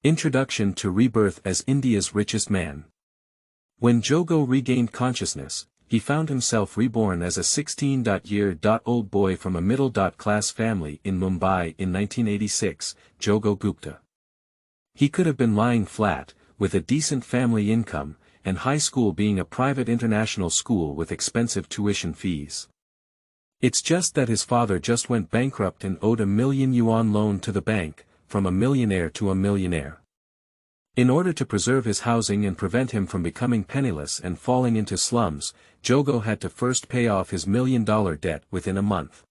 Introduction to Rebirth as India's richest man. When Jogo regained consciousness, he found himself reborn as a 16-year-old boy from a middle-class family in Mumbai in 1986, Jogo Gupta. He could have been lying flat, with a decent family income, and high school being a private international school with expensive tuition fees. It's just that his father just went bankrupt and owed $1 million yuan loan to the bank, from a millionaire to a millionaire. In order to preserve his housing and prevent him from becoming penniless and falling into slums, Jogo had to first pay off his $1 million debt within a month.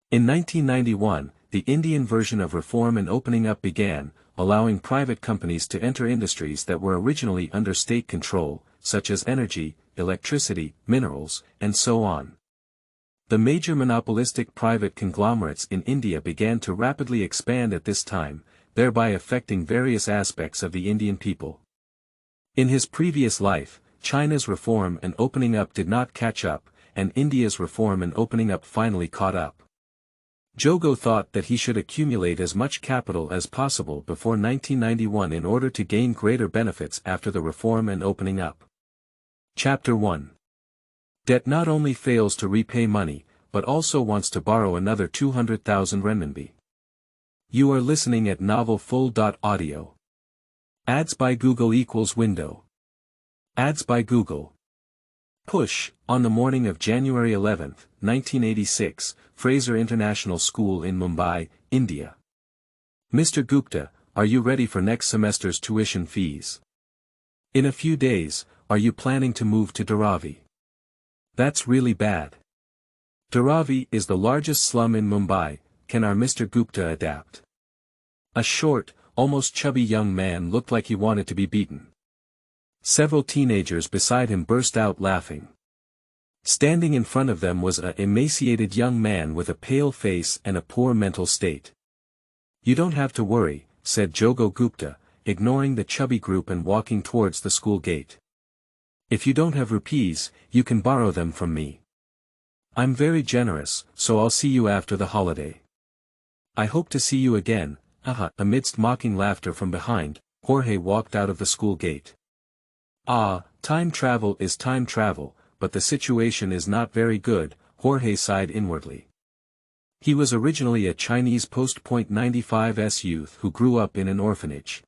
In 1991, the Indian version of reform and opening up began, allowing private companies to enter industries that were originally under state control, such as energy, electricity, minerals, and so on. The major monopolistic private conglomerates in India began to rapidly expand at this time, thereby affecting various aspects of the Indian people. In his previous life, China's reform and opening up did not catch up, and India's reform and opening up finally caught up. Jogo thought that he should accumulate as much capital as possible before 1991 in order to gain greater benefits after the reform and opening up. Chapter 1. Debt not only fails to repay money, but also wants to borrow another 200,000 renminbi. You are listening at novel full.audio. Ads by Google equals window. Ads by Google. Push. On the morning of January 11, 1986, Fraser International School in Mumbai, India. Mr. Gupta, are you ready for next semester's tuition fees? In a few days, are you planning to move to Dharavi? That's really bad. Dharavi is the largest slum in Mumbai. Can our Mr. Gupta adapt? A short, almost chubby young man looked like he wanted to be beaten. Several teenagers beside him burst out laughing. Standing in front of them was an emaciated young man with a pale face and a poor mental state. You don't have to worry, said Jogo Gupta, ignoring the chubby group and walking towards the school gate. If you don't have rupees, you can borrow them from me. I'm very generous, so I'll see you after the holiday. I hope to see you again, Amidst mocking laughter from behind, Jorge walked out of the school gate. Time travel is time travel, but the situation is not very good, Jorge sighed inwardly. He was originally a Chinese post-.95s youth who grew up in an orphanage.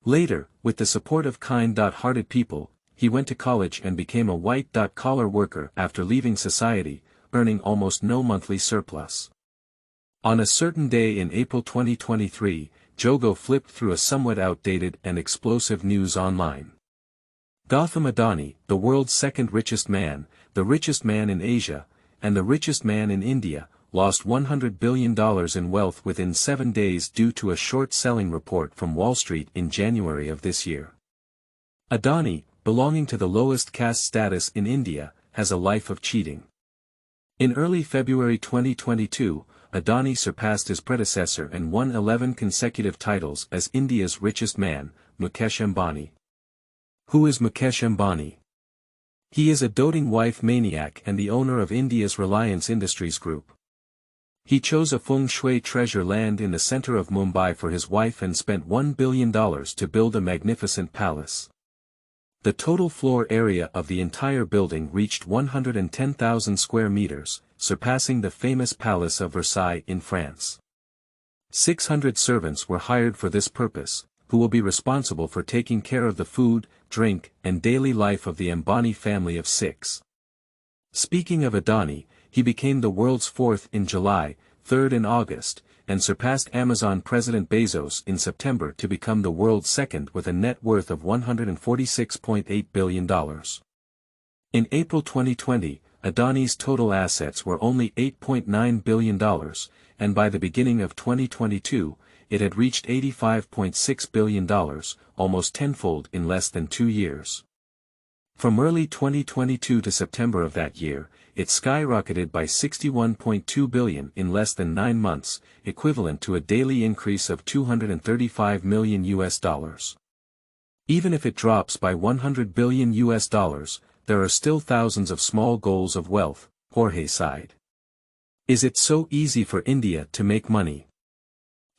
Later, with the support of kind-hearted people, he went to college and became a white-collar worker after leaving society, earning almost no monthly surplus. On a certain day in April 2023, Jogo flipped through a somewhat outdated and explosive news online. Gautam Adani, the world's second richest man, the richest man in Asia, and the richest man in India, lost $100 billion in wealth within 7 days due to a short-selling report from Wall Street in January of this year. Adani, belonging to the lowest caste status in India, has a life of cheating. In early February 2022, Adani surpassed his predecessor and won 11 consecutive titles as India's richest man, Mukesh Ambani. Who is Mukesh Ambani? He is a doting wife maniac and the owner of India's Reliance Industries Group. He chose a feng shui treasure land in the center of Mumbai for his wife and spent $1 billion to build a magnificent palace. The total floor area of the entire building reached 110,000 square meters, surpassing the famous Palace of Versailles in France. 600 servants were hired for this purpose, who will be responsible for taking care of the food, drink, and daily life of the Ambani family of 6. Speaking of Adani, he became the world's fourth in July, third in August, and surpassed Amazon President Bezos in September to become the world's second with a net worth of $146.8 billion. In April 2020, Adani's total assets were only $8.9 billion, and by the beginning of 2022, it had reached $85.6 billion, almost tenfold in less than 2 years. From early 2022 to September of that year, it skyrocketed by $61.2 billion in less than 9 months, equivalent to a daily increase of $235 million. Even if it drops by $100 billion, there are still thousands of small goals of wealth, Jorge sighed. Is it so easy for India to make money?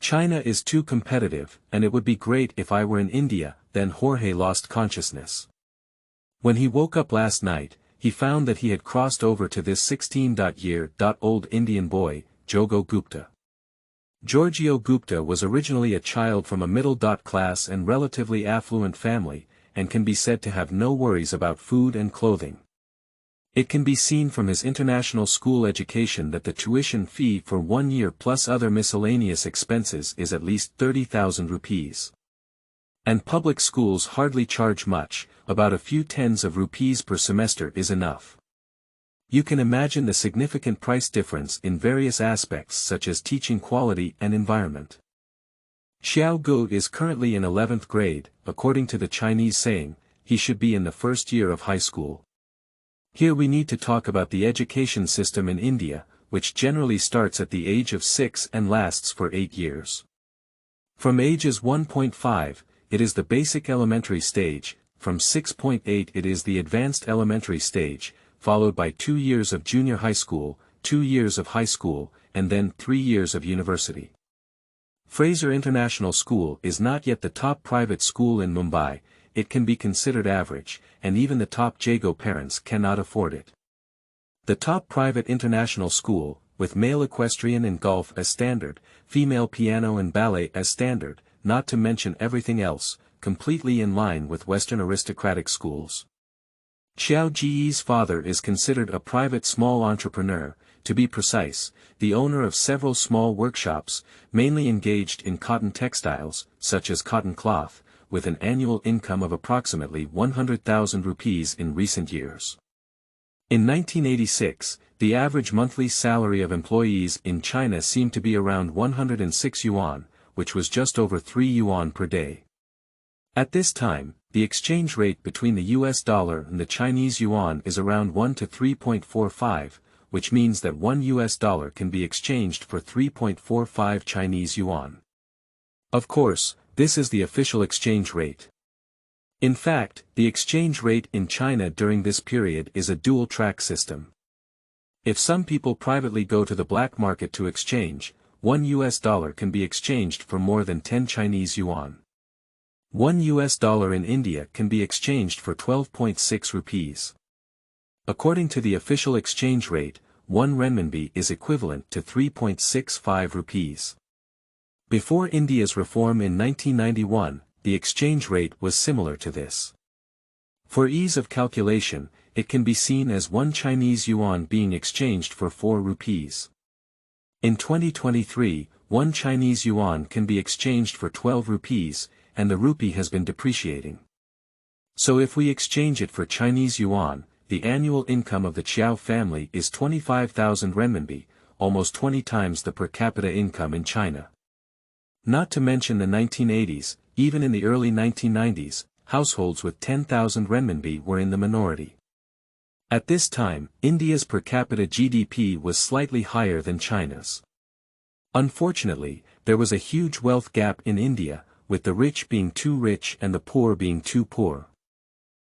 China is too competitive, and it would be great if I were in India. Then Jorge lost consciousness. When he woke up last night, he found that he had crossed over to this 16-year-old Indian boy, Jogo Gupta. Giorgio Gupta was originally a child from a middle-class and relatively affluent family, and can be said to have no worries about food and clothing. It can be seen from his international school education that the tuition fee for 1 year plus other miscellaneous expenses is at least 30,000 rupees. And public schools hardly charge much, about a few tens of rupees per semester is enough. You can imagine the significant price difference in various aspects such as teaching quality and environment. Xiao Gu is currently in 11th grade, according to the Chinese saying, he should be in the first year of high school. Here we need to talk about the education system in India, which generally starts at the age of 6 and lasts for 8 years. From ages 1.5, it is the basic elementary stage, from 6.8 it is the advanced elementary stage, followed by 2 years of junior high school, 2 years of high school, and then 3 years of university. Fraser International School is not yet the top private school in Mumbai. It can be considered average, and even the top Jago parents cannot afford it. The top private international school, with male equestrian and golf as standard, female piano and ballet as standard, not to mention everything else, completely in line with Western aristocratic schools. Xiao Ji's father is considered a private small entrepreneur, to be precise, the owner of several small workshops, mainly engaged in cotton textiles, such as cotton cloth, with an annual income of approximately 100,000 rupees in recent years. In 1986, the average monthly salary of employees in China seemed to be around 106 yuan, which was just over 3 yuan per day. At this time, the exchange rate between the US dollar and the Chinese yuan is around 1 to 3.45, which means that 1 US dollar can be exchanged for 3.45 Chinese yuan. Of course, this is the official exchange rate. In fact, the exchange rate in China during this period is a dual-track system. If some people privately go to the black market to exchange, 1 US dollar can be exchanged for more than 10 Chinese yuan. 1 US dollar in India can be exchanged for 12.6 rupees. According to the official exchange rate, 1 renminbi is equivalent to 3.65 rupees. Before India's reform in 1991, the exchange rate was similar to this. For ease of calculation, it can be seen as 1 Chinese yuan being exchanged for 4 rupees. In 2023, 1 Chinese yuan can be exchanged for 12 rupees, and the rupee has been depreciating. So if we exchange it for Chinese yuan, the annual income of the Qiao family is 25,000 renminbi, almost 20 times the per capita income in China. Not to mention the 1980s, even in the early 1990s, households with 10,000 renminbi were in the minority. At this time, India's per capita GDP was slightly higher than China's. Unfortunately, there was a huge wealth gap in India, with the rich being too rich and the poor being too poor.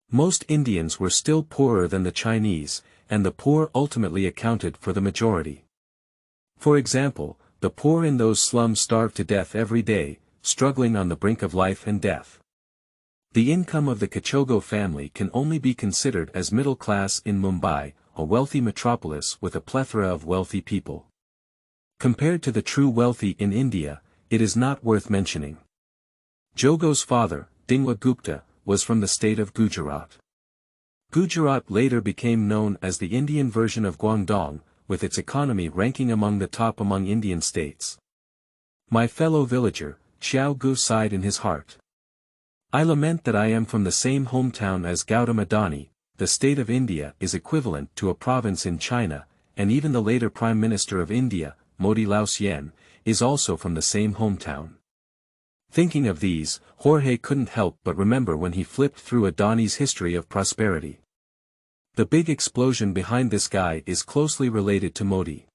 Most Indians were still poorer than the Chinese, and the poor ultimately accounted for the majority. For example, the poor in those slums starved to death every day, struggling on the brink of life and death. The income of the Jogo family can only be considered as middle class in Mumbai, a wealthy metropolis with a plethora of wealthy people. Compared to the true wealthy in India, it is not worth mentioning. Jogo's father, Dingwa Gupta, was from the state of Gujarat. Gujarat later became known as the Indian version of Guangdong, with its economy ranking among the top among Indian states. My fellow villager, Xiao Gu sighed in his heart. I lament that I am from the same hometown as Gautam Adani. The state of India is equivalent to a province in China, and even the later Prime Minister of India, Modi Laotian, is also from the same hometown. Thinking of these, Jorge couldn't help but remember when he flipped through Adani's history of prosperity. The big explosion behind this guy is closely related to Modi.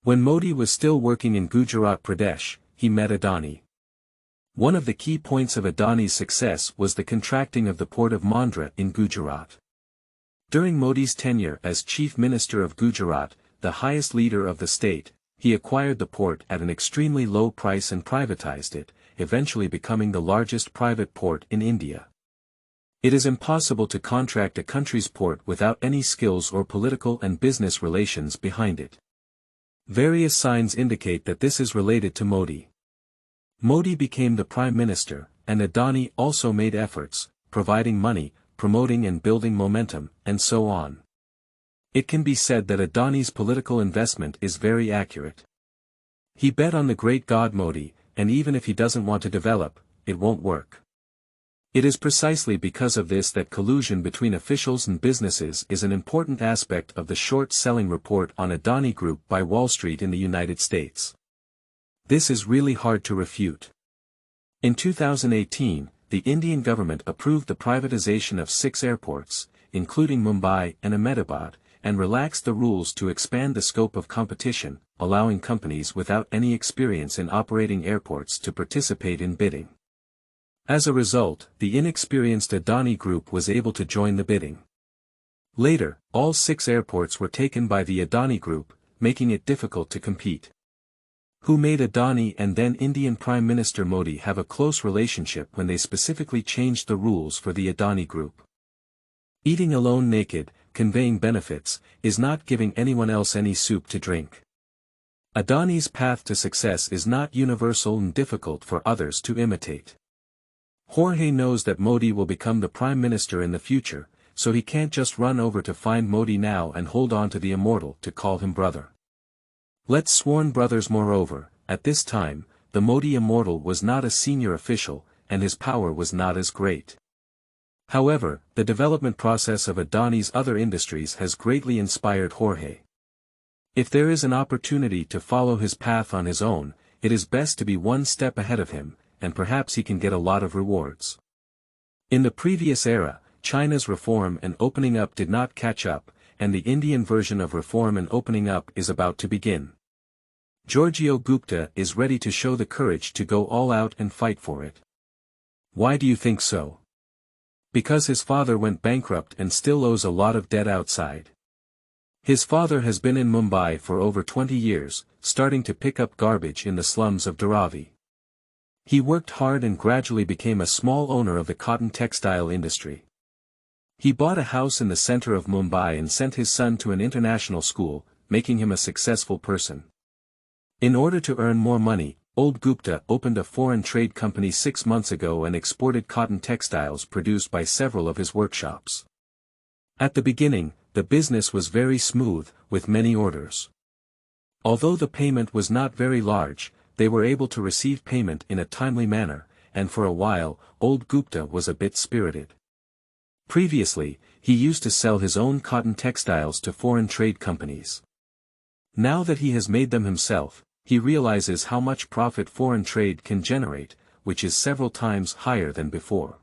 When Modi was still working in Gujarat Pradesh, he met Adani. One of the key points of Adani's success was the contracting of the port of Mandra in Gujarat. During Modi's tenure as Chief Minister of Gujarat, the highest leader of the state, he acquired the port at an extremely low price and privatized it, eventually becoming the largest private port in India. It is impossible to contract a country's port without any skills or political and business relations behind it. Various signs indicate that this is related to Modi. Modi became the prime minister, and Adani also made efforts, providing money, promoting and building momentum, and so on. It can be said that Adani's political investment is very accurate. He bet on the great god Modi, and even if he doesn't want to develop, it won't work. It is precisely because of this that collusion between officials and businesses is an important aspect of the short-selling report on Adani Group by Wall Street in the United States. This is really hard to refute. In 2018, the Indian government approved the privatization of 6 airports, including Mumbai and Ahmedabad, and relaxed the rules to expand the scope of competition, allowing companies without any experience in operating airports to participate in bidding. As a result, the inexperienced Adani Group was able to join the bidding. Later, all 6 airports were taken by the Adani Group, making it difficult to compete. Who made Adani and then Indian Prime Minister Modi have a close relationship when they specifically changed the rules for the Adani Group? Eating alone naked, conveying benefits, is not giving anyone else any soup to drink. Adani's path to success is not universal and difficult for others to imitate. Jorge knows that Modi will become the prime minister in the future, so he can't just run over to find Modi now and hold on to the immortal to call him brother. Let's sworn brothers. Moreover, at this time, the Modi immortal was not a senior official, and his power was not as great. However, the development process of Adani's other industries has greatly inspired Jorge. If there is an opportunity to follow his path on his own, it is best to be one step ahead of him, and perhaps he can get a lot of rewards. In the previous era, China's reform and opening up did not catch up, and the Indian version of reform and opening up is about to begin. Jogo Gupta is ready to show the courage to go all out and fight for it. Why do you think so? Because his father went bankrupt and still owes a lot of debt outside. His father has been in Mumbai for over 20 years, starting to pick up garbage in the slums of Dharavi. He worked hard and gradually became a small owner of the cotton textile industry. He bought a house in the center of Mumbai and sent his son to an international school, making him a successful person. In order to earn more money, old Gupta opened a foreign trade company 6 months ago and exported cotton textiles produced by several of his workshops. At the beginning, the business was very smooth, with many orders. Although the payment was not very large, they were able to receive payment in a timely manner, and for a while, old Gupta was a bit spirited. Previously, he used to sell his own cotton textiles to foreign trade companies. Now that he has made them himself, he realizes how much profit foreign trade can generate, which is several times higher than before.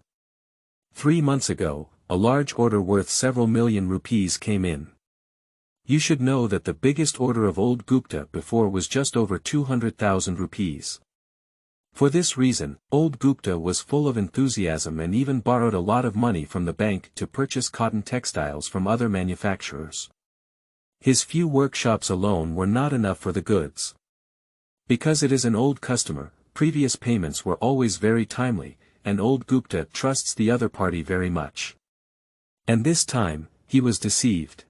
3 months ago, a large order worth several million rupees came in. You should know that the biggest order of old Gupta before was just over 200,000 rupees. For this reason, old Gupta was full of enthusiasm and even borrowed a lot of money from the bank to purchase cotton textiles from other manufacturers. His few workshops alone were not enough for the goods. Because it is an old customer, previous payments were always very timely, and old Gupta trusts the other party very much. And this time, he was deceived.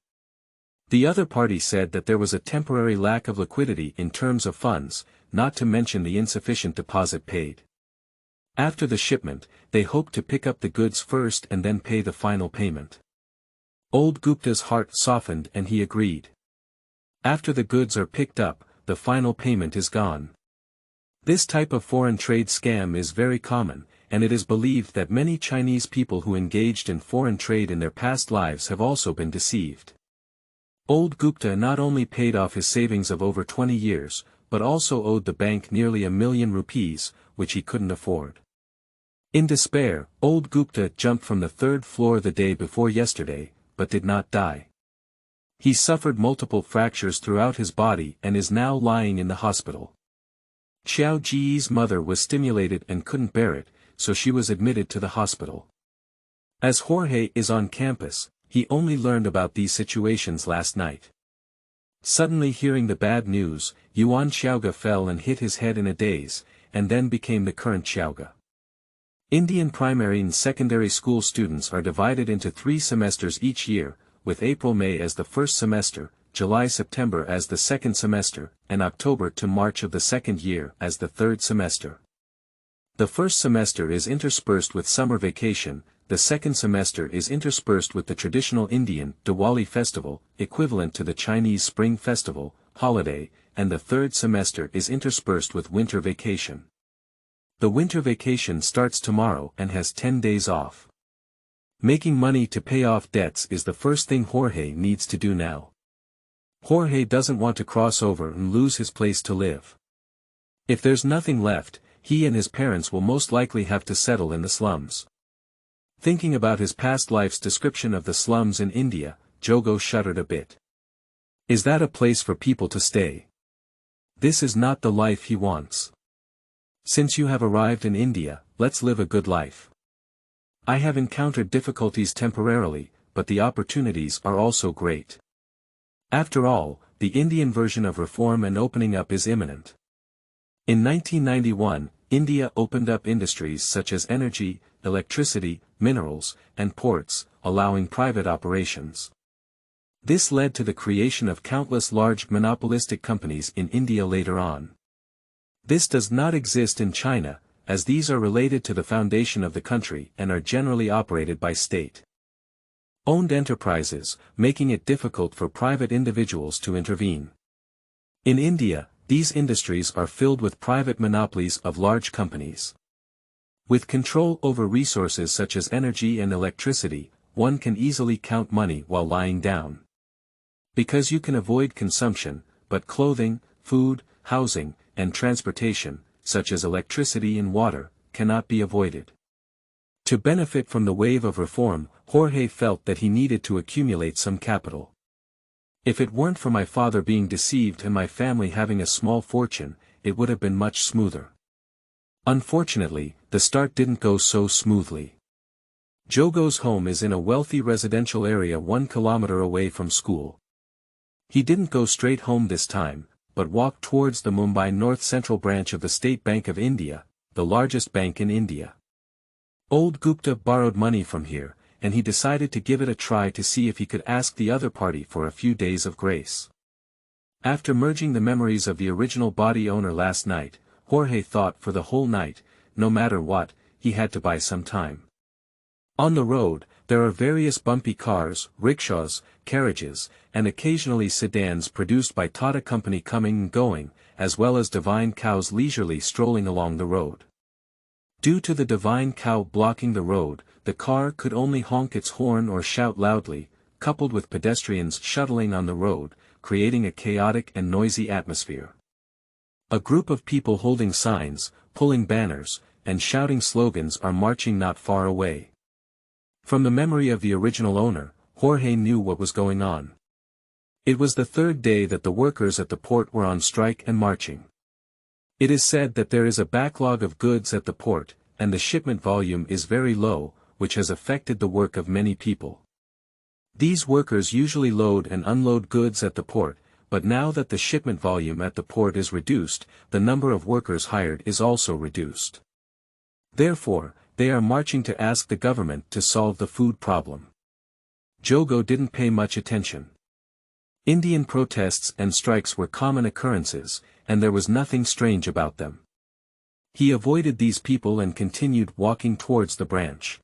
The other party said that there was a temporary lack of liquidity in terms of funds, not to mention the insufficient deposit paid. After the shipment, they hoped to pick up the goods first and then pay the final payment. Old Gupta's heart softened and he agreed. After the goods are picked up, the final payment is gone. This type of foreign trade scam is very common, and it is believed that many Chinese people who engaged in foreign trade in their past lives have also been deceived. Old Gupta not only paid off his savings of over 20 years, but also owed the bank nearly 1 million rupees, which he couldn't afford. In despair, old Gupta jumped from the 3rd floor the day before yesterday, but did not die. He suffered multiple fractures throughout his body and is now lying in the hospital. Xiao Ji's mother was stimulated and couldn't bear it, so she was admitted to the hospital. As Jorge is on campus, he only learned about these situations last night. Suddenly hearing the bad news, Yuan Xiaoga fell and hit his head in a daze, and then became the current Xiaoga. Indian primary and secondary school students are divided into 3 semesters each year, with April-May as the first semester, July-September as the second semester, and October to March of the second year as the third semester. The first semester is interspersed with summer vacation, the second semester is interspersed with the traditional Indian Diwali festival, equivalent to the Chinese Spring Festival, holiday, and the third semester is interspersed with winter vacation. The winter vacation starts tomorrow and has 10 days off. Making money to pay off debts is the first thing Jorge needs to do now. Jorge doesn't want to cross over and lose his place to live. If there's nothing left, he and his parents will most likely have to settle in the slums. Thinking about his past life's description of the slums in India, Jogo shuddered a bit. Is that a place for people to stay? This is not the life he wants. Since you have arrived in India, let's live a good life. I have encountered difficulties temporarily, but the opportunities are also great. After all, the Indian version of reform and opening up is imminent. In 1991, India opened up industries such as energy, electricity, minerals, and ports, allowing private operations. This led to the creation of countless large monopolistic companies in India later on. This does not exist in China, as these are related to the foundation of the country and are generally operated by state-owned enterprises, making it difficult for private individuals to intervene. In India, these industries are filled with private monopolies of large companies. With control over resources such as energy and electricity, one can easily count money while lying down. Because you can avoid consumption, but clothing, food, housing, and transportation, such as electricity and water, cannot be avoided. To benefit from the wave of reform, Jorge felt that he needed to accumulate some capital. If it weren't for my father being deceived and my family having a small fortune, it would have been much smoother. Unfortunately, the start didn't go so smoothly. Jogo's home is in a wealthy residential area 1 kilometer away from school. He didn't go straight home this time, but walked towards the Mumbai North Central branch of the State Bank of India, the largest bank in India. Old Gupta borrowed money from here, and he decided to give it a try to see if he could ask the other party for a few days of grace. After merging the memories of the original body owner last night, Jorge thought for the whole night, no matter what, he had to buy some time. On the road, there are various bumpy cars, rickshaws, carriages, and occasionally sedans produced by Tata Company coming and going, as well as divine cows leisurely strolling along the road. Due to the divine cow blocking the road, the car could only honk its horn or shout loudly, coupled with pedestrians shuttling on the road, creating a chaotic and noisy atmosphere. A group of people holding signs, pulling banners, and shouting slogans are marching not far away. From the memory of the original owner, Jorge knew what was going on. It was the third day that the workers at the port were on strike and marching. It is said that there is a backlog of goods at the port, and the shipment volume is very low, which has affected the work of many people. These workers usually load and unload goods at the port, but now that the shipment volume at the port is reduced, the number of workers hired is also reduced. Therefore, they are marching to ask the government to solve the food problem. Jogo didn't pay much attention. Indian protests and strikes were common occurrences, and there was nothing strange about them. He avoided these people and continued walking towards the branch.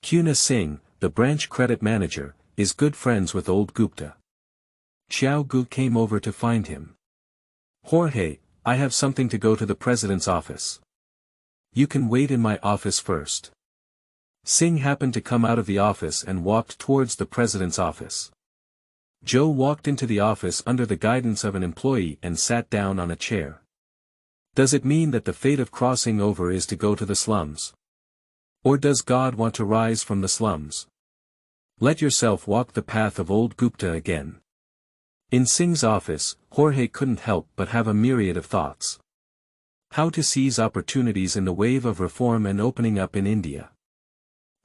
Kuna Singh, the branch credit manager, is good friends with old Gupta. Xiao Gu came over to find him. Jorge, I have something to go to the president's office. You can wait in my office first. Singh happened to come out of the office and walked towards the president's office. Joe walked into the office under the guidance of an employee and sat down on a chair. Does it mean that the fate of crossing over is to go to the slums? Or does God want to rise from the slums? Let yourself walk the path of old Gupta again. In Singh's office, Jorge couldn't help but have a myriad of thoughts. How to seize opportunities in the wave of reform and opening up in India.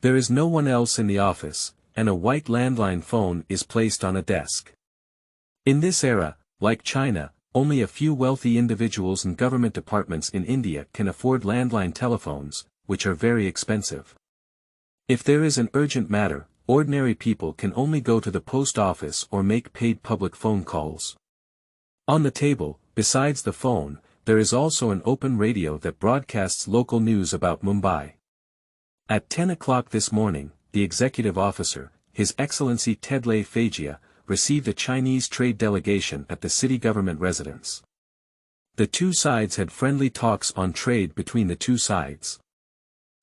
There is no one else in the office, and a white landline phone is placed on a desk. In this era, like China, only a few wealthy individuals and government departments in India can afford landline telephones, which are very expensive. If there is an urgent matter, ordinary people can only go to the post office or make paid public phone calls. On the table, besides the phone, there is also an open radio that broadcasts local news about Mumbai. At 10 o'clock this morning, the executive officer, His Excellency Tedley Fagia, received a Chinese trade delegation at the city government residence. The two sides had friendly talks on trade between the two sides.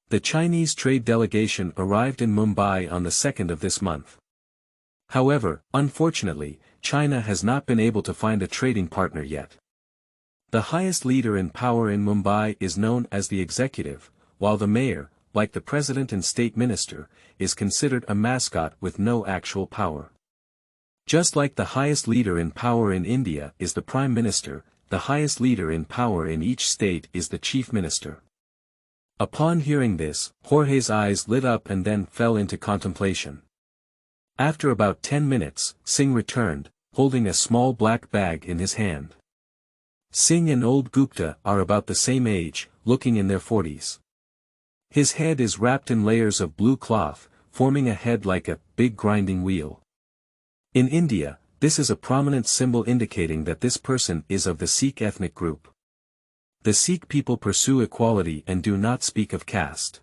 The Chinese trade delegation arrived in Mumbai on the 2nd of this month. However, unfortunately, China has not been able to find a trading partner yet. The highest leader in power in Mumbai is known as the executive, while the mayor, like the president and state minister, is considered a mascot with no actual power. Just like the highest leader in power in India is the Prime Minister, the highest leader in power in each state is the Chief Minister. Upon hearing this, Jorge's eyes lit up and then fell into contemplation. After about 10 minutes, Singh returned, holding a small black bag in his hand. Singh and old Gupta are about the same age, looking in their 40s. His head is wrapped in layers of blue cloth, forming a head like a big grinding wheel. In India, this is a prominent symbol indicating that this person is of the Sikh ethnic group. The Sikh people pursue equality and do not speak of caste.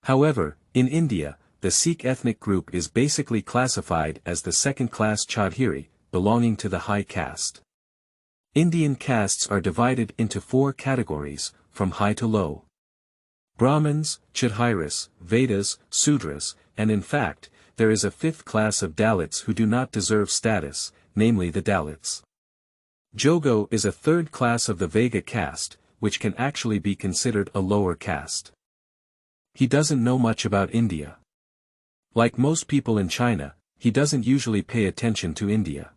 However, in India, the Sikh ethnic group is basically classified as the second-class Chaudhuri, belonging to the high caste. Indian castes are divided into 4 categories, from high to low. Brahmins, Chaudhuris, Vedas, Sudras, and in fact, there is a 5th class of Dalits who do not deserve status, namely the Dalits. Jogo is a 3rd class of the Vega caste, which can actually be considered a lower caste. He doesn't know much about India. Like most people in China, he doesn't usually pay attention to India.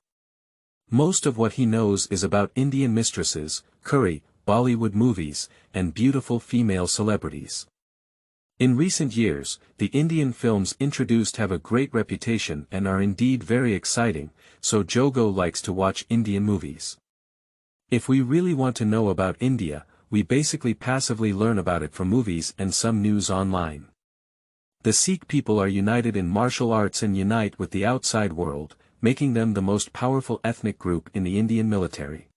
Most of what he knows is about Indian mistresses, curry, Bollywood movies, and beautiful female celebrities. In recent years, the Indian films introduced have a great reputation and are indeed very exciting, so Jogo likes to watch Indian movies. If we really want to know about India, we basically passively learn about it from movies and some news online. The Sikh people are united in martial arts and unite with the outside world, making them the most powerful ethnic group in the Indian military.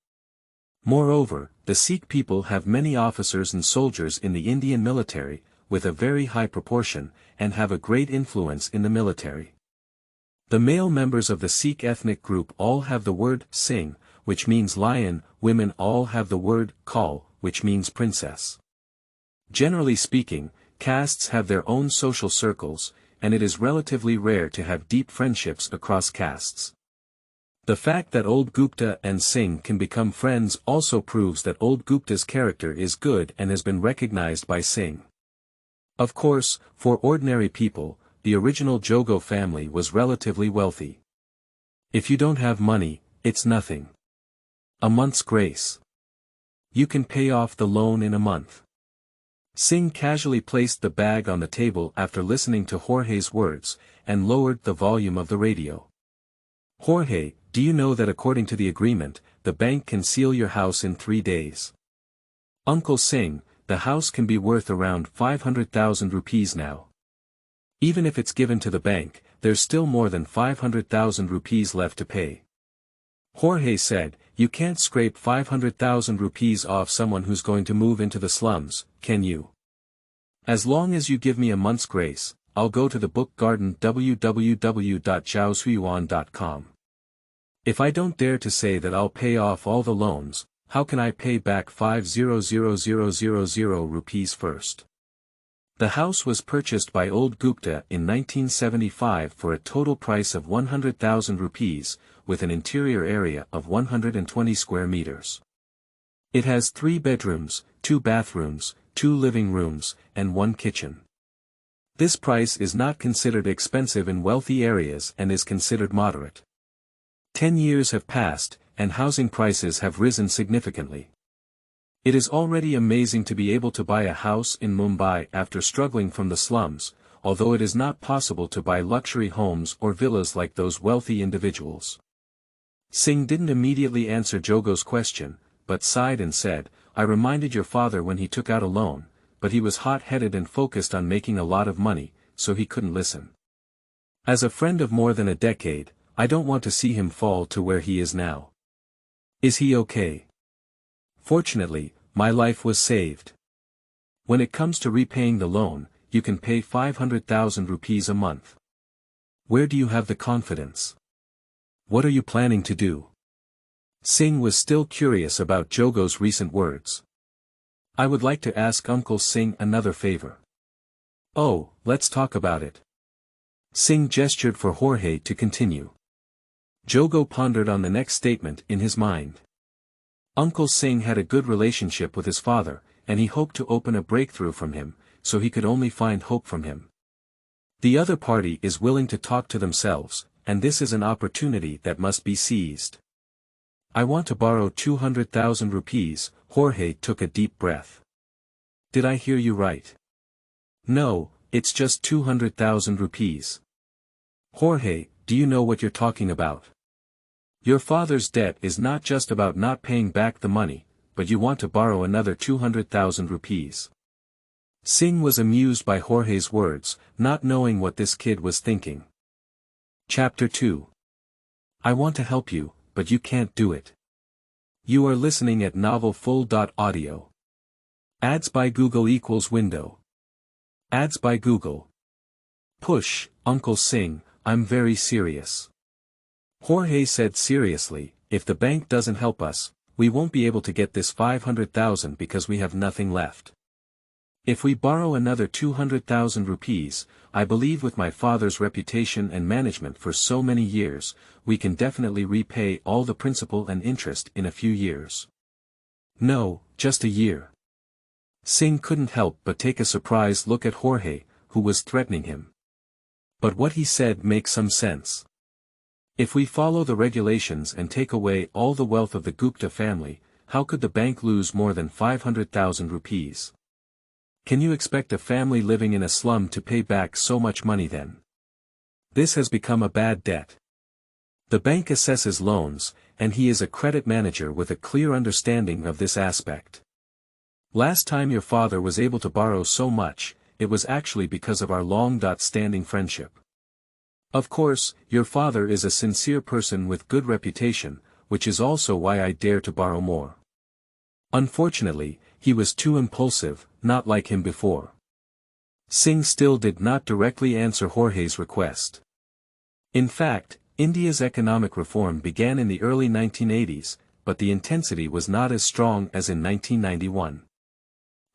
Moreover, the Sikh people have many officers and soldiers in the Indian military, with a very high proportion, and have a great influence in the military. The male members of the Sikh ethnic group all have the word Singh, which means lion, women all have the word Kaul, which means princess. Generally speaking, castes have their own social circles, and it is relatively rare to have deep friendships across castes. The fact that old Gupta and Singh can become friends also proves that old Gupta's character is good and has been recognized by Singh. Of course, for ordinary people, the original Jogo family was relatively wealthy. If you don't have money, it's nothing. A month's grace. You can pay off the loan in a month. Singh casually placed the bag on the table after listening to Jorge's words, and lowered the volume of the radio. Jorge, do you know that according to the agreement, the bank can seal your house in 3 days? Uncle Singh, the house can be worth around 500,000 rupees now. Even if it's given to the bank, there's still more than 500,000 rupees left to pay. Jorge said, you can't scrape 500,000 rupees off someone who's going to move into the slums, can you? As long as you give me a month's grace, I'll go to the book garden www.jiaosuyuan.com. If I don't dare to say that I'll pay off all the loans, how can I pay back 500,000 rupees first? The house was purchased by old Gupta in 1975 for a total price of 100,000 rupees, with an interior area of 120 square meters. It has 3 bedrooms, 2 bathrooms, 2 living rooms, and 1 kitchen. This price is not considered expensive in wealthy areas and is considered moderate. 10 years have passed, and housing prices have risen significantly. It is already amazing to be able to buy a house in Mumbai after struggling from the slums, although it is not possible to buy luxury homes or villas like those wealthy individuals. Singh didn't immediately answer Jogo's question, but sighed and said, "I reminded your father when he took out a loan, but he was hot-headed and focused on making a lot of money, so he couldn't listen. As a friend of more than a decade, I don't want to see him fall to where he is now. Is he okay?" "Fortunately, my life was saved. When it comes to repaying the loan, you can pay 500,000 rupees a month. Where do you have the confidence? What are you planning to do?" Singh was still curious about Jogo's recent words. "I would like to ask Uncle Singh another favor." "Oh, let's talk about it." Singh gestured for Jorge to continue. Jogo pondered on the next statement in his mind. Uncle Singh had a good relationship with his father, and he hoped to open a breakthrough from him, so he could only find hope from him. The other party is willing to talk to themselves, and this is an opportunity that must be seized. "I want to borrow 200,000 rupees, Jorge took a deep breath. "Did I hear you right?" "No, it's just 200,000 rupees. "Jorge, do you know what you're talking about? Your father's debt is not just about not paying back the money, but you want to borrow another 200,000 rupees. Singh was amused by Jorge's words, not knowing what this kid was thinking. Chapter 2. I want to help you, but you can't do it. You are listening at novel full.audio. Ads by Google equals window. Ads by Google. Push, Uncle Singh, I'm very serious. Jorge said seriously, if the bank doesn't help us, we won't be able to get this 500,000 because we have nothing left. If we borrow another 200,000 rupees, I believe with my father's reputation and management for so many years, we can definitely repay all the principal and interest in a few years. No, just a year. Singh couldn't help but take a surprised look at Jorge, who was threatening him. But what he said makes some sense. If we follow the regulations and take away all the wealth of the Gupta family, how could the bank lose more than 500,000 rupees? Can you expect a family living in a slum to pay back so much money then? This has become a bad debt. The bank assesses loans, and he is a credit manager with a clear understanding of this aspect. Last time your father was able to borrow so much, it was actually because of our long-standing friendship. Of course, your father is a sincere person with good reputation, which is also why I dare to borrow more. Unfortunately, he was too impulsive, not like him before. Singh still did not directly answer Jorge's request. In fact, India's economic reform began in the early 1980s, but the intensity was not as strong as in 1991.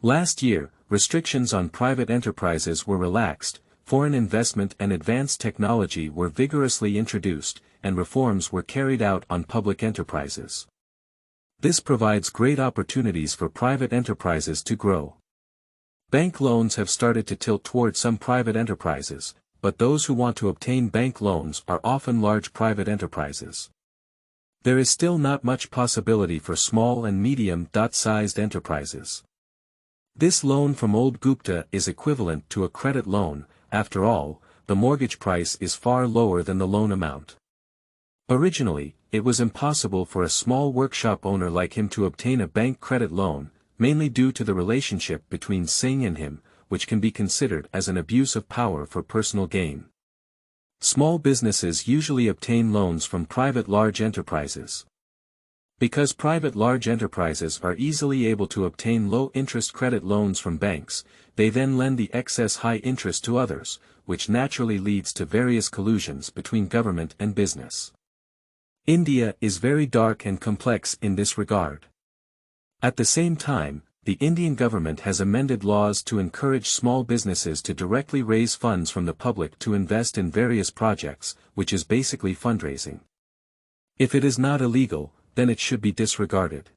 Last year, restrictions on private enterprises were relaxed, foreign investment and advanced technology were vigorously introduced, and reforms were carried out on public enterprises. This provides great opportunities for private enterprises to grow. Bank loans have started to tilt toward some private enterprises, but those who want to obtain bank loans are often large private enterprises. There is still not much possibility for small and medium-sized enterprises. This loan from old Gupta is equivalent to a credit loan. After all, the mortgage price is far lower than the loan amount. Originally, it was impossible for a small workshop owner like him to obtain a bank credit loan, mainly due to the relationship between Singh and him, which can be considered as an abuse of power for personal gain. Small businesses usually obtain loans from private large enterprises. Because private large enterprises are easily able to obtain low-interest credit loans from banks, they then lend the excess high interest to others, which naturally leads to various collusions between government and business. India is very dark and complex in this regard. At the same time, the Indian government has amended laws to encourage small businesses to directly raise funds from the public to invest in various projects, which is basically fundraising. If it is not illegal, then it should be disregarded.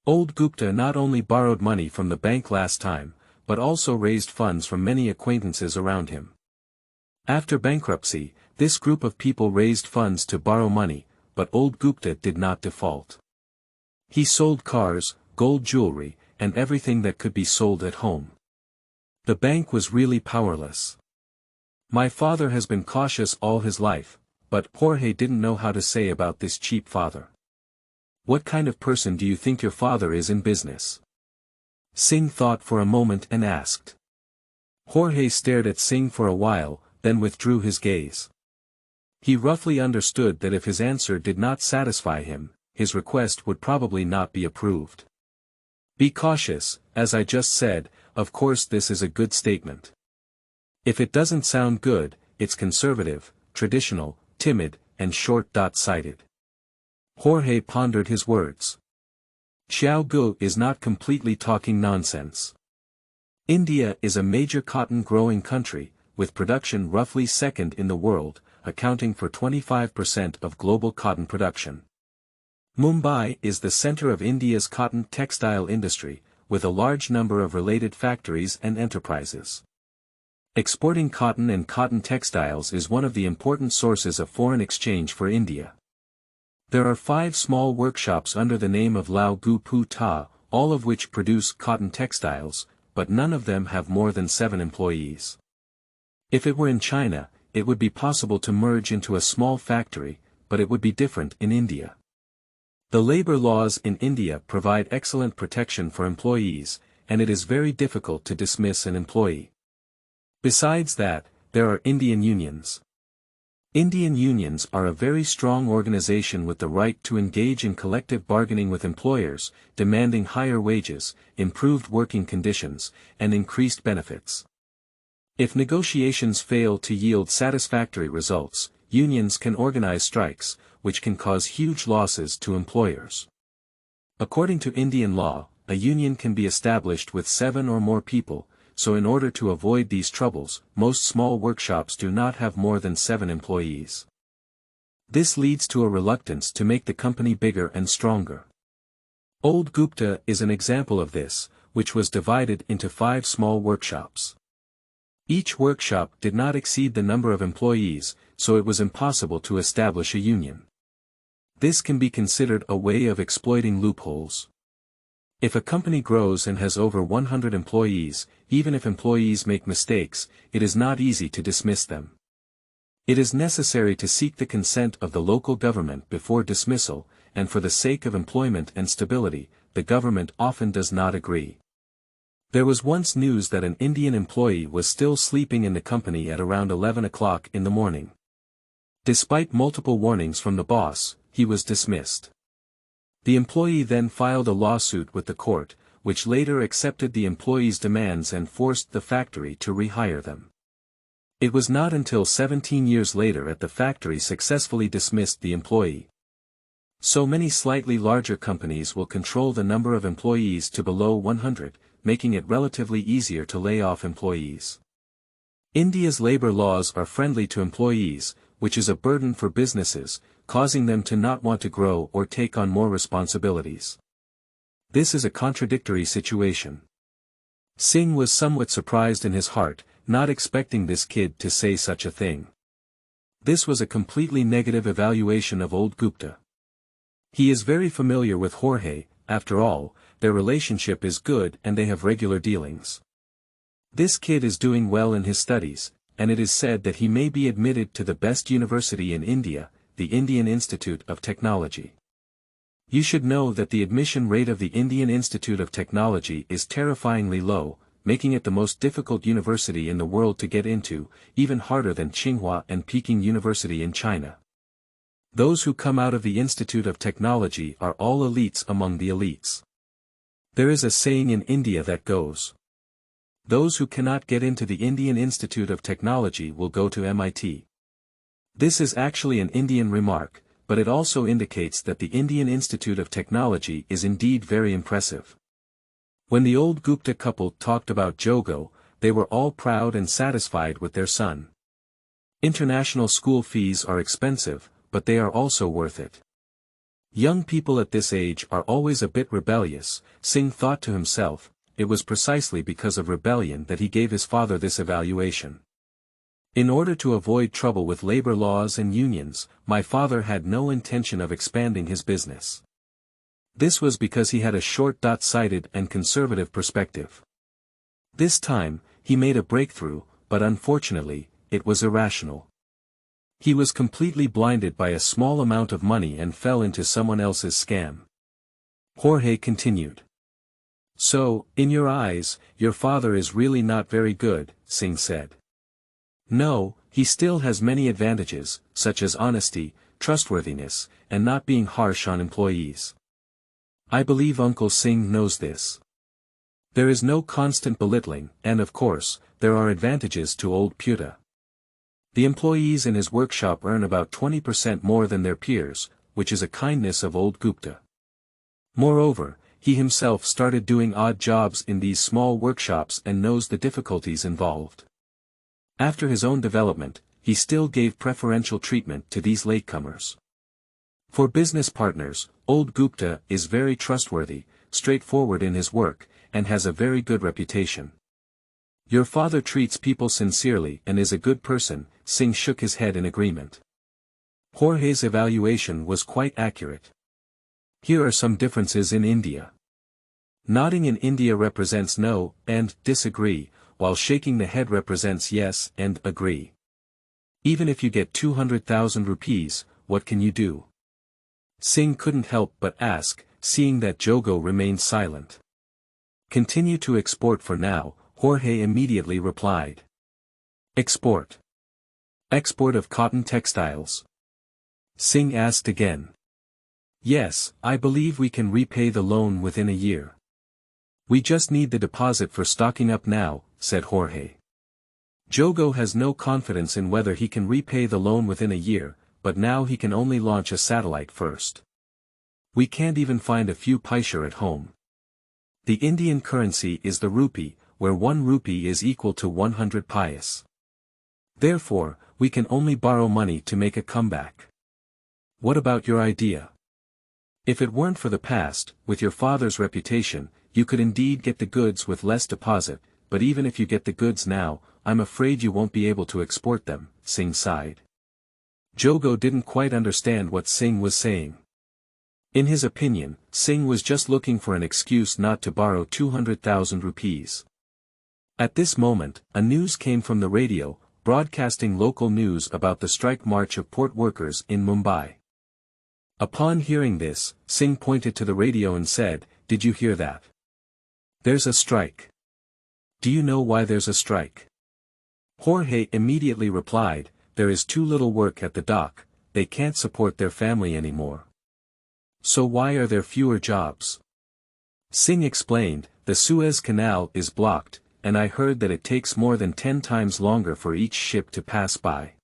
Old Gupta not only borrowed money from the bank last time, but also raised funds from many acquaintances around him. After bankruptcy, this group of people raised funds to borrow money, but old Gupta did not default. He sold cars, gold jewelry, and everything that could be sold at home. The bank was really powerless. My father has been cautious all his life, but Jorge didn't know how to say about this cheap father. What kind of person do you think your father is in business? Singh thought for a moment and asked. Jorge stared at Singh for a while, then withdrew his gaze. He roughly understood that if his answer did not satisfy him, his request would probably not be approved. Be cautious, as I just said, of course this is a good statement. If it doesn't sound good, it's conservative, traditional, timid, and short-sighted. Jorge pondered his words. Xiao Gu is not completely talking nonsense. India is a major cotton-growing country, with production roughly second in the world, accounting for 25% of global cotton production. Mumbai is the center of India's cotton textile industry, with a large number of related factories and enterprises. Exporting cotton and cotton textiles is one of the important sources of foreign exchange for India. There are 5 small workshops under the name of Jogo Gupta.He, all of which produce cotton textiles, but none of them have more than 7 employees. If it were in China, it would be possible to merge into a small factory, but it would be different in India. The labor laws in India provide excellent protection for employees, and it is very difficult to dismiss an employee. Besides that, there are Indian unions. Indian unions are a very strong organization with the right to engage in collective bargaining with employers, demanding higher wages, improved working conditions, and increased benefits. If negotiations fail to yield satisfactory results, unions can organize strikes, which can cause huge losses to employers. According to Indian law, a union can be established with 7 or more people, so in order to avoid these troubles, most small workshops do not have more than 7 employees. This leads to a reluctance to make the company bigger and stronger. Old Gupta is an example of this, which was divided into 5 small workshops. Each workshop did not exceed the number of employees, so it was impossible to establish a union. This can be considered a way of exploiting loopholes. If a company grows and has over 100 employees, even if employees make mistakes, it is not easy to dismiss them. It is necessary to seek the consent of the local government before dismissal, and for the sake of employment and stability, the government often does not agree. There was once news that an Indian employee was still sleeping in the company at around 11 o'clock in the morning. Despite multiple warnings from the boss, he was dismissed. The employee then filed a lawsuit with the court, which later accepted the employee's demands and forced the factory to rehire them. It was not until 17 years later that the factory successfully dismissed the employee. So many slightly larger companies will control the number of employees to below 100, making it relatively easier to lay off employees. India's labor laws are friendly to employees, which is a burden for businesses, causing them to not want to grow or take on more responsibilities. This is a contradictory situation. Singh was somewhat surprised in his heart, not expecting this kid to say such a thing. This was a completely negative evaluation of old Gupta. He is very familiar with Jorge, after all, their relationship is good and they have regular dealings. This kid is doing well in his studies, and it is said that he may be admitted to the best university in India, the Indian Institute of Technology. You should know that the admission rate of the Indian Institute of Technology is terrifyingly low, making it the most difficult university in the world to get into, even harder than Tsinghua and Peking University in China. Those who come out of the Institute of Technology are all elites among the elites. There is a saying in India that goes, "Those who cannot get into the Indian Institute of Technology will go to MIT." This is actually an Indian remark, but it also indicates that the Indian Institute of Technology is indeed very impressive. When the old Gupta couple talked about Jogo, they were all proud and satisfied with their son. International school fees are expensive, but they are also worth it. Young people at this age are always a bit rebellious, Singh thought to himself. It was precisely because of rebellion that he gave his father this evaluation. In order to avoid trouble with labor laws and unions, my father had no intention of expanding his business. This was because he had a short-sighted and conservative perspective. This time, he made a breakthrough, but unfortunately, it was irrational. He was completely blinded by a small amount of money and fell into someone else's scam. Jorge continued. So, in your eyes, your father is really not very good, Singh said. No, he still has many advantages, such as honesty, trustworthiness, and not being harsh on employees. I believe Uncle Singh knows this. There is no constant belittling, and of course, there are advantages to old Puta. The employees in his workshop earn about 20% more than their peers, which is a kindness of old Gupta. Moreover, he himself started doing odd jobs in these small workshops and knows the difficulties involved. After his own development, he still gave preferential treatment to these latecomers. For business partners, old Gupta is very trustworthy, straightforward in his work, and has a very good reputation. Your father treats people sincerely and is a good person. Singh shook his head in agreement. Jorge's evaluation was quite accurate. Here are some differences in India. Nodding in India represents no, and disagree, while shaking the head represents yes, and agree. Even if you get 200,000 rupees, what can you do? Singh couldn't help but ask, seeing that Jogo remained silent. Continue to export for now, Jorge immediately replied. Export. Export of cotton textiles. Singh asked again. Yes, I believe we can repay the loan within a year. We just need the deposit for stocking up now, said Jorge. Jogo has no confidence in whether he can repay the loan within a year, but now he can only launch a satellite first. We can't even find a few paisa at home. The Indian currency is the rupee, where 1 rupee is equal to 100 paise. Therefore, we can only borrow money to make a comeback. What about your idea? If it weren't for the past, with your father's reputation, you could indeed get the goods with less deposit, but even if you get the goods now, I'm afraid you won't be able to export them, Singh sighed. Jogo didn't quite understand what Singh was saying. In his opinion, Singh was just looking for an excuse not to borrow 200,000 rupees. At this moment, a news came from the radio, broadcasting local news about the strike march of port workers in Mumbai. Upon hearing this, Singh pointed to the radio and said, "Did you hear that? There's a strike. Do you know why there's a strike?" Jorge immediately replied, "There is too little work at the dock, they can't support their family anymore." So why are there fewer jobs? Singh explained, "The Suez Canal is blocked, and I heard that it takes more than 10 times longer for each ship to pass by.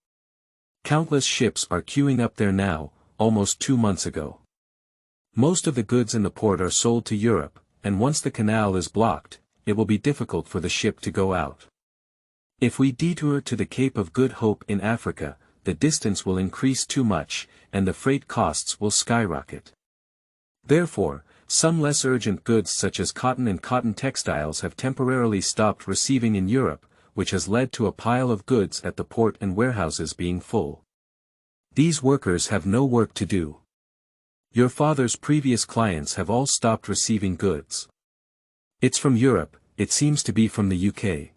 Countless ships are queuing up there now, almost 2 months ago. Most of the goods in the port are sold to Europe, and once the canal is blocked, it will be difficult for the ship to go out. If we detour to the Cape of Good Hope in Africa, the distance will increase too much, and the freight costs will skyrocket. Therefore, some less urgent goods such as cotton and cotton textiles have temporarily stopped receiving in Europe, which has led to a pile of goods at the port and warehouses being full. These workers have no work to do. Your father's previous clients have all stopped receiving goods. It's from Europe, it seems to be from the UK.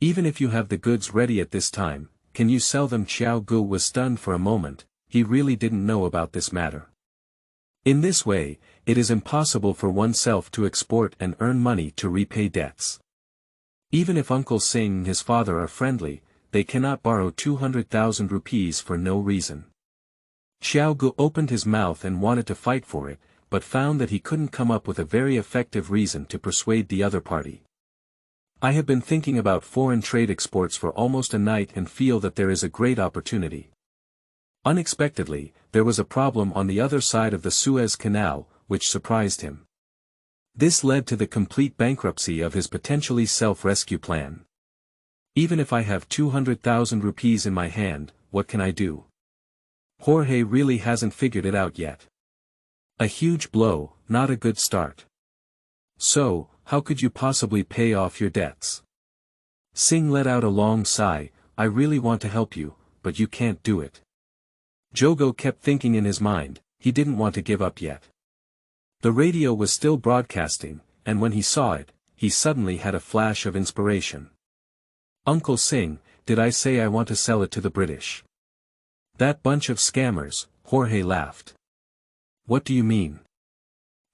Even if you have the goods ready at this time, can you sell them?" Xiao Gu was stunned for a moment, he really didn't know about this matter. In this way, it is impossible for oneself to export and earn money to repay debts. Even if Uncle Singh and his father are friendly, they cannot borrow 200,000 rupees for no reason. Xiao Gu opened his mouth and wanted to fight for it, but found that he couldn't come up with a very effective reason to persuade the other party. "I have been thinking about foreign trade exports for almost a night and feel that there is a great opportunity." Unexpectedly, there was a problem on the other side of the Suez Canal, which surprised him. This led to the complete bankruptcy of his potentially self-rescue plan. "Even if I have 200,000 rupees in my hand, what can I do?" Jorge really hasn't figured it out yet. A huge blow, not a good start. "So, how could you possibly pay off your debts?" Singh let out a long sigh, "I really want to help you, but you can't do it." Jogo kept thinking in his mind, he didn't want to give up yet. The radio was still broadcasting, and when he saw it, he suddenly had a flash of inspiration. "Uncle Singh, did I say I want to sell it to the British?" That bunch of scammers, Jorge laughed. What do you mean?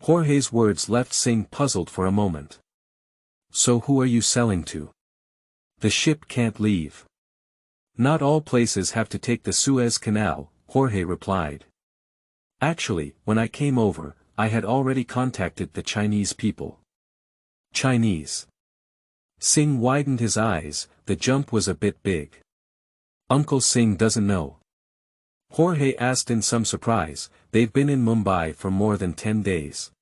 Jorge's words left Singh puzzled for a moment. So who are you selling to? The ship can't leave. Not all places have to take the Suez Canal, Jorge replied. Actually, when I came over, I had already contacted the Chinese people. Chinese. Singh widened his eyes, the jump was a bit big. Uncle Singh doesn't know. Jorge asked in some surprise. They've been in Mumbai for more than 10 days.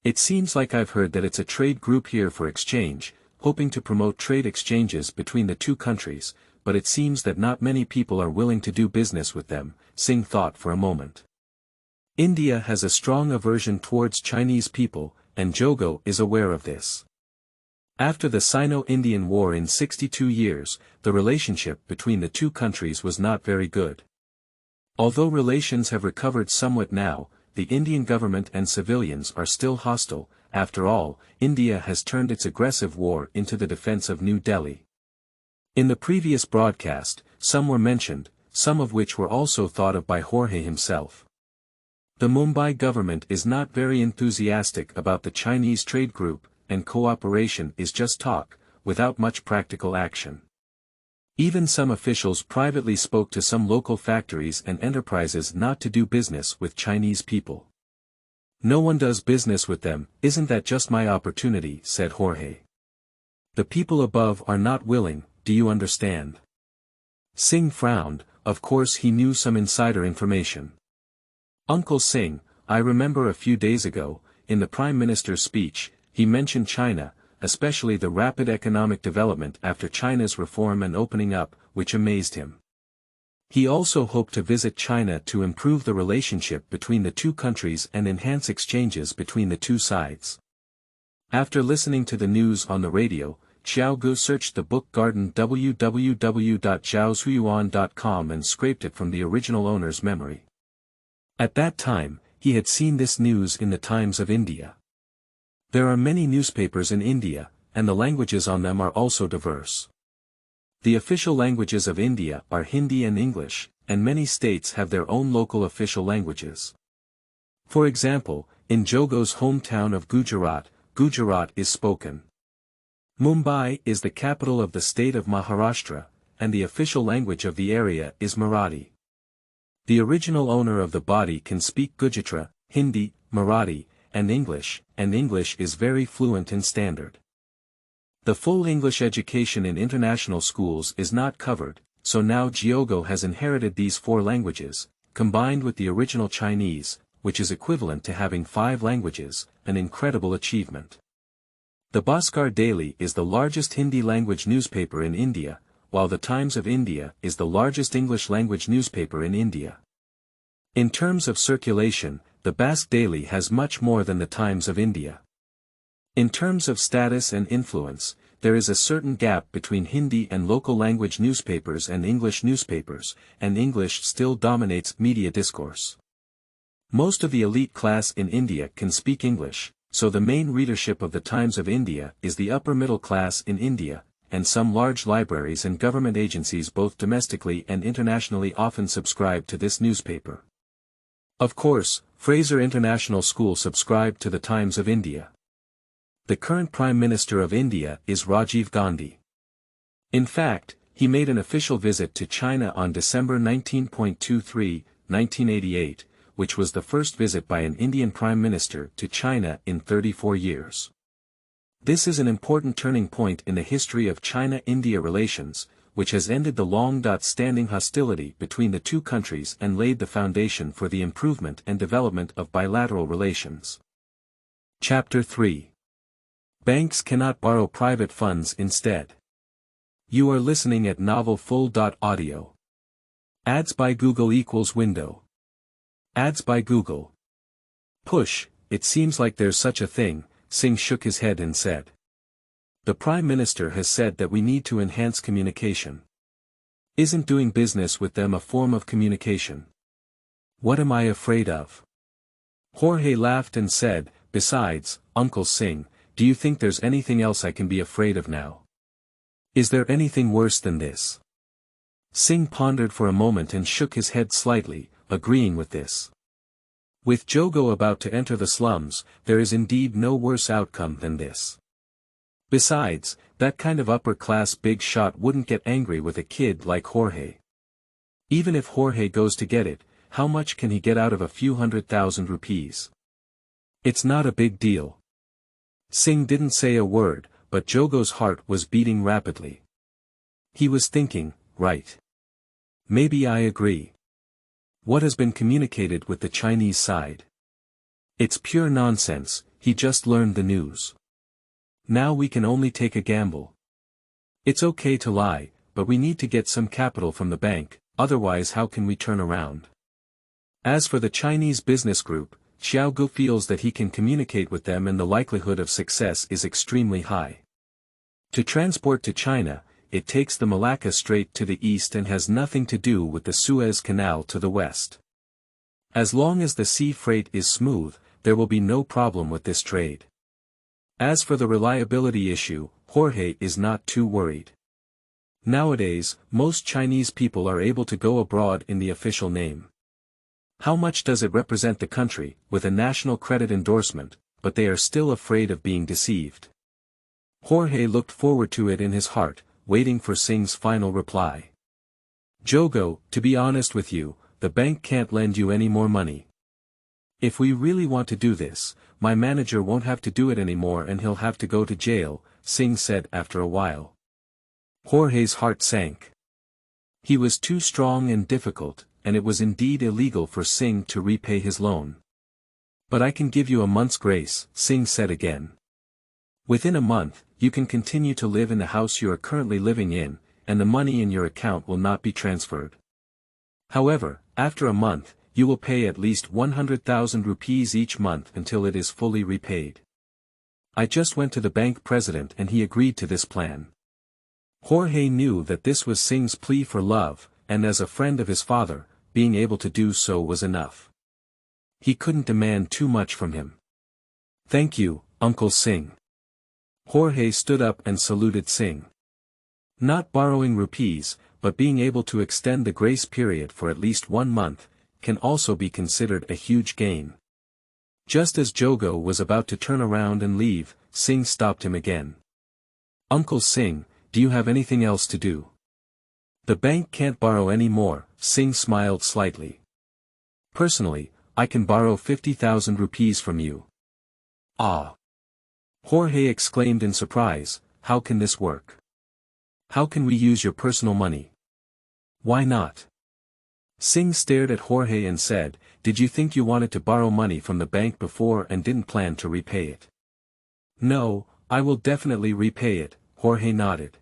It seems like I've heard that it's a trade group here for exchange, hoping to promote trade exchanges between the two countries, but it seems that not many people are willing to do business with them, Singh thought for a moment. India has a strong aversion towards Chinese people, and Jogo is aware of this. After the Sino-Indian War in 62 years, the relationship between the two countries was not very good. Although relations have recovered somewhat now, the Indian government and civilians are still hostile. After all, India has turned its aggressive war into the defense of New Delhi. In the previous broadcast, some were mentioned, some of which were also thought of by Jorge himself. The Mumbai government is not very enthusiastic about the Chinese trade group, and cooperation is just talk, without much practical action. Even some officials privately spoke to some local factories and enterprises not to do business with Chinese people. No one does business with them, isn't that just my opportunity, said Jorge. The people above are not willing, do you understand? Singh frowned, of course he knew some insider information. Uncle Singh, I remember a few days ago, in the Prime Minister's speech, he mentioned China, especially the rapid economic development after China's reform and opening up, which amazed him. He also hoped to visit China to improve the relationship between the two countries and enhance exchanges between the two sides. After listening to the news on the radio, Xiaogu searched the book garden www.zhaoshuyuan.com and scraped it from the original owner's memory. At that time, he had seen this news in the Times of India. There are many newspapers in India, and the languages on them are also diverse. The official languages of India are Hindi and English, and many states have their own local official languages. For example, in Jogo's hometown of Gujarat, Gujarati is spoken. Mumbai is the capital of the state of Maharashtra, and the official language of the area is Marathi. The original owner of the body can speak Gujarati, Hindi, Marathi, and English is very fluent and standard. The full English education in international schools is not covered, so now Jogo has inherited these 4 languages, combined with the original Chinese, which is equivalent to having 5 languages, an incredible achievement. The Bhaskar Daily is the largest Hindi language newspaper in India, while the Times of India is the largest English language newspaper in India. In terms of circulation, the Bhaskar Daily has much more than the Times of India. In terms of status and influence, there is a certain gap between Hindi and local language newspapers and English newspapers, and English still dominates media discourse. Most of the elite class in India can speak English, so the main readership of the Times of India is the upper middle class in India, and some large libraries and government agencies both domestically and internationally often subscribe to this newspaper. Of course, Fraser International School subscribed to the Times of India. The current Prime Minister of India is Rajiv Gandhi. In fact, he made an official visit to China on December 19.23, 1988, which was the first visit by an Indian Prime Minister to China in 34 years. This is an important turning point in the history of China-India relations, which has ended the long-standing hostility between the two countries and laid the foundation for the improvement and development of bilateral relations. Chapter 3. Banks cannot borrow private funds instead. You are listening at novel full.audio. Ads by Google equals window. Ads by Google. Push, it seems like there's such a thing, Singh shook his head and said. The Prime Minister has said that we need to enhance communication. Isn't doing business with them a form of communication? What am I afraid of? Jorge laughed and said, besides, Uncle Singh, do you think there's anything else I can be afraid of now? Is there anything worse than this? Singh pondered for a moment and shook his head slightly, agreeing with this. With Jogo about to enter the slums, there is indeed no worse outcome than this. Besides, that kind of upper-class big shot wouldn't get angry with a kid like Jorge. Even if Jorge goes to get it, how much can he get out of a few 100,000 rupees? It's not a big deal. Singh didn't say a word, but Jogo's heart was beating rapidly. He was thinking, right. Maybe I agree. What has been communicated with the Chinese side? It's pure nonsense, he just learned the news. Now we can only take a gamble. It's okay to lie, but we need to get some capital from the bank, otherwise how can we turn around? As for the Chinese business group, Xiaogu feels that he can communicate with them and the likelihood of success is extremely high. To transport to China, it takes the Malacca Strait to the east and has nothing to do with the Suez Canal to the west. As long as the sea freight is smooth, there will be no problem with this trade. As for the reliability issue, Jorge is not too worried. Nowadays, most Chinese people are able to go abroad in the official name. How much does it represent the country, with a national credit endorsement, but they are still afraid of being deceived. Jorge looked forward to it in his heart, waiting for Singh's final reply. Jogo, to be honest with you, the bank can't lend you any more money. If we really want to do this, my manager won't have to do it anymore and he'll have to go to jail, Singh said after a while. Jorge's heart sank. He was too strong and difficult, and it was indeed illegal for Singh to repay his loan. But I can give you a month's grace, Singh said again. Within a month, you can continue to live in the house you are currently living in, and the money in your account will not be transferred. However, after a month, you will pay at least 100,000 rupees each month until it is fully repaid. I just went to the bank president and he agreed to this plan. Jorge knew that this was Singh's plea for love, and as a friend of his father, being able to do so was enough. He couldn't demand too much from him. Thank you, Uncle Singh. Jorge stood up and saluted Singh. Not borrowing rupees, but being able to extend the grace period for at least 1 month, can also be considered a huge gain. Just as Jogo was about to turn around and leave, Singh stopped him again. Uncle Singh, do you have anything else to do? The bank can't borrow any more, Singh smiled slightly. Personally, I can borrow 50,000 rupees from you. Ah! Jorge exclaimed in surprise, how can this work? How can we use your personal money? Why not? Singh stared at Jorge and said, did you think you wanted to borrow money from the bank before and didn't plan to repay it? No, I will definitely repay it, Jorge nodded.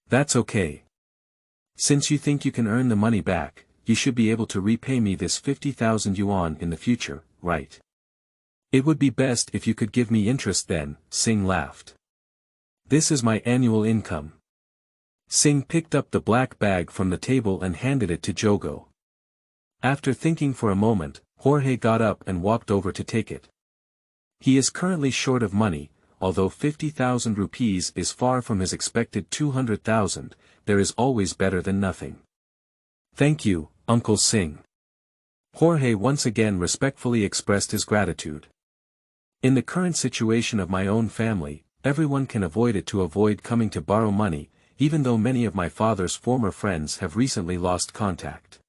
That's okay. Since you think you can earn the money back, you should be able to repay me this 50,000 yuan in the future, right? It would be best if you could give me interest then, Singh laughed. This is my annual income. Singh picked up the black bag from the table and handed it to Jogo. After thinking for a moment, Jorge got up and walked over to take it. He is currently short of money, although 50,000 rupees is far from his expected 200,000, there is always better than nothing. Thank you, Uncle Singh. Jorge once again respectfully expressed his gratitude. In the current situation of my own family, everyone can avoid it to avoid coming to borrow money, even though many of my father's former friends have recently lost contact.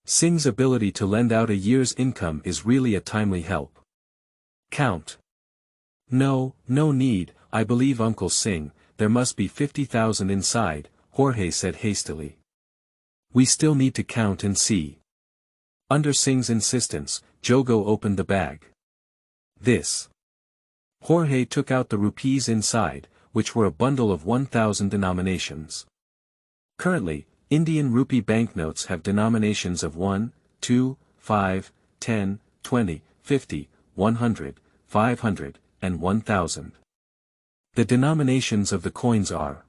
Singh's ability to lend out a year's income is really a timely help. Count. No, no need, I believe Uncle Singh, there must be 50,000 inside, Jorge said hastily. We still need to count and see. Under Singh's insistence, Jogo opened the bag. This. Jorge took out the rupees inside, which were a bundle of 1,000 denominations. Currently, Indian rupee banknotes have denominations of 1, 2, 5, 10, 20, 50, 100, 500, and 1,000. The denominations of the coins are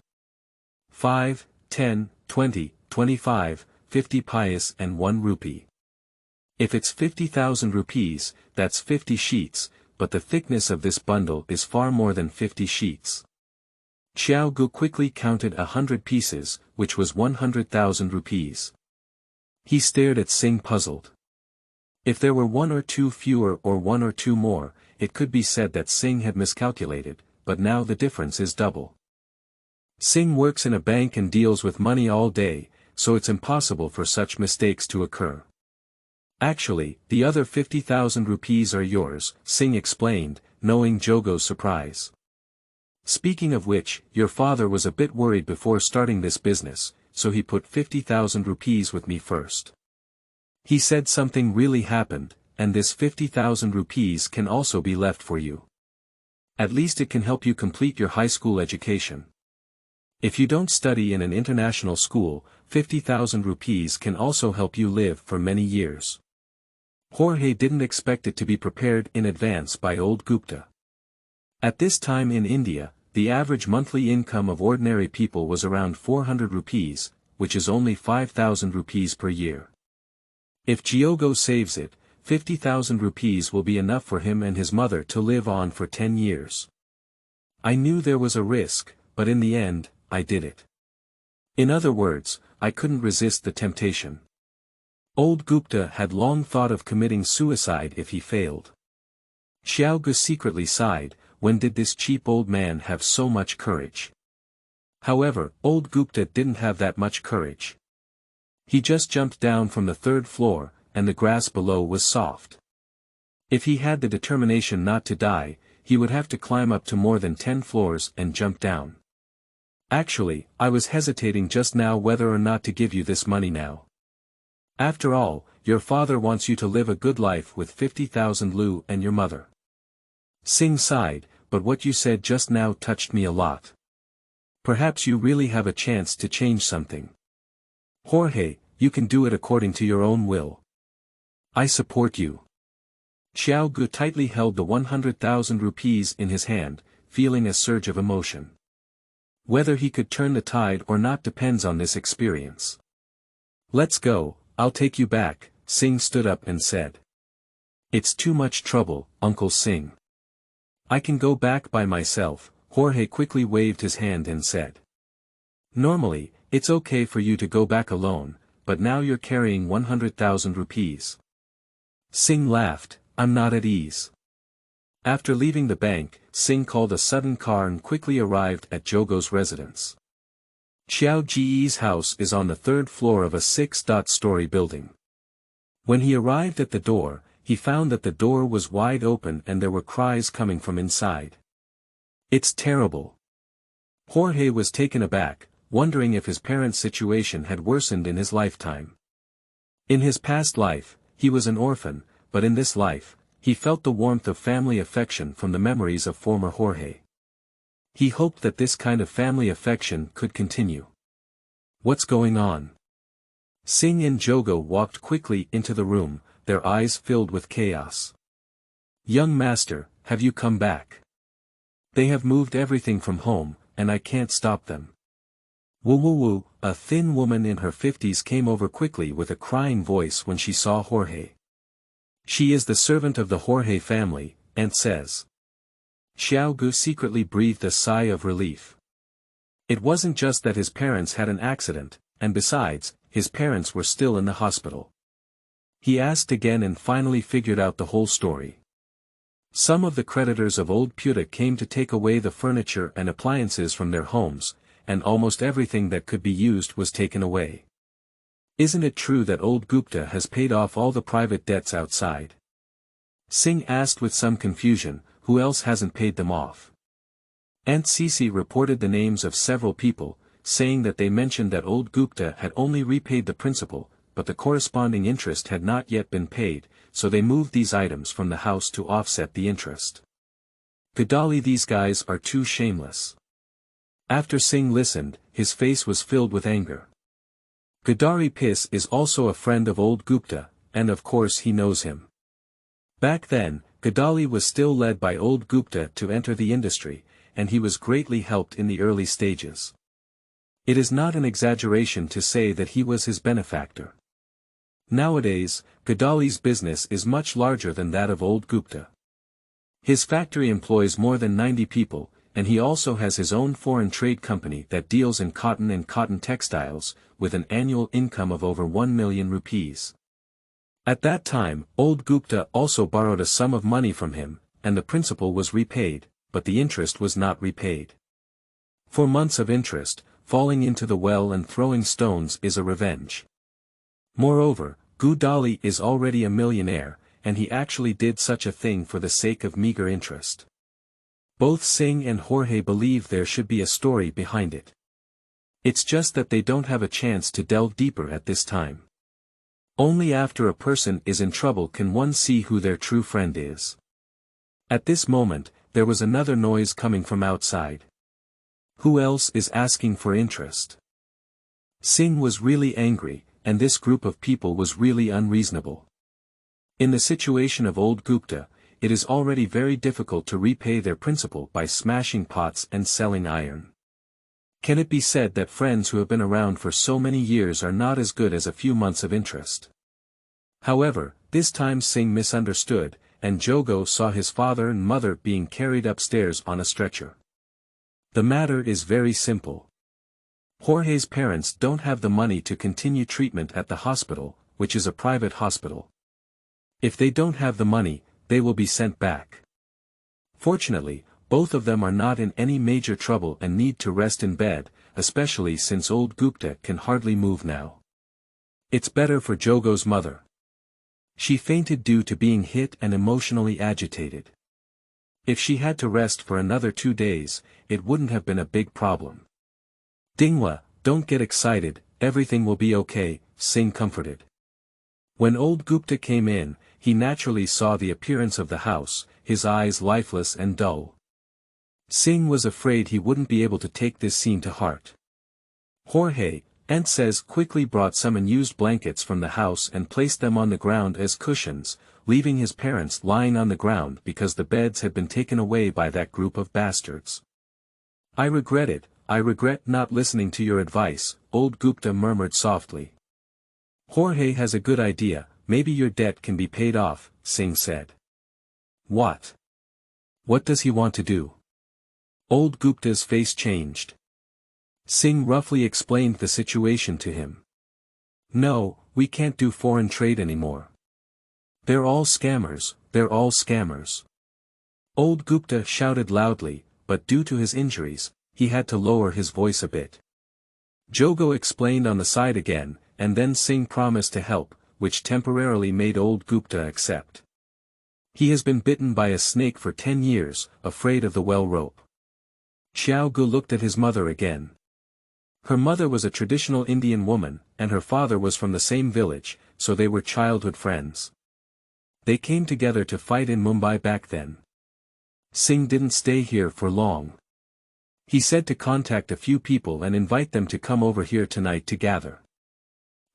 5, 10, 20, 25, 50 pias and 1 rupee. If it's 50,000 rupees, that's 50 sheets, but the thickness of this bundle is far more than 50 sheets. Xiao Gu quickly counted 100 pieces, which was 100,000 rupees. He stared at Singh puzzled. If there were one or two fewer or one or two more, it could be said that Singh had miscalculated, but now the difference is double. Singh works in a bank and deals with money all day, so it's impossible for such mistakes to occur. Actually, the other 50,000 rupees are yours, Singh explained, knowing Jogo's surprise. Speaking of which, your father was a bit worried before starting this business, so he put 50,000 rupees with me first. He said something really happened, and this 50,000 rupees can also be left for you. At least it can help you complete your high school education. If you don't study in an international school, 50,000 rupees can also help you live for many years. Jorge didn't expect it to be prepared in advance by old Gupta. At this time in India, the average monthly income of ordinary people was around 400 rupees, which is only 5,000 rupees per year. If Jogo saves it, 50,000 rupees will be enough for him and his mother to live on for 10 years. I knew there was a risk, but in the end, I did it. In other words, I couldn't resist the temptation. Old Gupta had long thought of committing suicide if he failed. Xiao Gu secretly sighed, when did this cheap old man have so much courage? However, old Gupta didn't have that much courage. He just jumped down from the 3rd floor, and the grass below was soft. If he had the determination not to die, he would have to climb up to more than 10 floors and jump down. Actually, I was hesitating just now whether or not to give you this money now. After all, your father wants you to live a good life with 50,000 lu and your mother. Singh sighed, but what you said just now touched me a lot. Perhaps you really have a chance to change something. Jorge, you can do it according to your own will. I support you. Xiao Gu tightly held the 100,000 rupees in his hand, feeling a surge of emotion. Whether he could turn the tide or not depends on this experience. Let's go, I'll take you back, Singh stood up and said. It's too much trouble, Uncle Singh. I can go back by myself, Jorge quickly waved his hand and said. Normally, it's okay for you to go back alone, but now you're carrying 100,000 rupees. Singh laughed, I'm not at ease. After leaving the bank, Singh called a sudden car and quickly arrived at Jogo's residence. Xiao Ji's house is on the 3rd floor of a 6-story building. When he arrived at the door, he found that the door was wide open and there were cries coming from inside. It's terrible. Jorge was taken aback, wondering if his parents' situation had worsened in his lifetime. In his past life, he was an orphan, but in this life, he felt the warmth of family affection from the memories of former Jorge. He hoped that this kind of family affection could continue. What's going on? Singh and Jogo walked quickly into the room, their eyes filled with chaos. Young master, have you come back? They have moved everything from home, and I can't stop them. Woo woo woo, a thin woman in her 50s came over quickly with a crying voice when she saw Jorge. She is the servant of the Jorge family, Aunt says. Xiao Gu secretly breathed a sigh of relief. It wasn't just that his parents had an accident, and besides, his parents were still in the hospital. He asked again and finally figured out the whole story. Some of the creditors of old Putta came to take away the furniture and appliances from their homes, and almost everything that could be used was taken away. Isn't it true that old Gupta has paid off all the private debts outside? Singh asked with some confusion, who else hasn't paid them off? Aunt Cici reported the names of several people, saying that they mentioned that old Gupta had only repaid the principal, but the corresponding interest had not yet been paid, so they moved these items from the house to offset the interest. Gadali, these guys are too shameless. After Singh listened, his face was filled with anger. Gadari Piss is also a friend of old Gupta, and of course he knows him. Back then, Gadali was still led by old Gupta to enter the industry, and he was greatly helped in the early stages. It is not an exaggeration to say that he was his benefactor. Nowadays, Gadali's business is much larger than that of old Gupta. His factory employs more than 90 people, and he also has his own foreign trade company that deals in cotton and cotton textiles, with an annual income of over 1 million rupees. At that time, old Gupta also borrowed a sum of money from him, and the principal was repaid, but the interest was not repaid. 4 months of interest, falling into the well and throwing stones is a revenge. Moreover, Gupta.He is already a millionaire, and he actually did such a thing for the sake of meager interest. Both Singh and Jorge believe there should be a story behind it. It's just that they don't have a chance to delve deeper at this time. Only after a person is in trouble can one see who their true friend is. At this moment, there was another noise coming from outside. Who else is asking for interest? Singh was really angry, and this group of people was really unreasonable. In the situation of old Gupta, it is already very difficult to repay their principal by smashing pots and selling iron. Can it be said that friends who have been around for so many years are not as good as a few months of interest? However, this time Singh misunderstood, and Jogo saw his father and mother being carried upstairs on a stretcher. The matter is very simple. Jorge's parents don't have the money to continue treatment at the hospital, which is a private hospital. If they don't have the money, they will be sent back. Fortunately, both of them are not in any major trouble and need to rest in bed, especially since old Gupta can hardly move now. It's better for Jogo's mother. She fainted due to being hit and emotionally agitated. If she had to rest for another 2 days, it wouldn't have been a big problem. Dingwa, don't get excited, everything will be okay, Singh comforted. When old Gupta came in, he naturally saw the appearance of the house, his eyes lifeless and dull. Singh was afraid he wouldn't be able to take this scene to heart. Jorge, Aunt says, quickly brought some unused blankets from the house and placed them on the ground as cushions, leaving his parents lying on the ground because the beds had been taken away by that group of bastards. I regret it, I regret not listening to your advice, old Gupta murmured softly. Jorge has a good idea, maybe your debt can be paid off, Singh said. What? What does he want to do? Old Gupta's face changed. Singh roughly explained the situation to him. No, we can't do foreign trade anymore. They're all scammers, they're all scammers. Old Gupta shouted loudly, but due to his injuries, he had to lower his voice a bit. Jogo explained on the side again, and then Singh promised to help, which temporarily made old Gupta accept. He has been bitten by a snake for 10 years, afraid of the well rope. Xiao Gu looked at his mother again. Her mother was a traditional Indian woman, and her father was from the same village, so they were childhood friends. They came together to fight in Mumbai back then. Singh didn't stay here for long. He said to contact a few people and invite them to come over here tonight to gather.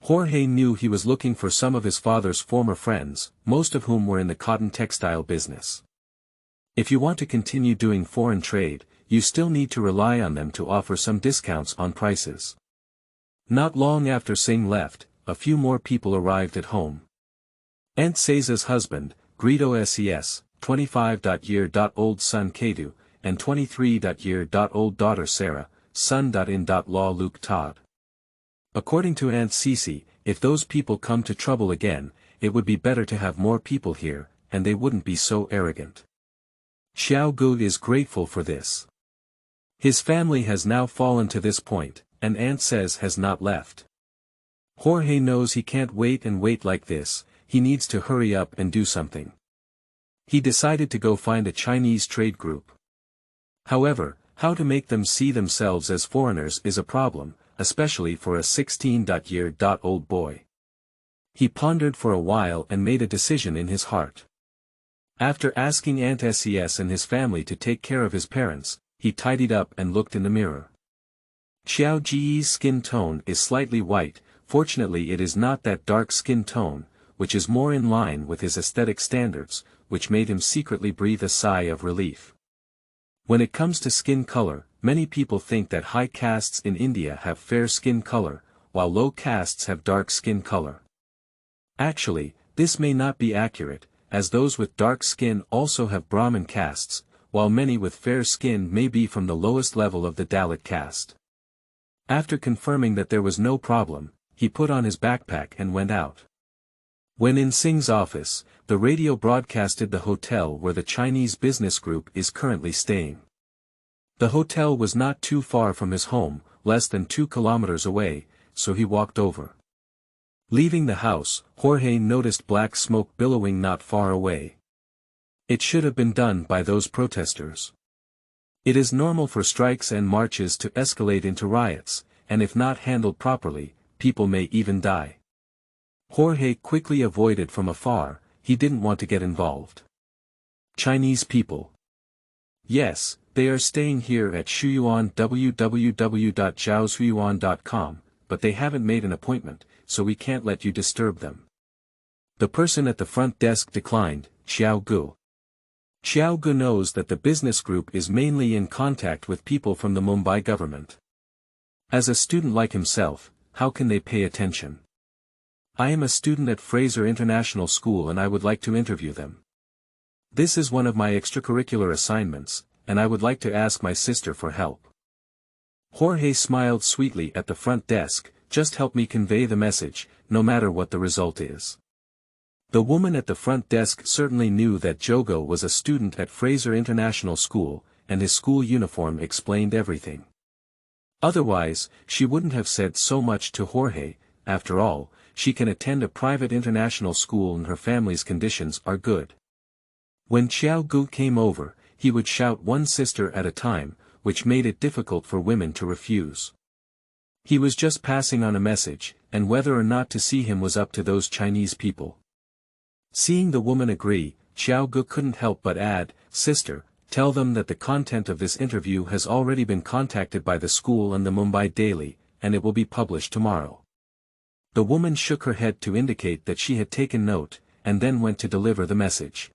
Jorge knew he was looking for some of his father's former friends, most of whom were in the cotton textile business. If you want to continue doing foreign trade, you still need to rely on them to offer some discounts on prices. Not long after Singh left, a few more people arrived at home. Aunt Seiza's husband, Greedo Ses, 25-year-old son Kedu, and 23-year-old daughter Sarah, son.In.law Luke Todd. According to Aunt Cece, if those people come to trouble again, it would be better to have more people here, and they wouldn't be so arrogant. Xiao Gu is grateful for this. His family has now fallen to this point, and Aunt says has not left. Jorge knows he can't wait and wait like this, he needs to hurry up and do something. He decided to go find a Chinese trade group. However, how to make them see themselves as foreigners is a problem, especially for a 16-year-old boy. He pondered for a while and made a decision in his heart. After asking Aunt Ses and his family to take care of his parents, he tidied up and looked in the mirror. Xiao Ji's skin tone is slightly white, fortunately it is not that dark skin tone, which is more in line with his aesthetic standards, which made him secretly breathe a sigh of relief. When it comes to skin color, many people think that high castes in India have fair skin color, while low castes have dark skin color. Actually, this may not be accurate, as those with dark skin also have Brahmin castes, while many with fair skin may be from the lowest level of the Dalit caste. After confirming that there was no problem, he put on his backpack and went out. When in Singh's office, the radio broadcasted the hotel where the Chinese business group is currently staying. The hotel was not too far from his home, less than 2 kilometers away, so he walked over. Leaving the house, Jorge noticed black smoke billowing not far away. It should have been done by those protesters. It is normal for strikes and marches to escalate into riots, and if not handled properly, people may even die. Jorge quickly avoided from afar, he didn't want to get involved. Chinese people. Yes, they are staying here at Shuyuan www.zhaoshuyuan.com, but they haven't made an appointment, so we can't let you disturb them. The person at the front desk declined, Xiao Gu. Xiao Gu knows that the business group is mainly in contact with people from the Mumbai government. As a student like himself, how can they pay attention? I am a student at Fraser International School and I would like to interview them. This is one of my extracurricular assignments, and I would like to ask my sister for help. Jorge smiled sweetly at the front desk, just help me convey the message, no matter what the result is. The woman at the front desk certainly knew that Jogo was a student at Fraser International School, and his school uniform explained everything. Otherwise, she wouldn't have said so much to Jorge. After all, she can attend a private international school and her family's conditions are good. When Xiao Gu came over, he would shout one sister at a time, which made it difficult for women to refuse. He was just passing on a message, and whether or not to see him was up to those Chinese people. Seeing the woman agree, Xiao Gu couldn't help but add, "Sister, tell them that the content of this interview has already been contacted by the school and the Mumbai Daily, and it will be published tomorrow." The woman shook her head to indicate that she had taken note, and then went to deliver the message.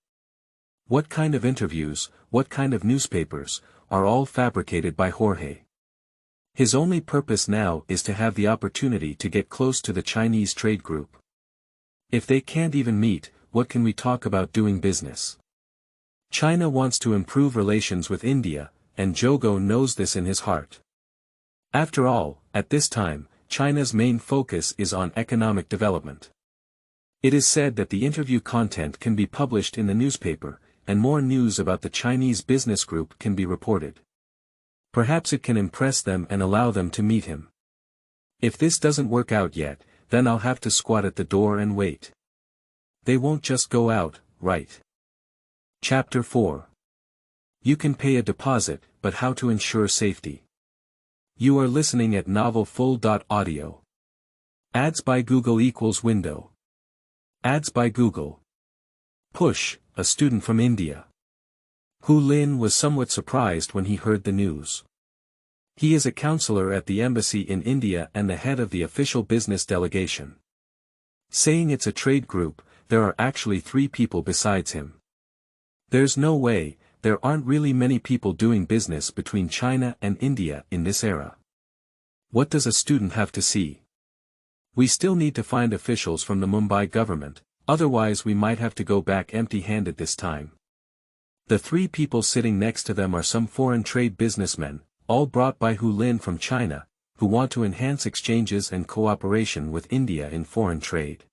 What kind of interviews, what kind of newspapers, are all fabricated by Jorge. His only purpose now is to have the opportunity to get close to the Chinese trade group. If they can't even meet, what can we talk about doing business? China wants to improve relations with India, and Jogo knows this in his heart. After all, at this time, China's main focus is on economic development. It is said that the interview content can be published in the newspaper, and more news about the Chinese business group can be reported. Perhaps it can impress them and allow them to meet him. If this doesn't work out yet, then I'll have to squat at the door and wait. They won't just go out, right? Chapter 4. You can pay a deposit, but how to ensure safety. You are listening at novel full.audio. Ads by Google equals window. Ads by Google. Push, a student from India. Hu Lin was somewhat surprised when he heard the news. He is a counselor at the embassy in India and the head of the official business delegation. Saying it's a trade group, there are actually 3 people besides him. There's no way, there aren't really many people doing business between China and India in this era. What does a student have to see? We still need to find officials from the Mumbai government, otherwise we might have to go back empty-handed this time. The 3 people sitting next to them are some foreign trade businessmen, all brought by Hu Lin from China, who want to enhance exchanges and cooperation with India in foreign trade.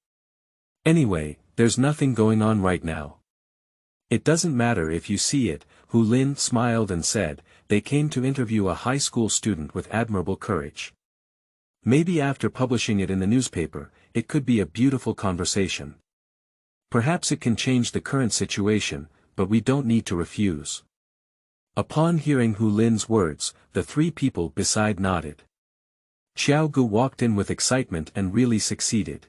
Anyway, there's nothing going on right now. It doesn't matter if you see it, Hu Lin smiled and said, they came to interview a high school student with admirable courage. Maybe after publishing it in the newspaper, it could be a beautiful conversation. Perhaps it can change the current situation, but we don't need to refuse. Upon hearing Hu Lin's words, the 3 people beside nodded. Xiao Gu walked in with excitement and really succeeded.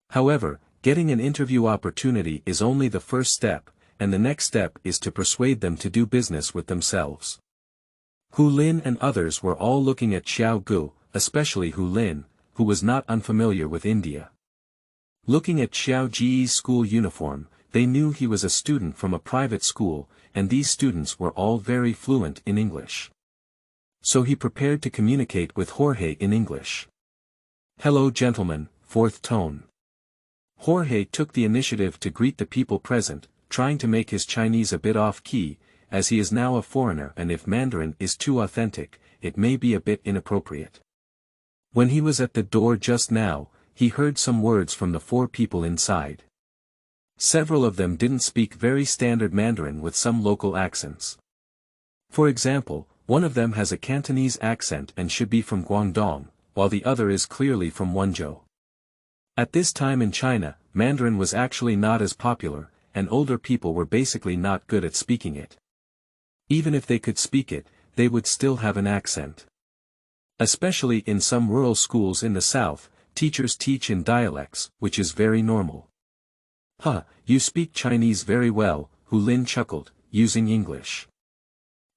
However, getting an interview opportunity is only the first step, and the next step is to persuade them to do business with themselves. Hu Lin and others were all looking at Xiao Gu, especially Hu Lin, who was not unfamiliar with India. Looking at Xiao Ji's school uniform, they knew he was a student from a private school, and these students were all very fluent in English. So he prepared to communicate with Jorge in English. "Hello gentlemen," 4th tone. Jorge took the initiative to greet the people present, trying to make his Chinese a bit off-key, as he is now a foreigner and if Mandarin is too authentic, it may be a bit inappropriate. When he was at the door just now, he heard some words from the 4 people inside. Several of them didn't speak very standard Mandarin with some local accents. For example, one of them has a Cantonese accent and should be from Guangdong, while the other is clearly from Wenzhou. At this time in China, Mandarin was actually not as popular, and older people were basically not good at speaking it. Even if they could speak it, they would still have an accent. Especially in some rural schools in the south, teachers teach in dialects, which is very normal. "Huh, you speak Chinese very well," Hu Lin chuckled, using English.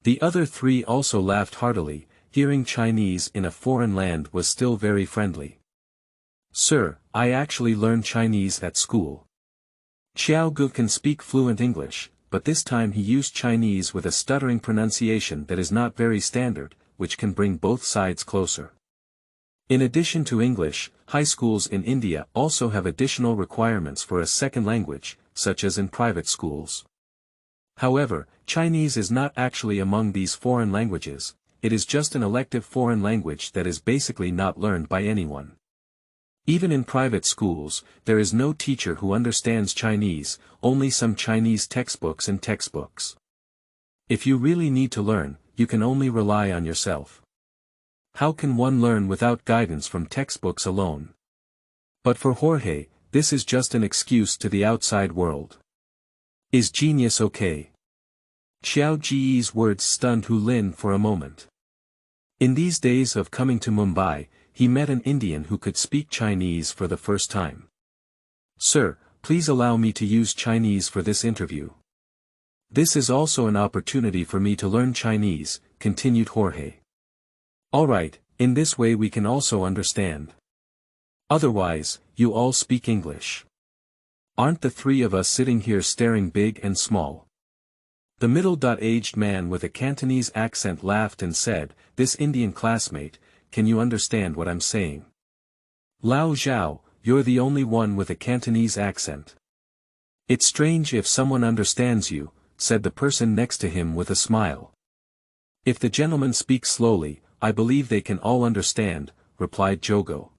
The other 3 also laughed heartily, hearing Chinese in a foreign land was still very friendly. "Sir, I actually learned Chinese at school." Xiao Gu can speak fluent English, but this time he used Chinese with a stuttering pronunciation that is not very standard, which can bring both sides closer. In addition to English, high schools in India also have additional requirements for a second language, such as in private schools. However, Chinese is not actually among these foreign languages, it is just an elective foreign language that is basically not learned by anyone. Even in private schools, there is no teacher who understands Chinese, only some Chinese textbooks and textbooks. If you really need to learn, you can only rely on yourself. How can one learn without guidance from textbooks alone? But for Jorge, this is just an excuse to the outside world. Is genius okay? Xiao Ji's words stunned Hu Lin for a moment. In these days of coming to Mumbai, he met an Indian who could speak Chinese for the first time. "Sir, please allow me to use Chinese for this interview. This is also an opportunity for me to learn Chinese," continued Jorge. "Alright, in this way we can also understand. Otherwise, you all speak English. Aren't the 3 of us sitting here staring big and small?" The middle-aged man with a Cantonese accent laughed and said, "This Indian classmate, can you understand what I'm saying?" "Lao Zhao, you're the only one with a Cantonese accent." "It's strange if someone understands you," said the person next to him with a smile. "If the gentleman speaks slowly, I believe they can all understand," replied Jogo.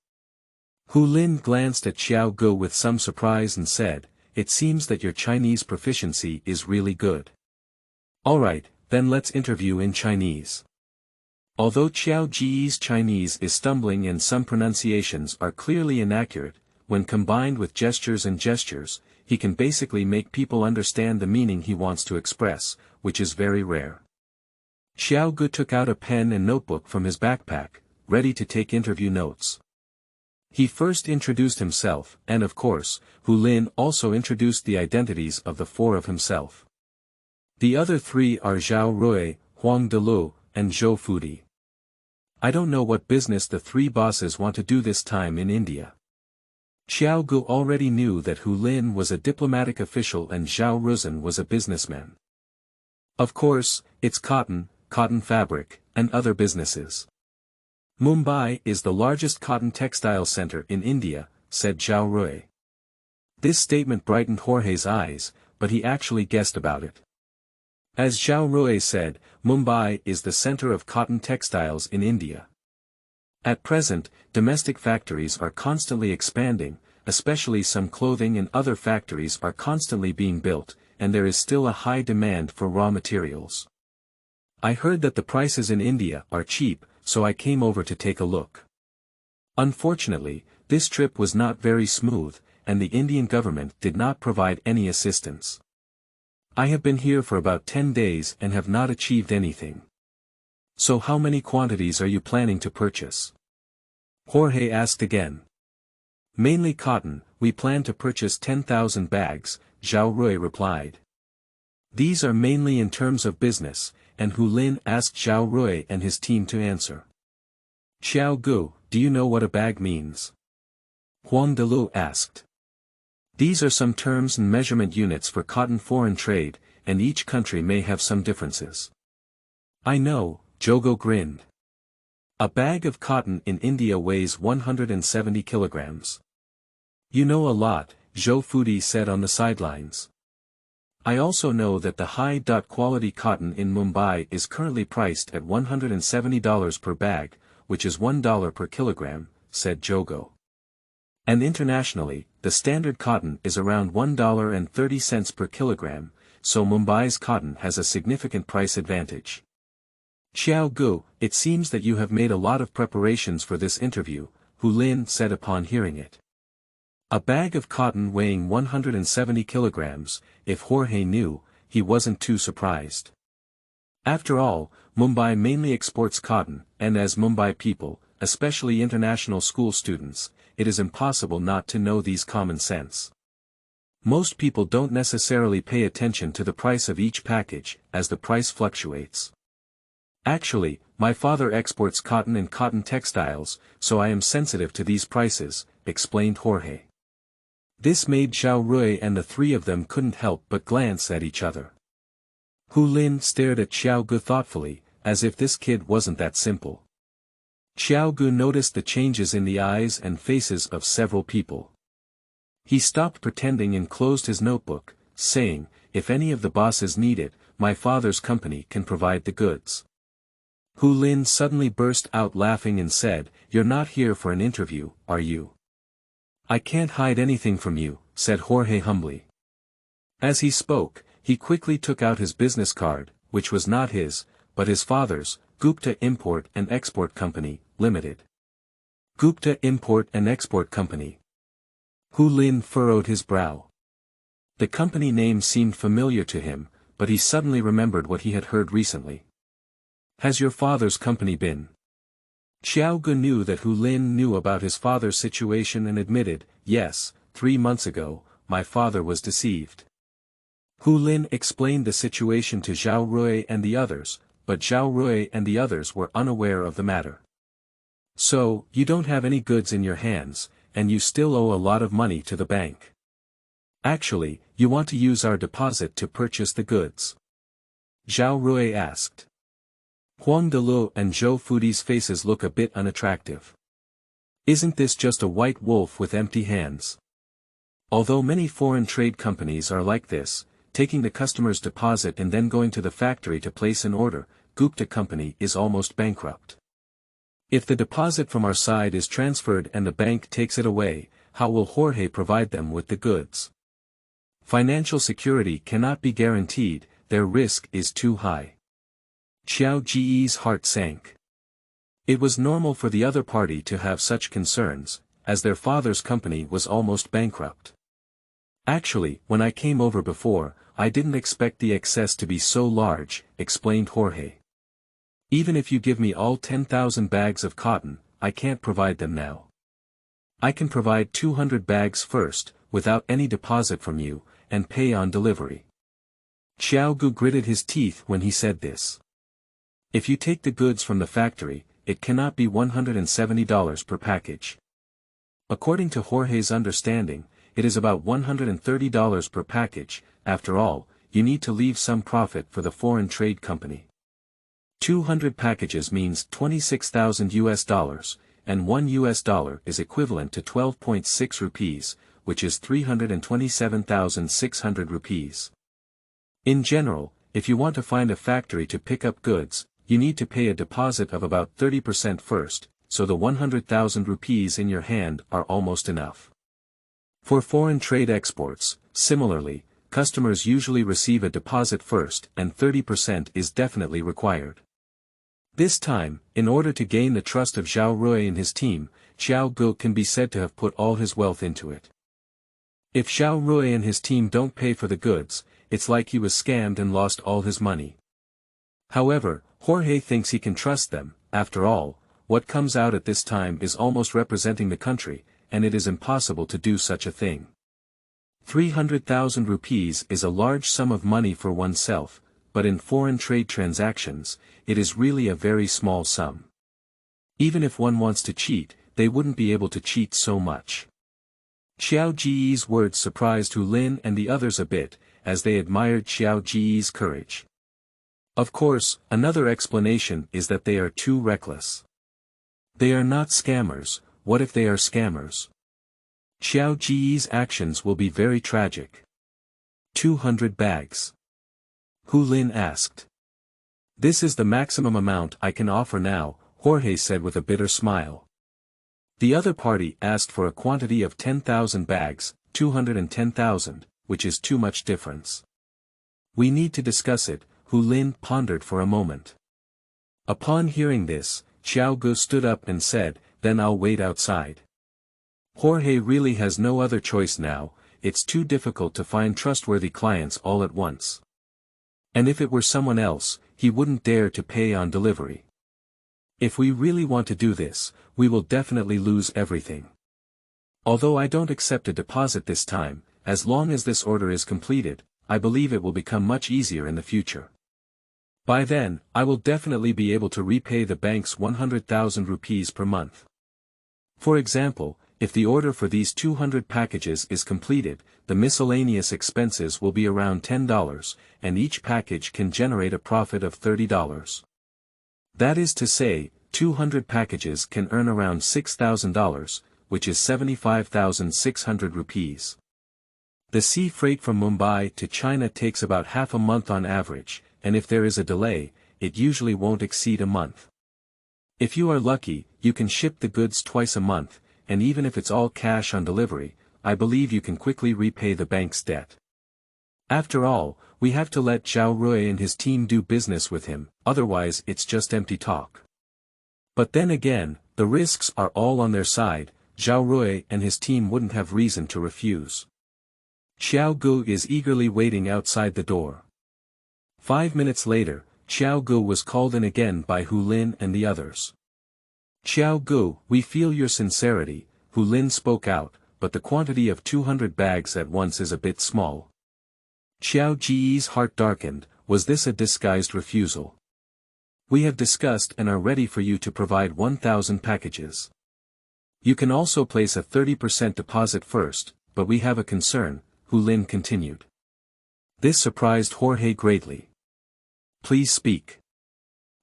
Hu Lin glanced at Xiao Gu with some surprise and said, "It seems that your Chinese proficiency is really good. Alright, then let's interview in Chinese." Although Xiao Ji's Chinese is stumbling and some pronunciations are clearly inaccurate, when combined with gestures and gestures, he can basically make people understand the meaning he wants to express, which is very rare. Xiao Gu took out a pen and notebook from his backpack, ready to take interview notes. He first introduced himself, and of course, Hu Lin also introduced the identities of the 4 of himself. The other 3 are Zhao Rui, Huang Delu, and Zhou Fudi. I don't know what business the 3 bosses want to do this time in India. Xiao Gu already knew that Hu Lin was a diplomatic official and Zhao Ruzhen was a businessman. Of course, it's cotton fabric, and other businesses. "Mumbai is the largest cotton textile center in India," said Zhao Rui. This statement brightened Jorge's eyes, but he actually guessed about it. As Zhao Rui said, Mumbai is the center of cotton textiles in India. At present, domestic factories are constantly expanding, especially some clothing and other factories are constantly being built, and there is still a high demand for raw materials. I heard that the prices in India are cheap, so I came over to take a look. Unfortunately, this trip was not very smooth, and the Indian government did not provide any assistance. I have been here for about 10 days and have not achieved anything. So how many quantities are you planning to purchase? Jorge asked again. Mainly cotton, we plan to purchase 10,000 bags, Zhao Rui replied. These are mainly in terms of business, and Hu Lin asked Zhao Rui and his team to answer. Xiao Gu, do you know what a bag means? Huang Delu asked. These are some terms and measurement units for cotton foreign trade, and each country may have some differences. I know, Jogo grinned. A bag of cotton in India weighs 170 kilograms. You know a lot, Zhou Fudi said on the sidelines. I also know that the high-quality cotton in Mumbai is currently priced at $170 per bag, which is $1 per kilogram, said Jogo. And internationally, the standard cotton is around $1.30 per kilogram, so Mumbai's cotton has a significant price advantage. Xiao Gu, it seems that you have made a lot of preparations for this interview, Hu Lin said upon hearing it. A bag of cotton weighing 170 kilograms, if Jorge knew, he wasn't too surprised. After all, Mumbai mainly exports cotton, and as Mumbai people, especially international school students, it is impossible not to know these common sense. Most people don't necessarily pay attention to the price of each package, as the price fluctuates. Actually, my father exports cotton and cotton textiles, so I am sensitive to these prices, explained Jorge. This made Xiao Rui and the three of them couldn't help but glance at each other. Hu Lin stared at Xiao Gu thoughtfully, as if this kid wasn't that simple. Xiao Gu noticed the changes in the eyes and faces of several people. He stopped pretending and closed his notebook, saying, "If any of the bosses need it, my father's company can provide the goods." Hu Lin suddenly burst out laughing and said, "You're not here for an interview, are you?" "I can't hide anything from you," said Jorge humbly. As he spoke, he quickly took out his business card, which was not his, but his father's, Gupta Import and Export Company, Limited. Gupta Import and Export Company. Hu Lin furrowed his brow. The company name seemed familiar to him, but he suddenly remembered what he had heard recently. "Has your father's company been?" Xiao Gu knew that Hu Lin knew about his father's situation and admitted, "Yes, 3 months ago, my father was deceived." Hu Lin explained the situation to Xiao Rui and the others, but Xiao Rui and the others were unaware of the matter. "So, you don't have any goods in your hands, and you still owe a lot of money to the bank. Actually, you want to use our deposit to purchase the goods?" Xiao Rui asked. Huang Deluo and Zhou Fudi's faces look a bit unattractive. Isn't this just a white wolf with empty hands? Although many foreign trade companies are like this, taking the customer's deposit and then going to the factory to place an order, Gupta Company is almost bankrupt. If the deposit from our side is transferred and the bank takes it away, how will Jorge provide them with the goods? Financial security cannot be guaranteed, their risk is too high. Xiao Ji's heart sank. It was normal for the other party to have such concerns, as their father's company was almost bankrupt. "Actually, when I came over before, I didn't expect the excess to be so large," explained Jorge. "Even if you give me all 10,000 bags of cotton, I can't provide them now. I can provide 200 bags first, without any deposit from you, and pay on delivery." Xiao Gu gritted his teeth when he said this. "If you take the goods from the factory, it cannot be $170 per package. According to Jorge's understanding, it is about $130 per package. After all, you need to leave some profit for the foreign trade company. 200 packages means $26,000, and $1 is equivalent to 12.6 rupees, which is 327,600 rupees. In general, if you want to find a factory to pick up goods, you need to pay a deposit of about 30% first, so the 100,000 rupees in your hand are almost enough. For foreign trade exports, similarly, customers usually receive a deposit first and 30% is definitely required. This time, in order to gain the trust of Xiao Rui and his team, Xiao Gu can be said to have put all his wealth into it. If Xiao Rui and his team don't pay for the goods, it's like he was scammed and lost all his money. However, Jorge thinks he can trust them. After all, what comes out at this time is almost representing the country, and it is impossible to do such a thing. 300,000 rupees is a large sum of money for oneself, but in foreign trade transactions, it is really a very small sum. Even if one wants to cheat, they wouldn't be able to cheat so much. Xiao Ji's words surprised Hu Lin and the others a bit, as they admired Xiao Ji's courage. Of course, another explanation is that they are too reckless. They are not scammers. What if they are scammers? Xiao Ji's actions will be very tragic. 200 bags. Hu Lin asked. This is the maximum amount I can offer now, Jorge said with a bitter smile. The other party asked for a quantity of 10,000 bags, 210,000, which is too much difference. We need to discuss it, Hu Lin pondered for a moment. Upon hearing this, Xiao Gu stood up and said, then I'll wait outside. Jorge really has no other choice now, it's too difficult to find trustworthy clients all at once. And if it were someone else, he wouldn't dare to pay on delivery. If we really want to do this, we will definitely lose everything. Although I don't accept a deposit this time, as long as this order is completed, I believe it will become much easier in the future. By then, I will definitely be able to repay the bank's 100,000 rupees per month. For example, if the order for these 200 packages is completed, the miscellaneous expenses will be around $10, and each package can generate a profit of $30. That is to say, 200 packages can earn around $6,000, which is 75,600 rupees. The sea freight from Mumbai to China takes about half a month on average, and if there is a delay, it usually won't exceed a month. If you are lucky, you can ship the goods twice a month, and even if it's all cash on delivery, I believe you can quickly repay the bank's debt. After all, we have to let Zhao Rui and his team do business with him, otherwise it's just empty talk. But then again, the risks are all on their side, Zhao Rui and his team wouldn't have reason to refuse. Xiao Gu is eagerly waiting outside the door. 5 minutes later, Xiao Gu was called in again by Hu Lin and the others. Xiao Gu, we feel your sincerity, Hu Lin spoke out, but the quantity of 200 bags at once is a bit small. Xiao Ji's heart darkened, was this a disguised refusal? We have discussed and are ready for you to provide 1,000 packages. You can also place a 30% deposit first, but we have a concern, Hu Lin continued. This surprised Jorge greatly. Please speak.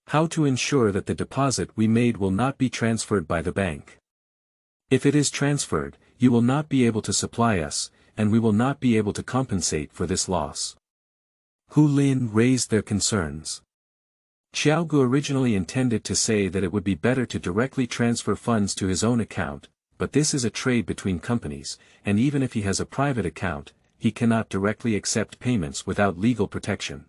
How to ensure that the deposit we made will not be transferred by the bank? If it is transferred, you will not be able to supply us, and we will not be able to compensate for this loss. Hu Lin raised their concerns. Xiao Gu originally intended to say that it would be better to directly transfer funds to his own account, but this is a trade between companies, and even if he has a private account, he cannot directly accept payments without legal protection.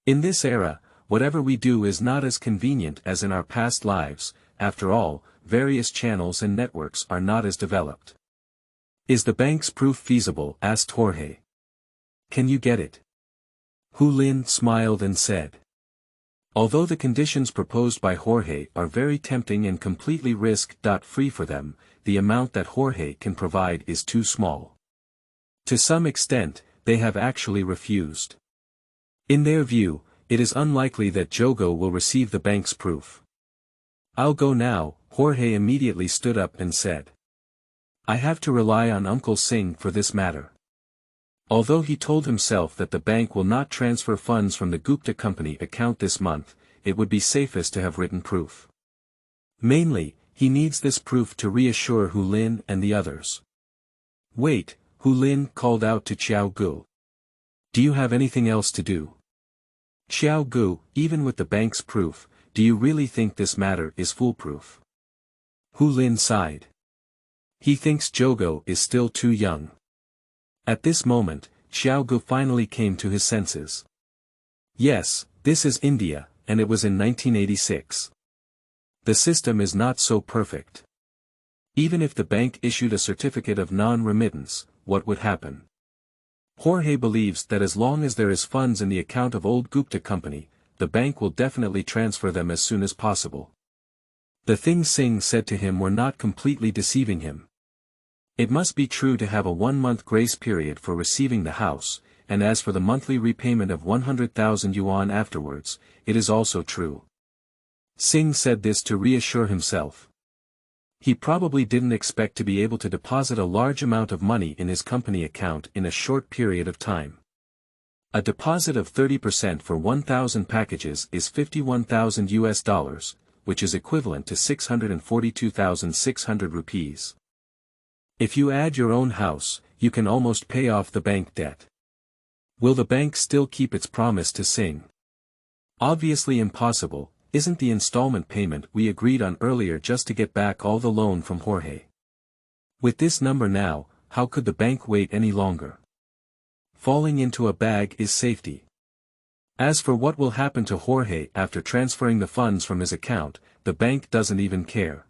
In this era, whatever we do is not as convenient as in our past lives, after all, various channels and networks are not as developed. Is the bank's proof feasible? Asked Jorge. Can you get it? Hu Lin smiled and said. Although the conditions proposed by Jorge are very tempting and completely risk-free for them, the amount that Jorge can provide is too small. To some extent, they have actually refused. In their view, it is unlikely that Jogo will receive the bank's proof. I'll go now, Jorge immediately stood up and said. I have to rely on Uncle Singh for this matter. Although he told himself that the bank will not transfer funds from the Gupta company account this month, it would be safest to have written proof. Mainly, he needs this proof to reassure Hu Lin and the others. Wait, Hu Lin called out to Xiao Gu. Do you have anything else to do? Xiao Gu, even with the bank's proof, do you really think this matter is foolproof? Hu Lin sighed. He thinks Jogo is still too young. At this moment, Xiao Gu finally came to his senses. Yes, this is India, and it was in 1986. The system is not so perfect. Even if the bank issued a certificate of non-remittance, what would happen? Jorge believes that as long as there is funds in the account of old Gupta company, the bank will definitely transfer them as soon as possible. The things Singh said to him were not completely deceiving him. It must be true to have a 1-month grace period for receiving the house, and as for the monthly repayment of 100,000 yuan afterwards, it is also true. Singh said this to reassure himself. He probably didn't expect to be able to deposit a large amount of money in his company account in a short period of time. A deposit of 30% for 1,000 packages is $51,000, which is equivalent to 642,600 rupees. If you add your own house, you can almost pay off the bank debt. Will the bank still keep its promise to Singh? Obviously impossible. Isn't the installment payment we agreed on earlier just to get back all the loan from Jorge? With this number now, how could the bank wait any longer? Falling into a bag is safety. As for what will happen to Jorge after transferring the funds from his account, the bank doesn't even care.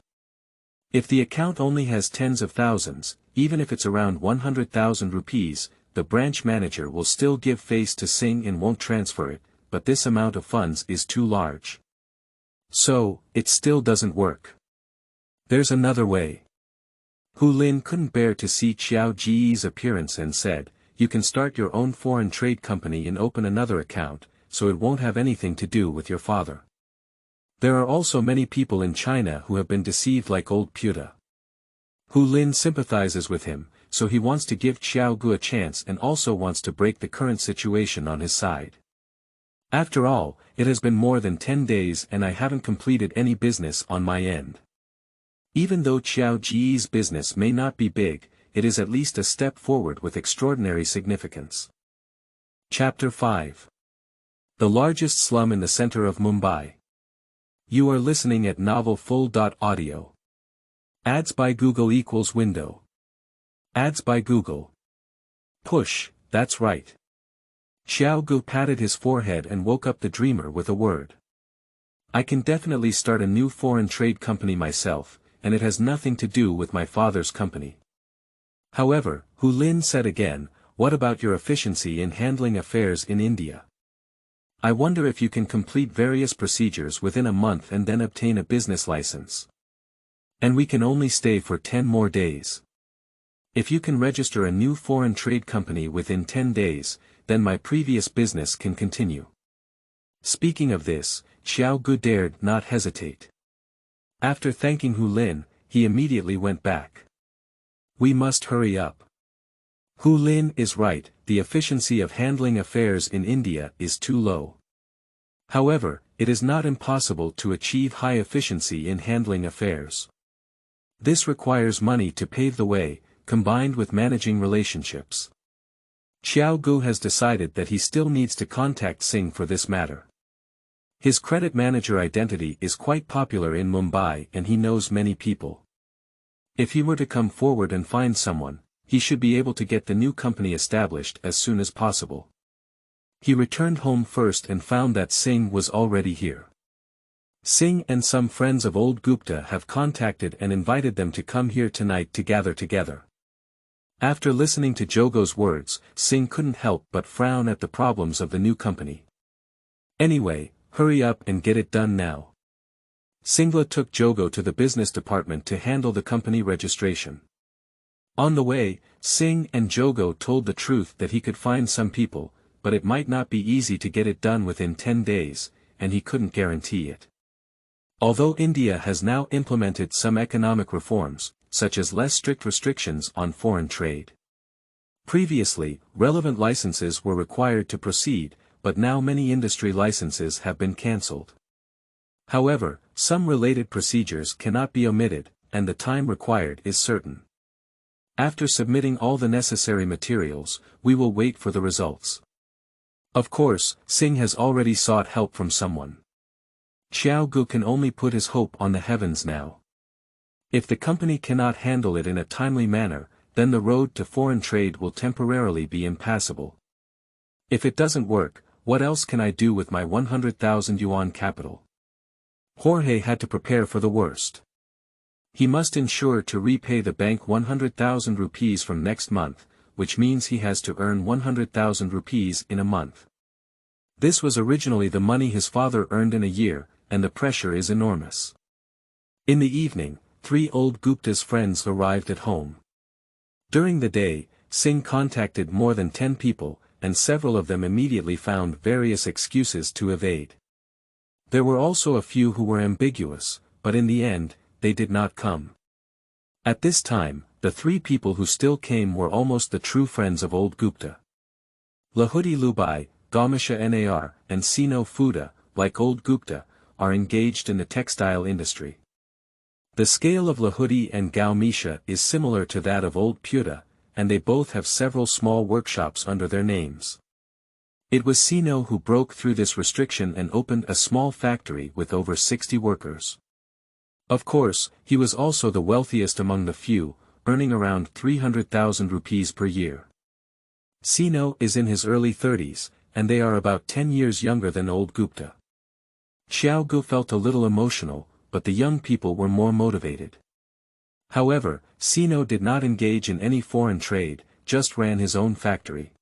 If the account only has tens of thousands, even if it's around 100,000 rupees, the branch manager will still give face to Singh and won't transfer it, but this amount of funds is too large. So, it still doesn't work. There's another way. Hu Lin couldn't bear to see Xiao Ji's appearance and said, "You can start your own foreign trade company and open another account, so it won't have anything to do with your father." There are also many people in China who have been deceived like old Puta. Hu Lin sympathizes with him, so he wants to give Xiao Gu a chance and also wants to break the current situation on his side. After all, it has been more than 10 days and I haven't completed any business on my end. Even though Xiao Ji's business may not be big, it is at least a step forward with extraordinary significance. Chapter 5. The largest slum in the center of Mumbai. You are listening at novel full.audio. Ads by Google equals window. Ads by Google. Push, that's right. Xiao Gu patted his forehead and woke up the dreamer with a word. I can definitely start a new foreign trade company myself, and it has nothing to do with my father's company. However, Hu Lin said again, what about your efficiency in handling affairs in India? I wonder if you can complete various procedures within a month and then obtain a business license. And we can only stay for 10 more days. If you can register a new foreign trade company within 10 days, then my previous business can continue. Speaking of this, Xiao Gu dared not hesitate. After thanking Hu Lin, he immediately went back. We must hurry up. Hu Lin is right, the efficiency of handling affairs in India is too low. However, it is not impossible to achieve high efficiency in handling affairs. This requires money to pave the way, combined with managing relationships. Xiao Gu has decided that he still needs to contact Singh for this matter. His credit manager identity is quite popular in Mumbai and he knows many people. If he were to come forward and find someone, he should be able to get the new company established as soon as possible. He returned home first and found that Singh was already here. Singh and some friends of old Gupta have contacted and invited them to come here tonight to gather together. After listening to Jogo's words, Singh couldn't help but frown at the problems of the new company. Anyway, hurry up and get it done now. Singla took Jogo to the business department to handle the company registration. On the way, Singh and Jogo told the truth that he could find some people, but it might not be easy to get it done within 10 days, and he couldn't guarantee it. Although India has now implemented some economic reforms, such as less strict restrictions on foreign trade. Previously, relevant licenses were required to proceed, but now many industry licenses have been cancelled. However, some related procedures cannot be omitted, and the time required is certain. After submitting all the necessary materials, we will wait for the results. Of course, Singh has already sought help from someone. Xiao Gu can only put his hope on the heavens now. If the company cannot handle it in a timely manner, then the road to foreign trade will temporarily be impassable. If it doesn't work, what else can I do with my 100,000 yuan capital? Jorge had to prepare for the worst. He must ensure to repay the bank 100,000 rupees from next month, which means he has to earn 100,000 rupees in a month. This was originally the money his father earned in a year, and the pressure is enormous. In the evening, 3 old Gupta's friends arrived at home. During the day, Singh contacted more than 10 people, and several of them immediately found various excuses to evade. There were also a few who were ambiguous, but in the end, they did not come. At this time, the 3 people who still came were almost the true friends of old Gupta. Lahudi Lubai, Gaumisha Nar, and Sino Fuda, like old Gupta, are engaged in the textile industry. The scale of Lahudi and Gaumisha is similar to that of old Puta, and they both have several small workshops under their names. It was Sino who broke through this restriction and opened a small factory with over 60 workers. Of course, he was also the wealthiest among the few, earning around 300,000 rupees per year. Sino is in his early 30s, and they are about 10 years younger than old Gupta. Xiao Gu felt a little emotional, but the young people were more motivated. However, Sino did not engage in any foreign trade, just ran his own factory.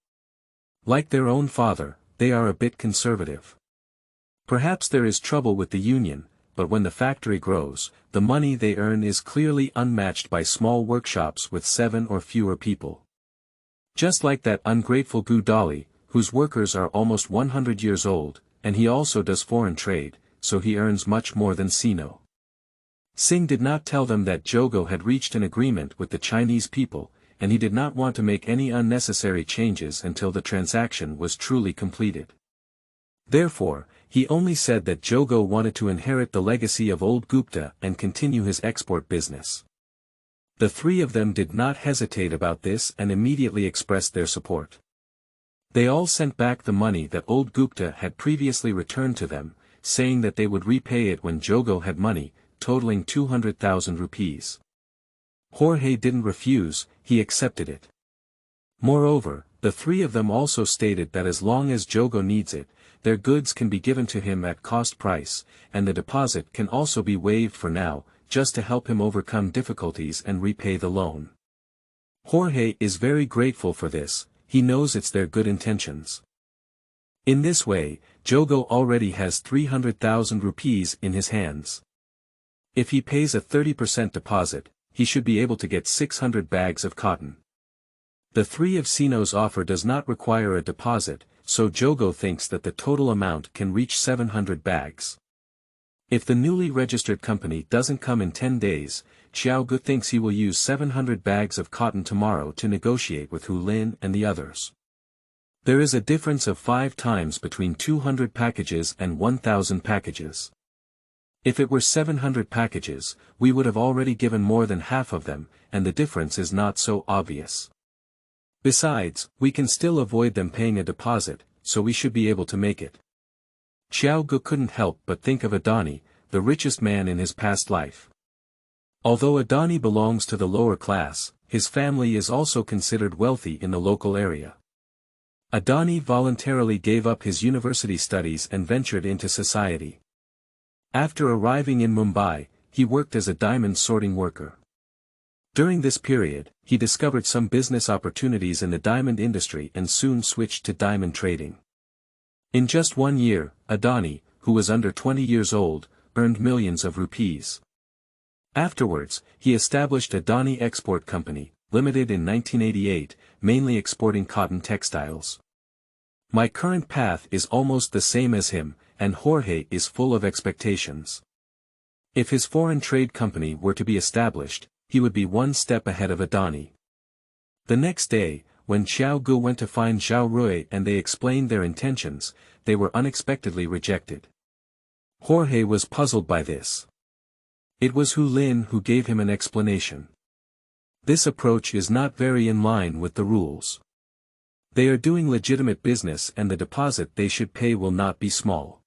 Like their own father, they are a bit conservative. Perhaps there is trouble with the union, but when the factory grows, the money they earn is clearly unmatched by small workshops with 7 or fewer people. Just like that ungrateful Gu Dali, whose workers are almost 100 years old, and he also does foreign trade, so he earns much more than Sino. Singh did not tell them that Jogo had reached an agreement with the Chinese people, and he did not want to make any unnecessary changes until the transaction was truly completed. Therefore, he only said that Jogo wanted to inherit the legacy of old Gupta and continue his export business. The three of them did not hesitate about this and immediately expressed their support. They all sent back the money that old Gupta had previously returned to them, saying that they would repay it when Jogo had money, totaling 200,000 rupees. Jorge didn't refuse, he accepted it. Moreover, the three of them also stated that as long as Jogo needs it, their goods can be given to him at cost price, and the deposit can also be waived for now, just to help him overcome difficulties and repay the loan. Jorge is very grateful for this, he knows it's their good intentions. In this way, Jogo already has 300,000 rupees in his hands. If he pays a 30% deposit, he should be able to get 600 bags of cotton. The three of Sino's offer does not require a deposit, so Jogo thinks that the total amount can reach 700 bags. If the newly registered company doesn't come in 10 days, Xiao Gu thinks he will use 700 bags of cotton tomorrow to negotiate with Hu Lin and the others. There is a difference of 5 times between 200 packages and 1,000 packages. If it were 700 packages, we would have already given more than half of them, and the difference is not so obvious. Besides, we can still avoid them paying a deposit, so we should be able to make it. Xiao Gu couldn't help but think of Adani, the richest man in his past life. Although Adani belongs to the lower class, his family is also considered wealthy in the local area. Adani voluntarily gave up his university studies and ventured into society. After arriving in Mumbai, he worked as a diamond sorting worker. During this period, he discovered some business opportunities in the diamond industry and soon switched to diamond trading. In just 1 year, Adani, who was under 20 years old, earned millions of rupees. Afterwards, he established Adani Export Company, Limited in 1988, mainly exporting cotton textiles. My current path is almost the same as him, and Jorge is full of expectations. If his foreign trade company were to be established, he would be one step ahead of Adani. The next day, when Xiao Gu went to find Zhao Rui and they explained their intentions, they were unexpectedly rejected. Jorge was puzzled by this. It was Hu Lin who gave him an explanation. This approach is not very in line with the rules. They are doing legitimate business and the deposit they should pay will not be small.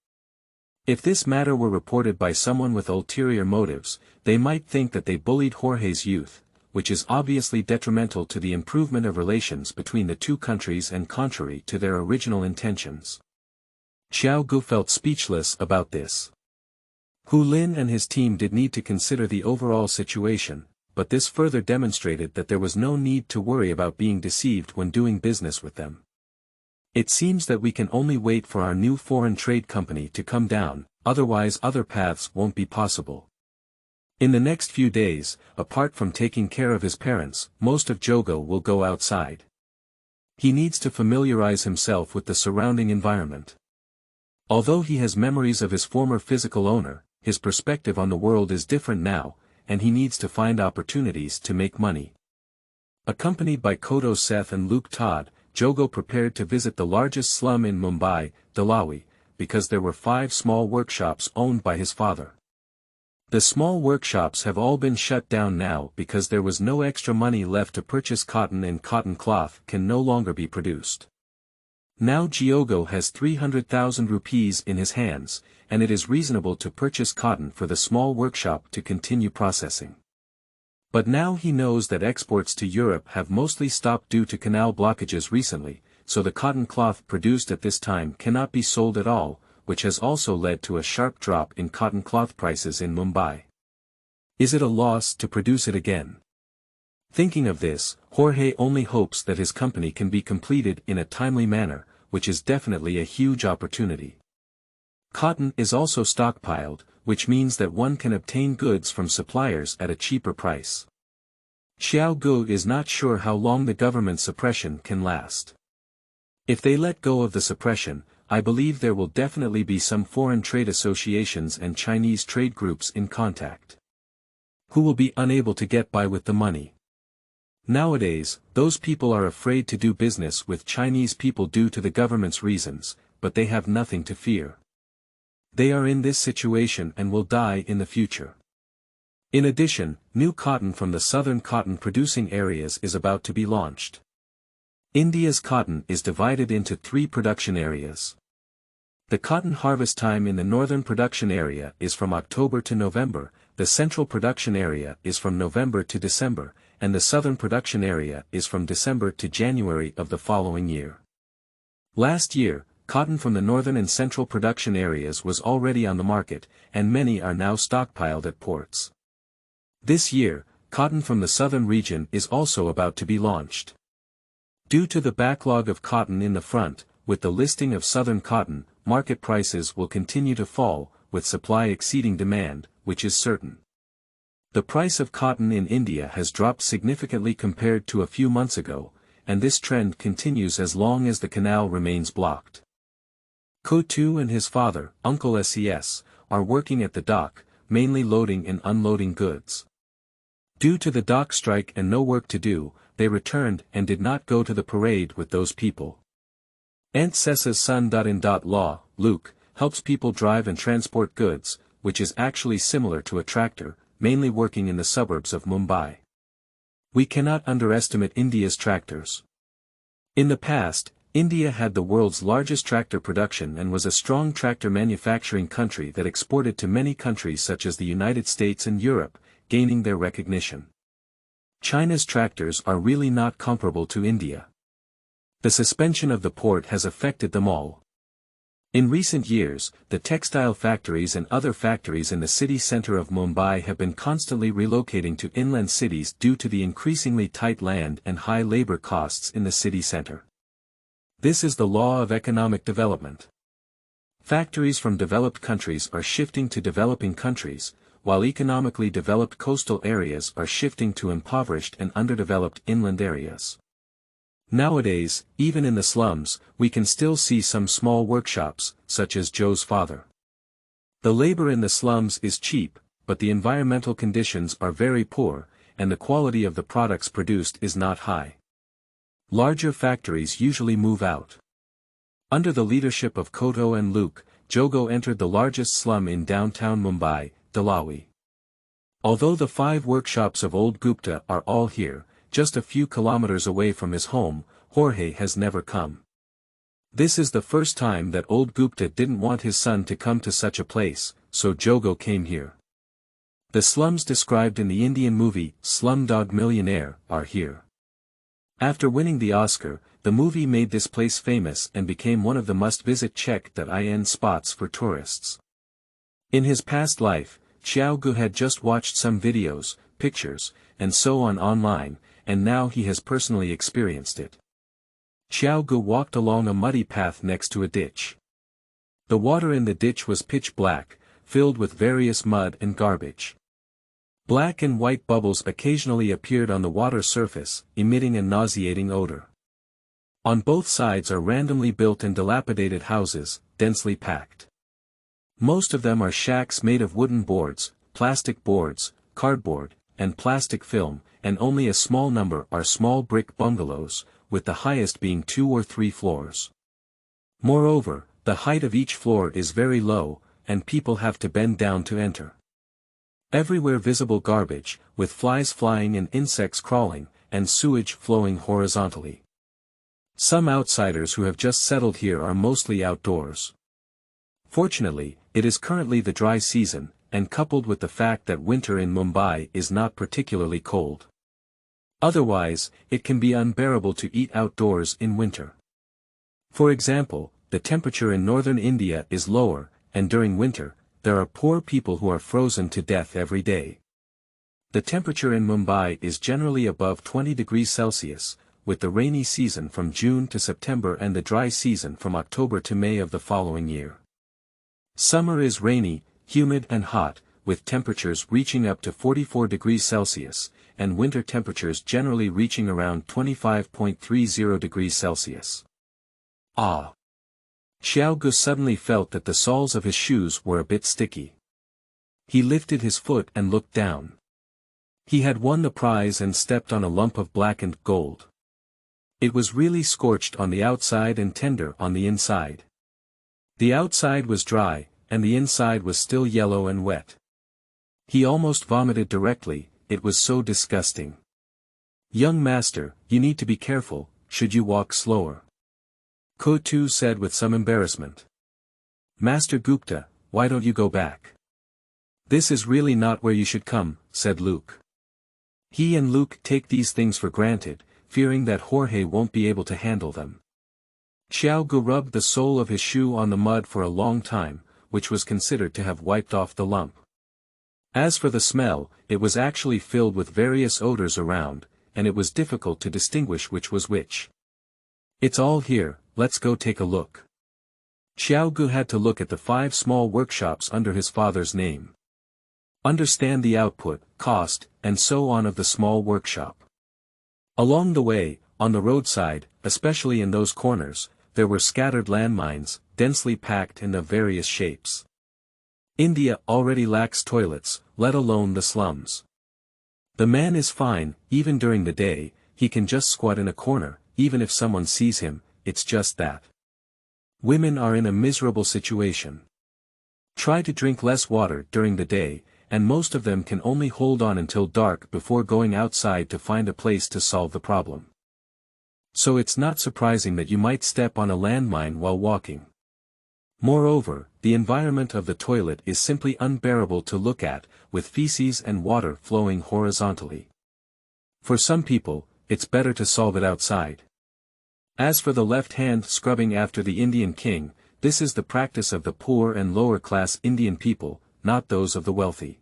If this matter were reported by someone with ulterior motives, they might think that they bullied Jorge's youth, which is obviously detrimental to the improvement of relations between the two countries and contrary to their original intentions. Xiao Gu felt speechless about this. Hu Lin and his team did need to consider the overall situation, but this further demonstrated that there was no need to worry about being deceived when doing business with them. It seems that we can only wait for our new foreign trade company to come down, otherwise other paths won't be possible. In the next few days, apart from taking care of his parents, most of Jogo will go outside. He needs to familiarize himself with the surrounding environment. Although he has memories of his former physical owner, his perspective on the world is different now, and he needs to find opportunities to make money. Accompanied by Kodo Seth and Luke Todd, Jogo prepared to visit the largest slum in Mumbai, Dalawi, because there were 5 small workshops owned by his father. The small workshops have all been shut down now because there was no extra money left to purchase cotton and cotton cloth can no longer be produced. Now Jogo has 300,000 rupees in his hands, and it is reasonable to purchase cotton for the small workshop to continue processing. But now he knows that exports to Europe have mostly stopped due to canal blockages recently, so the cotton cloth produced at this time cannot be sold at all, which has also led to a sharp drop in cotton cloth prices in Mumbai. Is it a loss to produce it again? Thinking of this, Jorge only hopes that his company can be completed in a timely manner, which is definitely a huge opportunity. Cotton is also stockpiled, which means that one can obtain goods from suppliers at a cheaper price. Xiaogu is not sure how long the government suppression can last. If they let go of the suppression, I believe there will definitely be some foreign trade associations and Chinese trade groups in contact, who will be unable to get by with the money. Nowadays, those people are afraid to do business with Chinese people due to the government's reasons, but they have nothing to fear. They are in this situation and will die in the future. In addition, new cotton from the southern cotton-producing areas is about to be launched. India's cotton is divided into 3 production areas. The cotton harvest time in the northern production area is from October to November, the central production area is from November to December, and the southern production area is from December to January of the following year. Last year, cotton from the northern and central production areas was already on the market, and many are now stockpiled at ports. This year, cotton from the southern region is also about to be launched. Due to the backlog of cotton in the front, with the listing of southern cotton, market prices will continue to fall, with supply exceeding demand, which is certain. The price of cotton in India has dropped significantly compared to a few months ago, and this trend continues as long as the canal remains blocked. Kotu and his father, Uncle SES, are working at the dock, mainly loading and unloading goods. Due to the dock strike and no work to do, they returned and did not go to the parade with those people. Aunt Sessa's son.In.Law, Luke, helps people drive and transport goods, which is actually similar to a tractor, mainly working in the suburbs of Mumbai. We cannot underestimate India's tractors. In the past, India had the world's largest tractor production and was a strong tractor manufacturing country that exported to many countries such as the United States and Europe, gaining their recognition. China's tractors are really not comparable to India. The suspension of the port has affected them all. In recent years, the textile factories and other factories in the city center of Mumbai have been constantly relocating to inland cities due to the increasingly tight land and high labor costs in the city center. This is the law of economic development. Factories from developed countries are shifting to developing countries, while economically developed coastal areas are shifting to impoverished and underdeveloped inland areas. Nowadays, even in the slums, we can still see some small workshops, such as Joe's father. The labor in the slums is cheap, but the environmental conditions are very poor, and the quality of the products produced is not high. Larger factories usually move out. Under the leadership of Koto and Luke, Jogo entered the largest slum in downtown Mumbai, Dalawi. Although the 5 workshops of old Gupta are all here, just a few kilometers away from his home, Jorge has never come. This is the first time that old Gupta didn't want his son to come to such a place, so Jogo came here. The slums described in the Indian movie, Slumdog Millionaire, are here. After winning the Oscar, the movie made this place famous and became one of the must-visit check.In spots for tourists. In his past life, Xiaogu had just watched some videos, pictures, and so on online, and now he has personally experienced it. Xiaogu walked along a muddy path next to a ditch. The water in the ditch was pitch black, filled with various mud and garbage. Black and white bubbles occasionally appeared on the water surface, emitting a nauseating odor. On both sides are randomly built and dilapidated houses, densely packed. Most of them are shacks made of wooden boards, plastic boards, cardboard, and plastic film, and only a small number are small brick bungalows, with the highest being 2 or 3 floors. Moreover, the height of each floor is very low, and people have to bend down to enter. Everywhere visible garbage, with flies flying and insects crawling, and sewage flowing horizontally. Some outsiders who have just settled here are mostly outdoors. Fortunately, it is currently the dry season, and coupled with the fact that winter in Mumbai is not particularly cold. Otherwise, it can be unbearable to eat outdoors in winter. For example, the temperature in northern India is lower, and during winter, there are poor people who are frozen to death every day. The temperature in Mumbai is generally above 20 degrees Celsius, with the rainy season from June to September and the dry season from October to May of the following year. Summer is rainy, humid and hot, with temperatures reaching up to 44 degrees Celsius, and winter temperatures generally reaching around 25.30 degrees Celsius. Ah! Xiaogu suddenly felt that the soles of his shoes were a bit sticky. He lifted his foot and looked down. He had won the prize and stepped on a lump of blackened gold. It was really scorched on the outside and tender on the inside. The outside was dry, and the inside was still yellow and wet. He almost vomited directly, it was so disgusting. "Young master, you need to be careful, should you walk slower?" Kotu said with some embarrassment. "Master Gupta, why don't you go back?" "This is really not where you should come," said Luke. He and Luke take these things for granted, fearing that Jorge won't be able to handle them. Xiaogu rubbed the sole of his shoe on the mud for a long time, which was considered to have wiped off the lump. As for the smell, it was actually filled with various odors around, and it was difficult to distinguish which was which. "It's all here, let's go take a look." Xiaogu had to look at the 5 small workshops under his father's name. Understand the output, cost, and so on of the small workshop. Along the way, on the roadside, especially in those corners, there were scattered landmines, densely packed and of various shapes. India already lacks toilets, let alone the slums. The man is fine, even during the day, he can just squat in a corner, even if someone sees him, it's just that. Women are in a miserable situation. Try to drink less water during the day, and most of them can only hold on until dark before going outside to find a place to solve the problem. So it's not surprising that you might step on a landmine while walking. Moreover, the environment of the toilet is simply unbearable to look at, with feces and water flowing horizontally. For some people, it's better to solve it outside. As for the left hand scrubbing after the Indian king, this is the practice of the poor and lower-class Indian people, not those of the wealthy.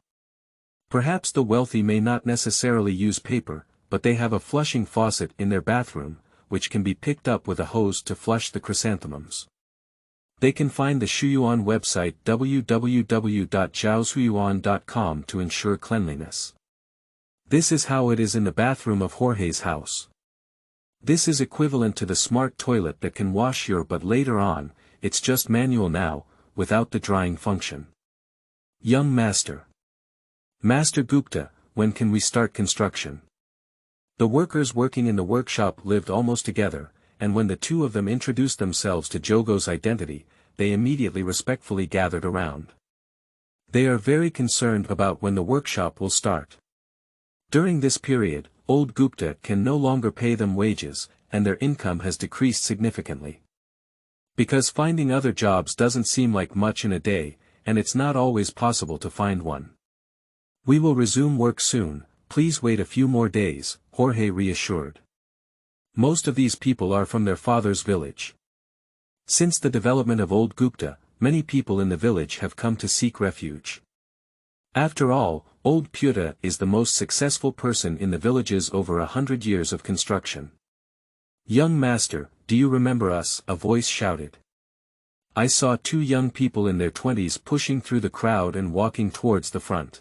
Perhaps the wealthy may not necessarily use paper, but they have a flushing faucet in their bathroom, which can be picked up with a hose to flush the chrysanthemums. They can find the Shuyuan website www.jiaoshuyuan.com to ensure cleanliness. This is how it is in the bathroom of Jorge's house. This is equivalent to the smart toilet that can wash your butt later on, it's just manual now, without the drying function. Young Master. Master Gupta, when can we start construction? The workers working in the workshop lived almost together, and when the two of them introduced themselves to Jogo's identity, they immediately respectfully gathered around. They are very concerned about when the workshop will start. During this period, old Gupta can no longer pay them wages, and their income has decreased significantly. Because finding other jobs doesn't seem like much in a day, and it's not always possible to find one. "We will resume work soon, please wait a few more days," Jorge reassured. Most of these people are from their father's village. Since the development of Old Gupta, many people in the village have come to seek refuge. After all, Old Gupta is the most successful person in the village's over 100 years of construction. "Young master, do you remember us?" a voice shouted. I saw 2 young people in their 20s pushing through the crowd and walking towards the front.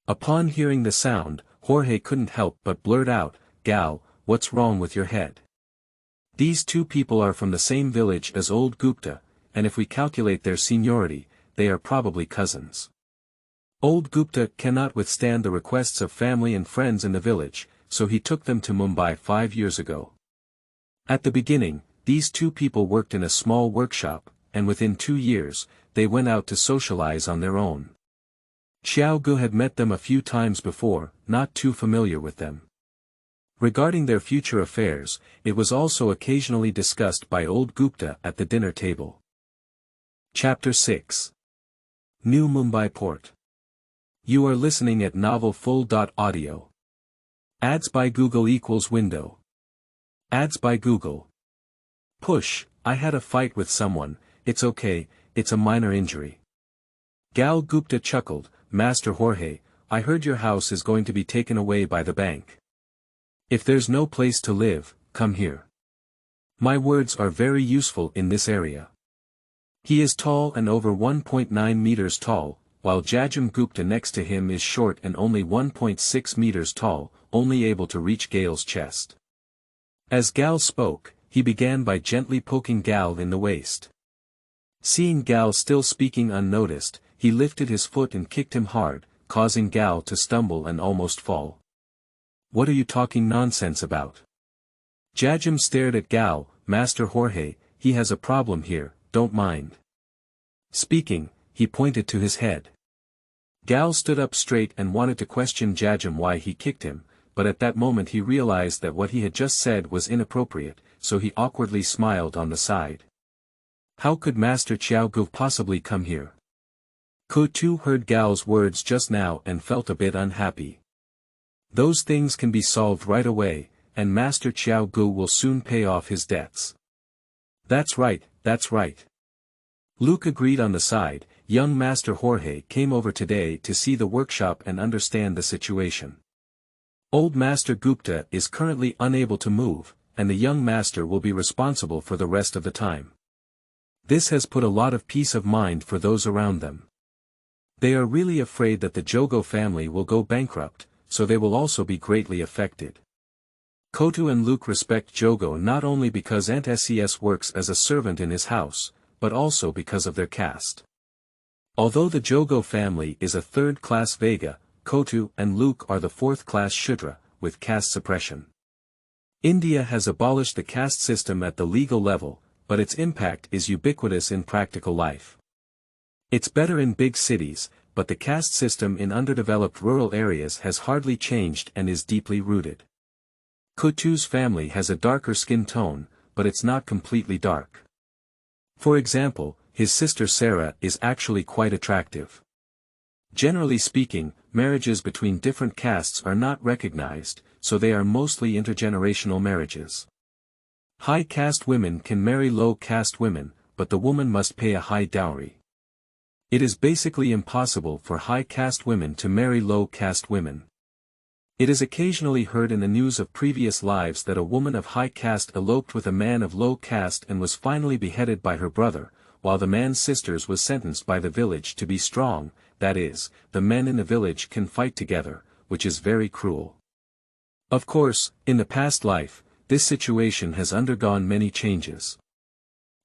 Upon hearing the sound, Jorge couldn't help but blurt out, "Gal, what's wrong with your head?" These 2 people are from the same village as Old Gupta, and if we calculate their seniority, they are probably cousins. Old Gupta cannot withstand the requests of family and friends in the village, so he took them to Mumbai 5 years ago. At the beginning, these 2 people worked in a small workshop, and within 2 years, they went out to socialize on their own. Xiaogu had met them a few times before, not too familiar with them. Regarding their future affairs, it was also occasionally discussed by old Gupta at the dinner table. Chapter 6. New Mumbai Port. You are listening at novel full.audio. Ads by Google equals window. Ads by Google. Push, I had a fight with someone, it's okay, it's a minor injury. Gal Gupta chuckled, Master Jorge, I heard your house is going to be taken away by the bank. If there's no place to live, come here. My words are very useful in this area. He is tall and over 1.9 meters tall, while Jogo Gupta next to him is short and only 1.6 meters tall, only able to reach Gal's chest. As Gal spoke, he began by gently poking Gal in the waist. Seeing Gal still speaking unnoticed, he lifted his foot and kicked him hard, causing Gal to stumble and almost fall. What are you talking nonsense about? Jogo stared at Gal, Master Jorge, he has a problem here, don't mind. Speaking, he pointed to his head. Gal stood up straight and wanted to question Jogo why he kicked him, but at that moment he realized that what he had just said was inappropriate, so he awkwardly smiled on the side. How could Master Jogo possibly come here? Kotu heard Gal's words just now and felt a bit unhappy. Those things can be solved right away, and Master Jogo will soon pay off his debts. That's right, that's right. Luke agreed on the side. Young Master Jorge came over today to see the workshop and understand the situation. Old Master Gupta is currently unable to move, and the young master will be responsible for the rest of the time. This has put a lot of peace of mind for those around them. They are really afraid that the Jogo family will go bankrupt, so they will also be greatly affected. Kotu and Luke respect Jogo not only because Aunt SES works as a servant in his house, but also because of their caste. Although the Jogo family is a third-class Vega, Kotu and Luke are the fourth-class Shudra, with caste suppression. India has abolished the caste system at the legal level, but its impact is ubiquitous in practical life. It's better in big cities, but the caste system in underdeveloped rural areas has hardly changed and is deeply rooted. Kotu's family has a darker skin tone, but it's not completely dark. For example, his sister Sarah is actually quite attractive. Generally speaking, marriages between different castes are not recognized, so they are mostly intergenerational marriages. High caste women can marry low caste women, but the woman must pay a high dowry. It is basically impossible for high caste women to marry low caste women. It is occasionally heard in the news of previous lives that a woman of high caste eloped with a man of low caste and was finally beheaded by her brother, while the man's sisters was sentenced by the village to be strong, that is, the men in the village can fight together, which is very cruel. Of course, in the past life, this situation has undergone many changes.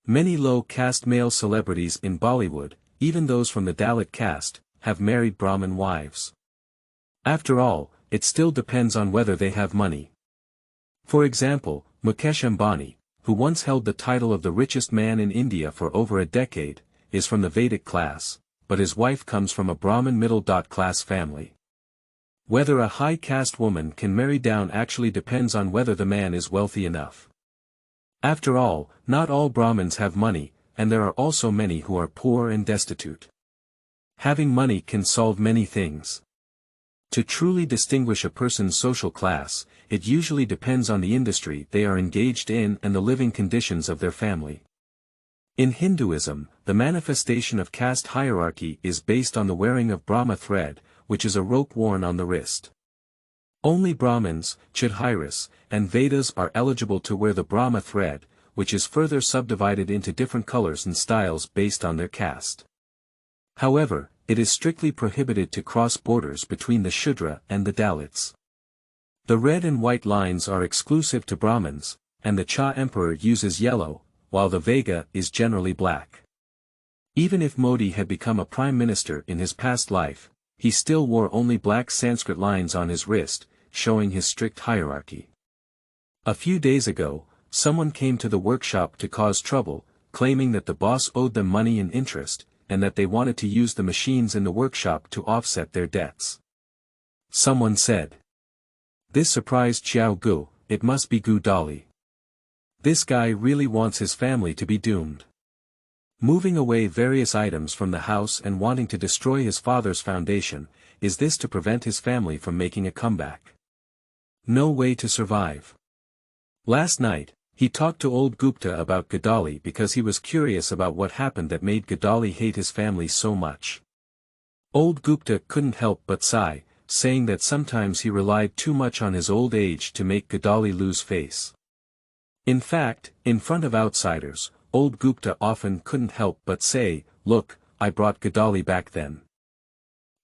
Many low caste male celebrities in Bollywood, even those from the Dalit caste, have married Brahmin wives. After all, it still depends on whether they have money. For example, Mukesh Ambani, who once held the title of the richest man in India for over a decade, is from the Vedic class, but his wife comes from a Brahmin middle-class family. Whether a high caste woman can marry down actually depends on whether the man is wealthy enough. After all, not all Brahmins have money, and there are also many who are poor and destitute. Having money can solve many things. To truly distinguish a person's social class, it usually depends on the industry they are engaged in and the living conditions of their family. In Hinduism, the manifestation of caste hierarchy is based on the wearing of Brahma thread, which is a rope worn on the wrist. Only Brahmins, Chudhiras, and Vedas are eligible to wear the Brahma thread, which is further subdivided into different colors and styles based on their caste. However, it is strictly prohibited to cross borders between the Shudra and the Dalits. The red and white lines are exclusive to Brahmins, and the Cha emperor uses yellow, while the Vega is generally black. Even if Modi had become a prime minister in his past life, he still wore only black Sanskrit lines on his wrist, showing his strict hierarchy. A few days ago, someone came to the workshop to cause trouble, claiming that the boss owed them money and interest, and that they wanted to use the machines in the workshop to offset their debts. Someone said, This surprised Xiao Gu. It must be Gu-Dali. This guy really wants his family to be doomed. Moving away various items from the house and wanting to destroy his father's foundation, is this to prevent his family from making a comeback? No way to survive. Last night, he talked to old Gupta about Gu-Dali because he was curious about what happened that made Gu-Dali hate his family so much. Old Gupta couldn't help but sigh, saying that sometimes he relied too much on his old age to make Gu-Dali lose face. In fact, in front of outsiders, old Gupta often couldn't help but say, "Look, I brought Gu-Dali back then.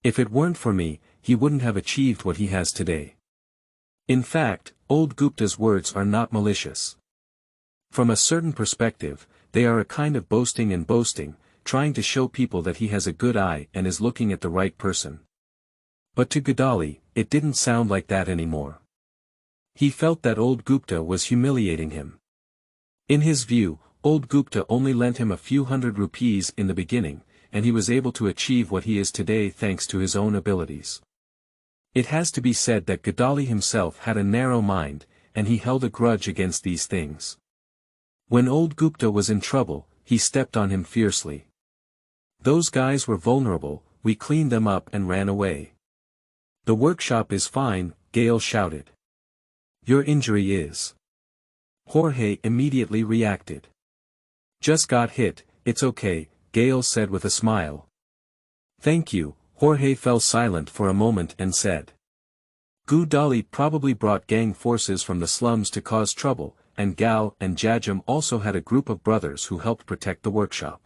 If it weren't for me, he wouldn't have achieved what he has today." In fact, old Gupta's words are not malicious. From a certain perspective, they are a kind of boasting, trying to show people that he has a good eye and is looking at the right person. But to Gu-Dali, it didn't sound like that anymore. He felt that old Gupta was humiliating him. In his view, old Gupta only lent him a few hundred rupees in the beginning, and he was able to achieve what he is today thanks to his own abilities. It has to be said that Gu-Dali himself had a narrow mind, and he held a grudge against these things. When old Gupta was in trouble, he stepped on him fiercely. "Those guys were vulnerable, we cleaned them up and ran away." "The workshop is fine," Gale shouted. "Your injury is." Jorge immediately reacted. "Just got hit, it's okay," Gale said with a smile. "Thank you." Jorge fell silent for a moment and said. Gu-Dali probably brought gang forces from the slums to cause trouble, and Gal and Jajam also had a group of brothers who helped protect the workshop.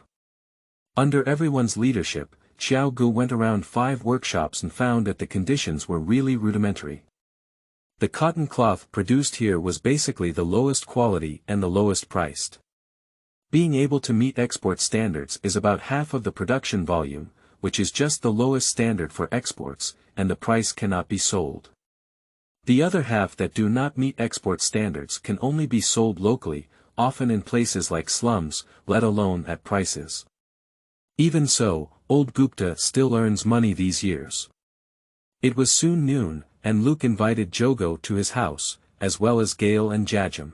Under everyone's leadership, Xiao Gu went around 5 workshops and found that the conditions were really rudimentary. The cotton cloth produced here was basically the lowest quality and the lowest priced. Being able to meet export standards is about half of the production volume, which is just the lowest standard for exports, and the price cannot be sold. The other half that do not meet export standards can only be sold locally, often in places like slums, let alone at prices. Even so, old Gupta still earns money these years. It was soon noon, and Luke invited Jogo to his house, as well as Gale and Jajam.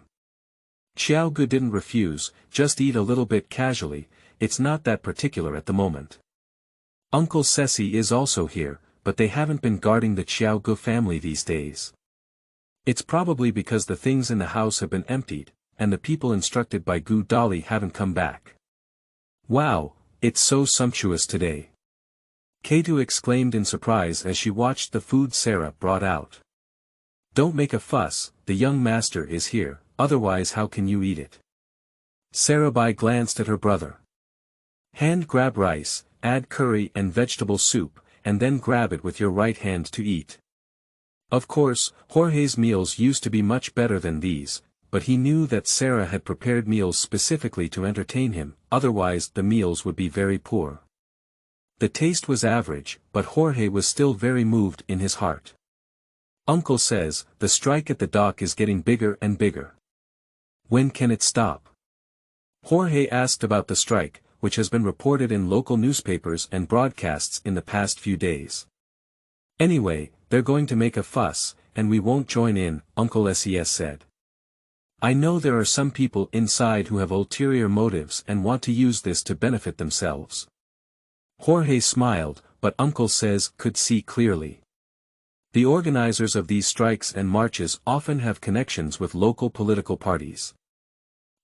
Xiao Gu didn't refuse, "Just eat a little bit casually, it's not that particular at the moment." Uncle Ceci is also here, but they haven't been guarding the Xiao Gu family these days. It's probably because the things in the house have been emptied, and the people instructed by Gu-Dali haven't come back. "Wow, it's so sumptuous today," Ketu exclaimed in surprise as she watched the food Sarah brought out. "Don't make a fuss, the young master is here, otherwise how can you eat it?" Sarahbai glanced at her brother. "Hand grab rice, add curry and vegetable soup, and then grab it with your right hand to eat." Of course, Jorge's meals used to be much better than these, but he knew that Sarah had prepared meals specifically to entertain him, otherwise the meals would be very poor. The taste was average, but Jorge was still very moved in his heart. "Uncle says, the strike at the dock is getting bigger and bigger. When can it stop?" Jorge asked about the strike, which has been reported in local newspapers and broadcasts in the past few days. "Anyway, they're going to make a fuss, and we won't join in," Uncle Ses said. "I know there are some people inside who have ulterior motives and want to use this to benefit themselves." Jorge smiled, but Uncle Ses could see clearly. The organizers of these strikes and marches often have connections with local political parties.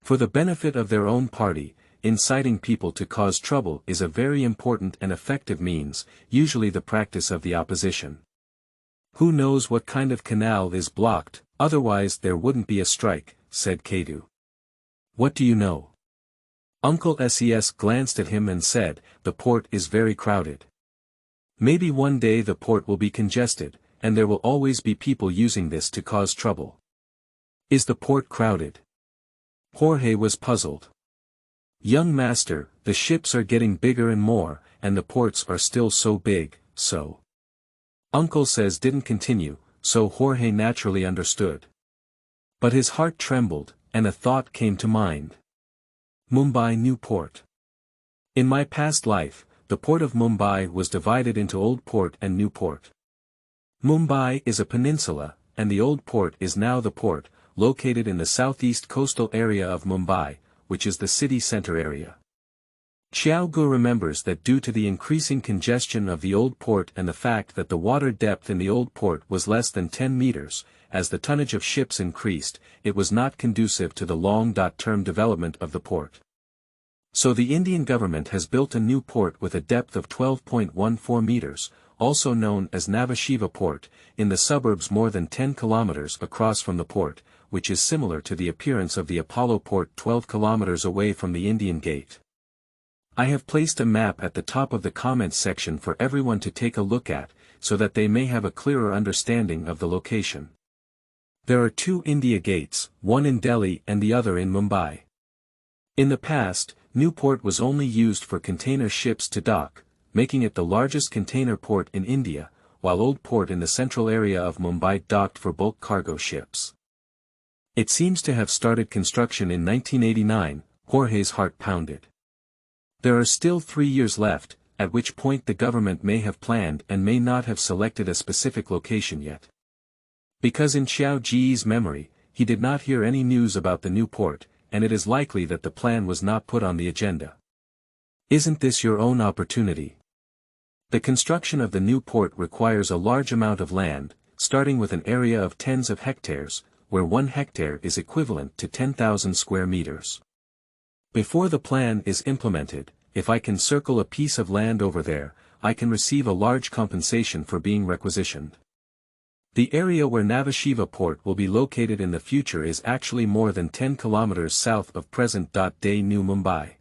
For the benefit of their own party, inciting people to cause trouble is a very important and effective means, usually the practice of the opposition. "Who knows what kind of canal is blocked, otherwise there wouldn't be a strike," said Ketu. "What do you know?" Uncle Ses glanced at him and said, "The port is very crowded. Maybe one day the port will be congested, and there will always be people using this to cause trouble." "Is the port crowded?" Jorge was puzzled. "Young master, the ships are getting bigger and more, and the ports are still so big, so." Uncle Ses didn't continue, so Jorge naturally understood. But his heart trembled, and a thought came to mind. Mumbai New Port. In my past life, the port of Mumbai was divided into Old Port and New Port. Mumbai is a peninsula, and the old port is now the port, located in the southeast coastal area of Mumbai, which is the city center area. Jogo remembers that due to the increasing congestion of the old port and the fact that the water depth in the old port was less than 10 meters, as the tonnage of ships increased, it was not conducive to the long-term development of the port. So the Indian government has built a new port with a depth of 12.14 meters, also known as Nhava Sheva Port, in the suburbs more than 10 kilometers across from the port, which is similar to the appearance of the Apollo port 12 kilometers away from the Indian Gate. I have placed a map at the top of the comments section for everyone to take a look at, so that they may have a clearer understanding of the location. There are two India gates, one in Delhi and the other in Mumbai. In the past, New Port was only used for container ships to dock, making it the largest container port in India, while Old Port in the central area of Mumbai docked for bulk cargo ships. It seems to have started construction in 1989, Jorge's heart pounded. There are still 3 years left, at which point the government may have planned and may not have selected a specific location yet. Because in Xiao Ji's memory, he did not hear any news about the new port, and it is likely that the plan was not put on the agenda. Isn't this your own opportunity? The construction of the new port requires a large amount of land, starting with an area of tens of hectares, where 1 hectare is equivalent to 10,000 square meters. Before the plan is implemented, if I can circle a piece of land over there, I can receive a large compensation for being requisitioned. The area where Nhava Sheva Port will be located in the future is actually more than 10 kilometers south of present-day New Mumbai.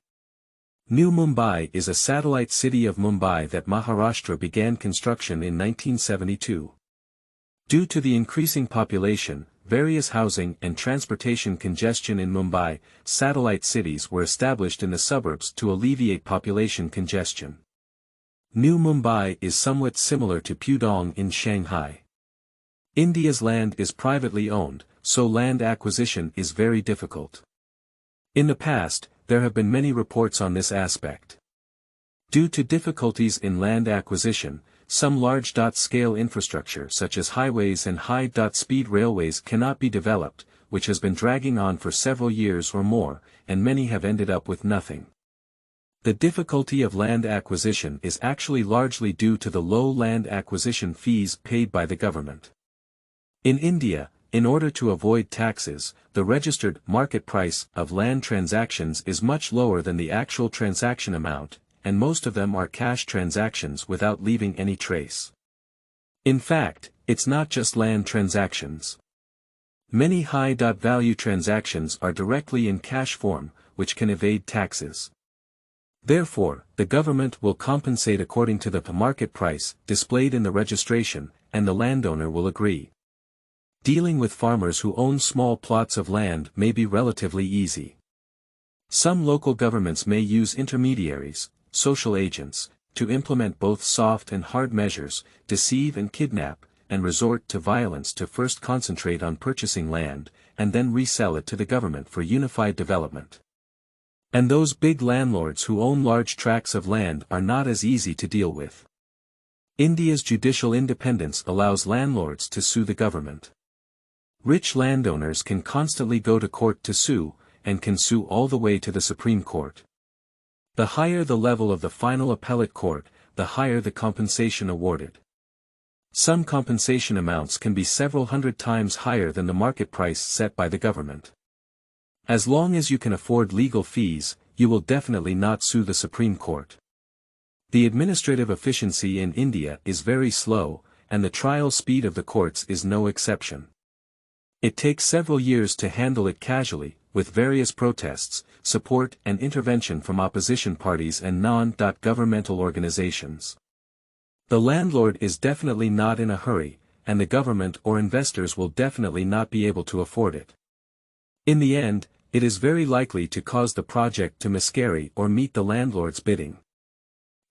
New Mumbai is a satellite city of Mumbai that Maharashtra began construction in 1972. Due to the increasing population, various housing and transportation congestion in Mumbai, satellite cities were established in the suburbs to alleviate population congestion. New Mumbai is somewhat similar to Pudong in Shanghai. India's land is privately owned, so land acquisition is very difficult. In the past, there have been many reports on this aspect. Due to difficulties in land acquisition, some large-scale infrastructure such as highways and high-speed railways cannot be developed, which has been dragging on for several years or more, and many have ended up with nothing. The difficulty of land acquisition is actually largely due to the low land acquisition fees paid by the government. In India, in order to avoid taxes, the registered market price of land transactions is much lower than the actual transaction amount, and most of them are cash transactions without leaving any trace. In fact, it's not just land transactions. Many high-value transactions are directly in cash form, which can evade taxes. Therefore, the government will compensate according to the market price displayed in the registration, and the landowner will agree. Dealing with farmers who own small plots of land may be relatively easy. Some local governments may use intermediaries, social agents, to implement both soft and hard measures, deceive and kidnap, and resort to violence to first concentrate on purchasing land, and then resell it to the government for unified development. And those big landlords who own large tracts of land are not as easy to deal with. India's judicial independence allows landlords to sue the government. Rich landowners can constantly go to court to sue, and can sue all the way to the Supreme Court. The higher the level of the final appellate court, the higher the compensation awarded. Some compensation amounts can be several hundred times higher than the market price set by the government. As long as you can afford legal fees, you will definitely not sue the Supreme Court. The administrative efficiency in India is very slow, and the trial speed of the courts is no exception. It takes several years to handle it casually, with various protests, support and intervention from opposition parties and non-governmental organizations. The landlord is definitely not in a hurry, and the government or investors will definitely not be able to afford it. In the end, it is very likely to cause the project to miscarry or meet the landlord's bidding.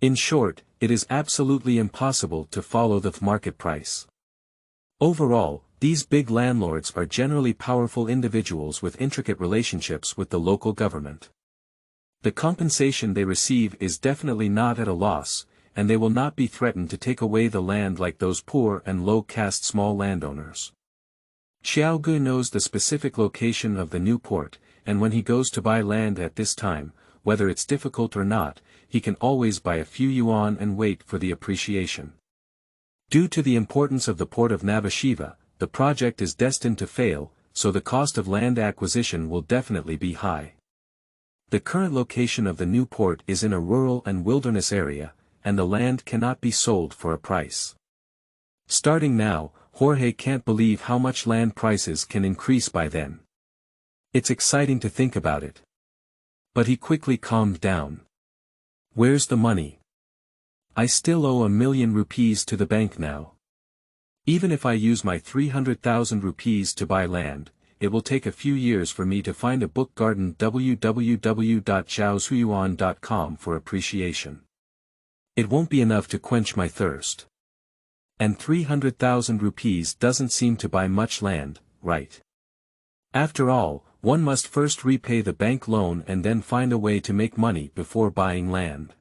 In short, it is absolutely impossible to follow the market price. Overall, these big landlords are generally powerful individuals with intricate relationships with the local government. The compensation they receive is definitely not at a loss, and they will not be threatened to take away the land like those poor and low-caste small landowners. Xiaogu knows the specific location of the new port, and when he goes to buy land at this time, whether it's difficult or not, he can always buy a few yuan and wait for the appreciation. Due to the importance of the port of Nabashiva, the project is destined to fail, so the cost of land acquisition will definitely be high. The current location of the new port is in a rural and wilderness area, and the land cannot be sold for a price. Starting now, Jorge can't believe how much land prices can increase by then. It's exciting to think about it. But he quickly calmed down. Where's the money? I still owe 1,000,000 rupees to the bank now. Even if I use my 300,000 rupees to buy land, it will take a few years for me to find a book garden www.xiaoshuyuan.com for appreciation. It won't be enough to quench my thirst. And 300,000 rupees doesn't seem to buy much land, right? After all, one must first repay the bank loan and then find a way to make money before buying land.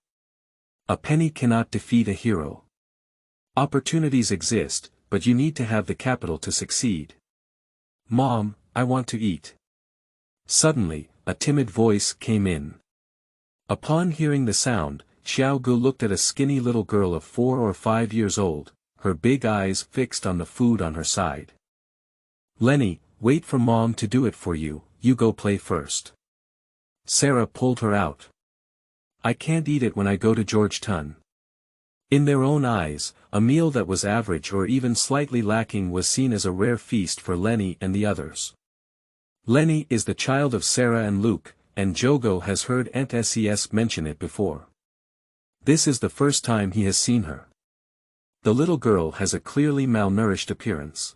A penny cannot defeat a hero. Opportunities exist, but you need to have the capital to succeed. Mom, I want to eat. Suddenly, a timid voice came in. Upon hearing the sound, Xiaogu looked at a skinny little girl of 4 or 5 years old, her big eyes fixed on the food on her side. Lenny, wait for Mom to do it for you, you go play first. Sarah pulled her out. I can't eat it when I go to Georgetown. In their own eyes, a meal that was average or even slightly lacking was seen as a rare feast for Lenny and the others. Lenny is the child of Sarah and Luke, and Jogo has heard Aunt Ses mention it before. This is the first time he has seen her. The little girl has a clearly malnourished appearance.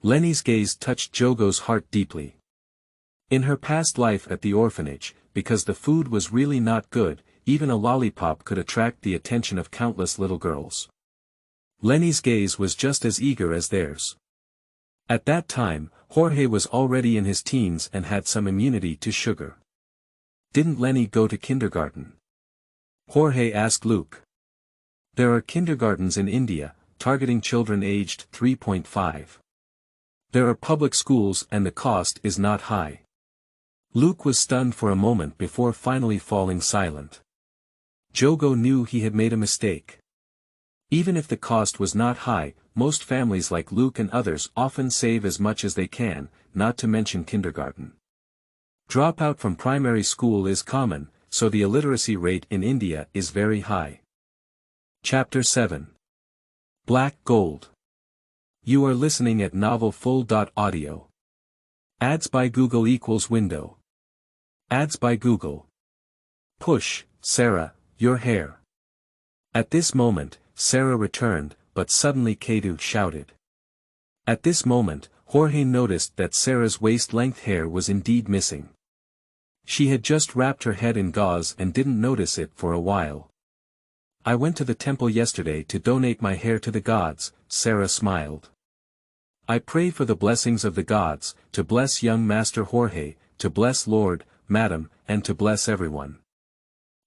Lenny's gaze touched Jogo's heart deeply. In her past life at the orphanage, because the food was really not good, even a lollipop could attract the attention of countless little girls. Lenny's gaze was just as eager as theirs. At that time, Jorge was already in his teens and had some immunity to sugar. Didn't Lenny go to kindergarten? Jorge asked Luke. There are kindergartens in India, targeting children aged 3.5. There are public schools and the cost is not high. Luke was stunned for a moment before finally falling silent. Jogo knew he had made a mistake. Even if the cost was not high, most families like Luke and others often save as much as they can, not to mention kindergarten. Dropout from primary school is common, so the illiteracy rate in India is very high. Chapter 7. Black Gold. You are listening at novelfull.audio. Ads by Google equals window. Ads by Google. Push, Sarah, your hair. At this moment, Sarah returned, but suddenly Kadu shouted. At this moment, Jorge noticed that Sarah's waist-length hair was indeed missing. She had just wrapped her head in gauze and didn't notice it for a while. I went to the temple yesterday to donate my hair to the gods, Sarah smiled. I pray for the blessings of the gods, to bless young Master Jorge, to bless Lord, Madam, and to bless everyone.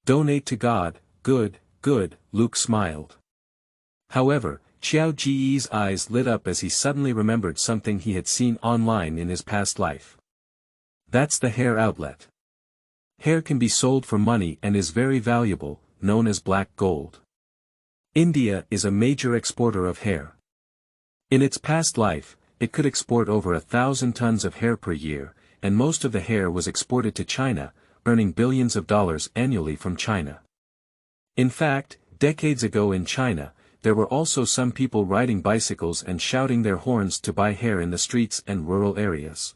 Donate to God, good, good, Luke smiled. However, Xiao Ji's eyes lit up as he suddenly remembered something he had seen online in his past life. That's the hair outlet. Hair can be sold for money and is very valuable, known as black gold. India is a major exporter of hair. In its past life, it could export over 1,000 tons of hair per year, and most of the hair was exported to China, earning billions of dollars annually from China. In fact, decades ago in China, there were also some people riding bicycles and shouting their horns to buy hair in the streets and rural areas.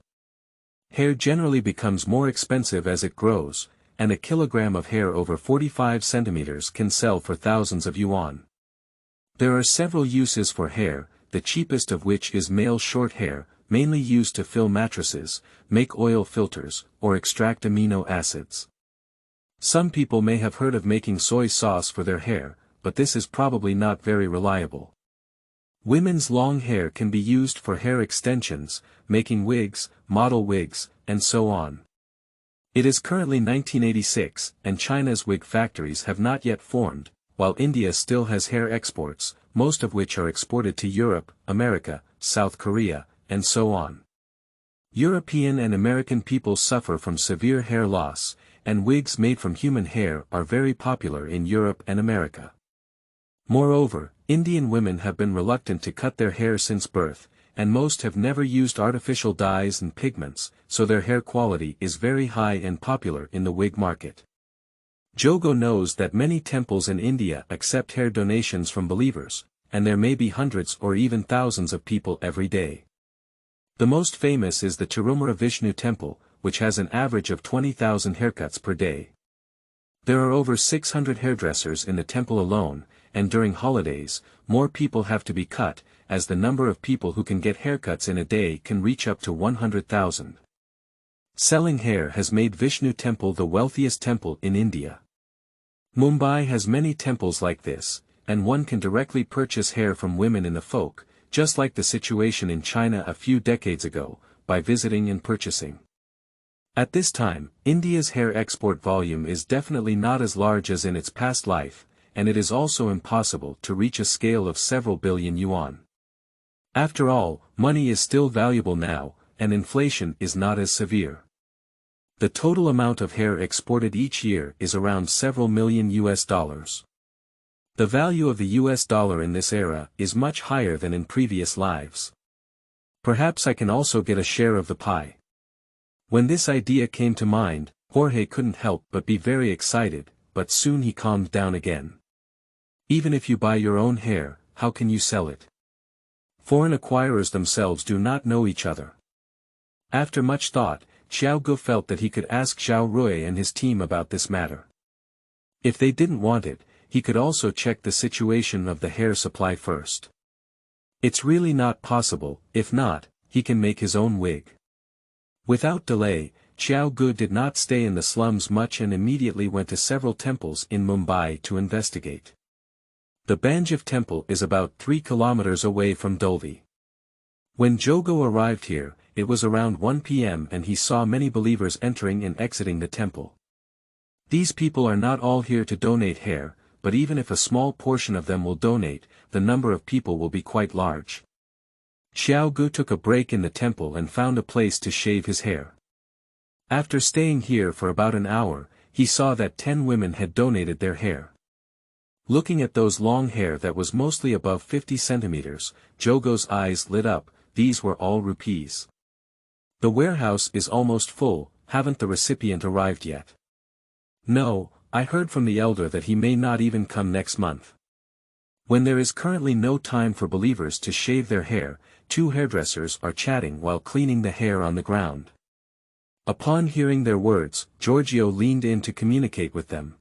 Hair generally becomes more expensive as it grows, and a kilogram of hair over 45 centimeters can sell for thousands of yuan. There are several uses for hair, the cheapest of which is male short hair, mainly used to fill mattresses, make oil filters, or extract amino acids. Some people may have heard of making soy sauce for their hair, but this is probably not very reliable. Women's long hair can be used for hair extensions, making wigs, model wigs, and so on. It is currently 1986, and China's wig factories have not yet formed, while India still has hair exports, most of which are exported to Europe, America, South Korea, and so on. European and American people suffer from severe hair loss, and wigs made from human hair are very popular in Europe and America. Moreover, Indian women have been reluctant to cut their hair since birth, and most have never used artificial dyes and pigments, so their hair quality is very high and popular in the wig market. Jogo knows that many temples in India accept hair donations from believers, and there may be hundreds or even thousands of people every day. The most famous is the Tirumala Vishnu temple, which has an average of 20,000 haircuts per day. There are over 600 hairdressers in the temple alone, and during holidays, more people have to be cut, as the number of people who can get haircuts in a day can reach up to 100,000. Selling hair has made Vishnu Temple the wealthiest temple in India. Mumbai has many temples like this, and one can directly purchase hair from women in the folk, just like the situation in China a few decades ago, by visiting and purchasing. At this time, India's hair export volume is definitely not as large as in its past life, and it is also impossible to reach a scale of several billion yuan. After all, money is still valuable now, and inflation is not as severe. The total amount of hair exported each year is around several million $. The value of the US dollar in this era is much higher than in previous lives. Perhaps I can also get a share of the pie. When this idea came to mind, Jorge couldn't help but be very excited, but soon he calmed down again. Even if you buy your own hair, how can you sell it? Foreign acquirers themselves do not know each other. After much thought, Jogo felt that he could ask Zhao Rui and his team about this matter. If they didn't want it, he could also check the situation of the hair supply first. It's really not possible. If not, he can make his own wig. Without delay, Jogo did not stay in the slums much and immediately went to several temples in Mumbai to investigate. The Bankrupt temple is about 3 kilometers away from Dolvi. When Jogo arrived here, it was around 1 p.m. and he saw many believers entering and exiting the temple. These people are not all here to donate hair, but even if a small portion of them will donate, the number of people will be quite large. Jogo took a break in the temple and found a place to shave his hair. After staying here for about an hour, he saw that 10 women had donated their hair. Looking at those long hair that was mostly above 50 centimeters, Jogo's eyes lit up. These were all rupees. The warehouse is almost full. Haven't the recipient arrived yet? No, I heard from the elder that he may not even come next month. When there is currently no time for believers to shave their hair, 2 hairdressers are chatting while cleaning the hair on the ground. Upon hearing their words, Giorgio leaned in to communicate with them.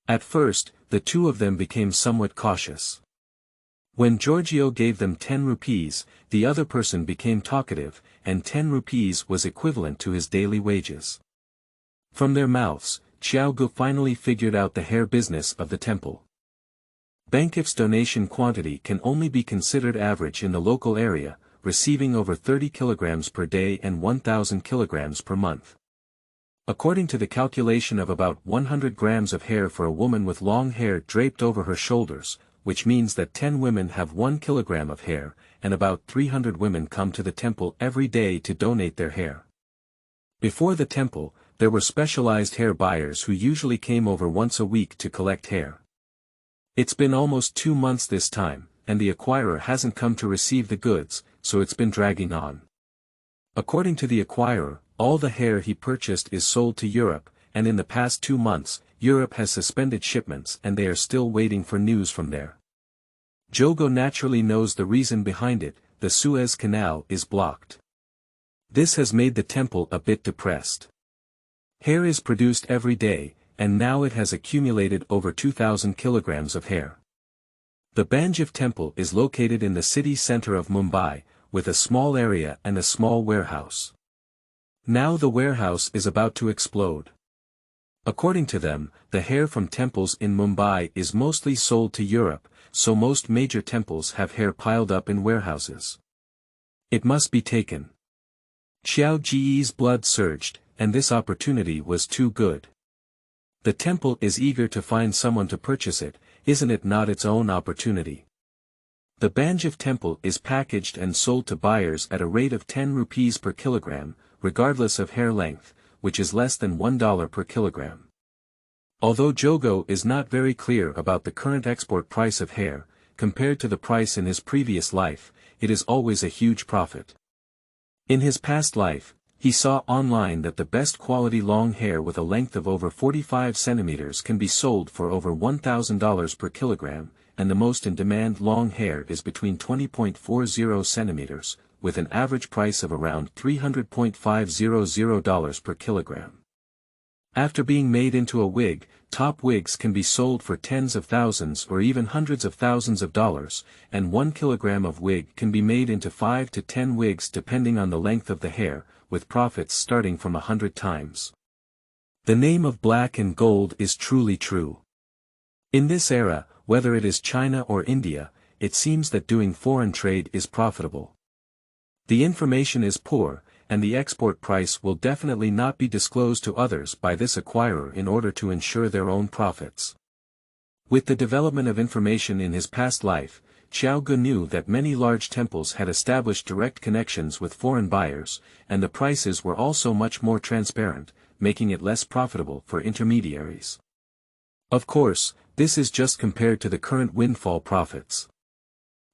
At first, the 2 of them became somewhat cautious. When Giorgio gave them 10 rupees, the other person became talkative, and 10 rupees was equivalent to his daily wages. From their mouths, Jogo finally figured out the hair business of the temple. Bankrupt's donation quantity can only be considered average in the local area, receiving over 30 kilograms per day and 1,000 kilograms per month. According to the calculation of about 100 grams of hair for a woman with long hair draped over her shoulders, which means that 10 women have 1 kilogram of hair, and about 300 women come to the temple every day to donate their hair. Before the temple, there were specialized hair buyers who usually came over once a week to collect hair. It's been almost 2 months this time, and the acquirer hasn't come to receive the goods, so it's been dragging on. According to the acquirer, all the hair he purchased is sold to Europe, and in the past 2 months, Europe has suspended shipments and they are still waiting for news from there. Jogo naturally knows the reason behind it. The Suez Canal is blocked. This has made the temple a bit depressed. Hair is produced every day, and now it has accumulated over 2,000 kilograms of hair. The Bankrupt temple is located in the city center of Mumbai, with a small area and a small warehouse. Now the warehouse is about to explode. According to them, the hair from temples in Mumbai is mostly sold to Europe, so most major temples have hair piled up in warehouses. It must be taken. Xiao Ji's blood surged, and this opportunity was too good. The temple is eager to find someone to purchase it, isn't it not its own opportunity? The Bankrupt temple is packaged and sold to buyers at a rate of 10 rupees per kilogram, regardless of hair length, which is less than $1 per kilogram. Although Jogo is not very clear about the current export price of hair, compared to the price in his previous life, it is always a huge profit. In his past life, he saw online that the best quality long hair with a length of over 45 centimeters can be sold for over $1,000 per kilogram, and the most in-demand long hair is between 20.40 centimeters, with an average price of around $300.500 per kilogram. After being made into a wig, top wigs can be sold for tens of thousands or even hundreds of thousands of dollars, and 1 kilogram of wig can be made into 5 to 10 wigs depending on the length of the hair, with profits starting from 100 times. The name of black and gold is truly true. In this era, whether it is China or India, it seems that doing foreign trade is profitable. The information is poor, and the export price will definitely not be disclosed to others by this acquirer in order to ensure their own profits. With the development of information in his past life, Jogo knew that many large temples had established direct connections with foreign buyers, and the prices were also much more transparent, making it less profitable for intermediaries. Of course, this is just compared to the current windfall profits.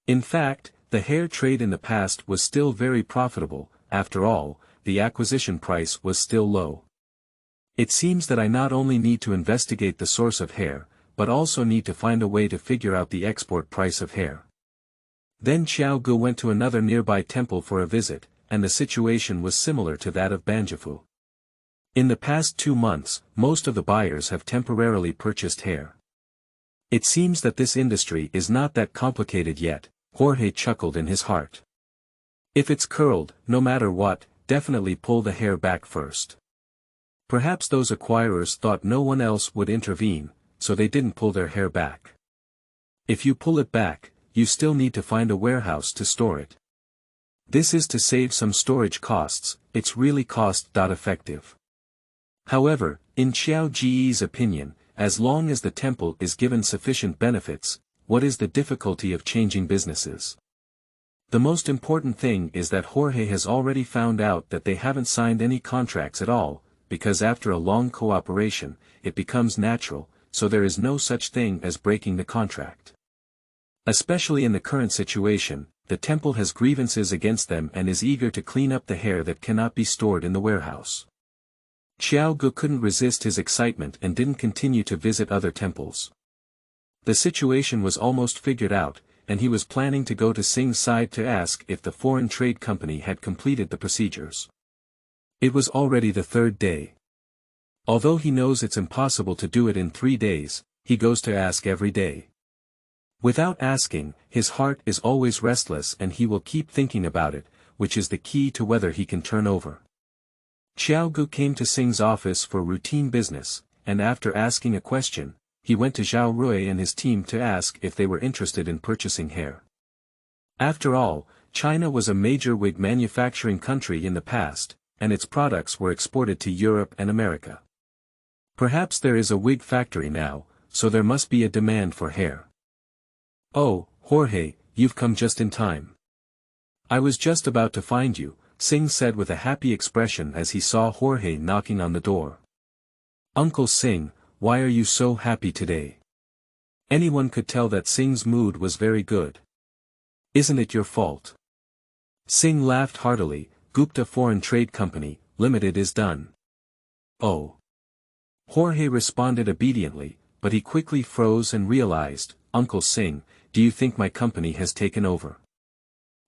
In fact, the hair trade in the past was still very profitable. After all, the acquisition price was still low. It seems that I not only need to investigate the source of hair, but also need to find a way to figure out the export price of hair. Then Jogo went to another nearby temple for a visit, and the situation was similar to that of Bankrupt. In the past 2 months, most of the buyers have temporarily purchased hair. It seems that this industry is not that complicated yet, Jorge chuckled in his heart. If it's curled, no matter what, definitely pull the hair back first. Perhaps those acquirers thought no one else would intervene, so they didn't pull their hair back. If you pull it back, you still need to find a warehouse to store it. This is to save some storage costs, it's really cost-effective. However, in Jogo's opinion, as long as the temple is given sufficient benefits, what is the difficulty of changing businesses? The most important thing is that Jorge has already found out that they haven't signed any contracts at all, because after a long cooperation, it becomes natural, so there is no such thing as breaking the contract. Especially in the current situation, the temple has grievances against them and is eager to clean up the hair that cannot be stored in the warehouse. Jogo couldn't resist his excitement and didn't continue to visit other temples. The situation was almost figured out, and he was planning to go to Singh's side to ask if the foreign trade company had completed the procedures. It was already the 3rd day. Although he knows it's impossible to do it in 3 days, he goes to ask every day. Without asking, his heart is always restless and he will keep thinking about it, which is the key to whether he can turn over. Jogo came to Singh's office for routine business, and after asking a question, he went to Zhao Rui and his team to ask if they were interested in purchasing hair. After all, China was a major wig manufacturing country in the past, and its products were exported to Europe and America. Perhaps there is a wig factory now, so there must be a demand for hair. Oh, Jorge, you've come just in time. I was just about to find you, Singh said with a happy expression as he saw Jorge knocking on the door. Uncle Singh, why are you so happy today? Anyone could tell that Singh's mood was very good. Isn't it your fault? Singh laughed heartily. Gupta Foreign Trade Company, Limited is done. Oh. Jorge responded obediently, but he quickly froze and realized, Uncle Singh, do you think my company has taken over?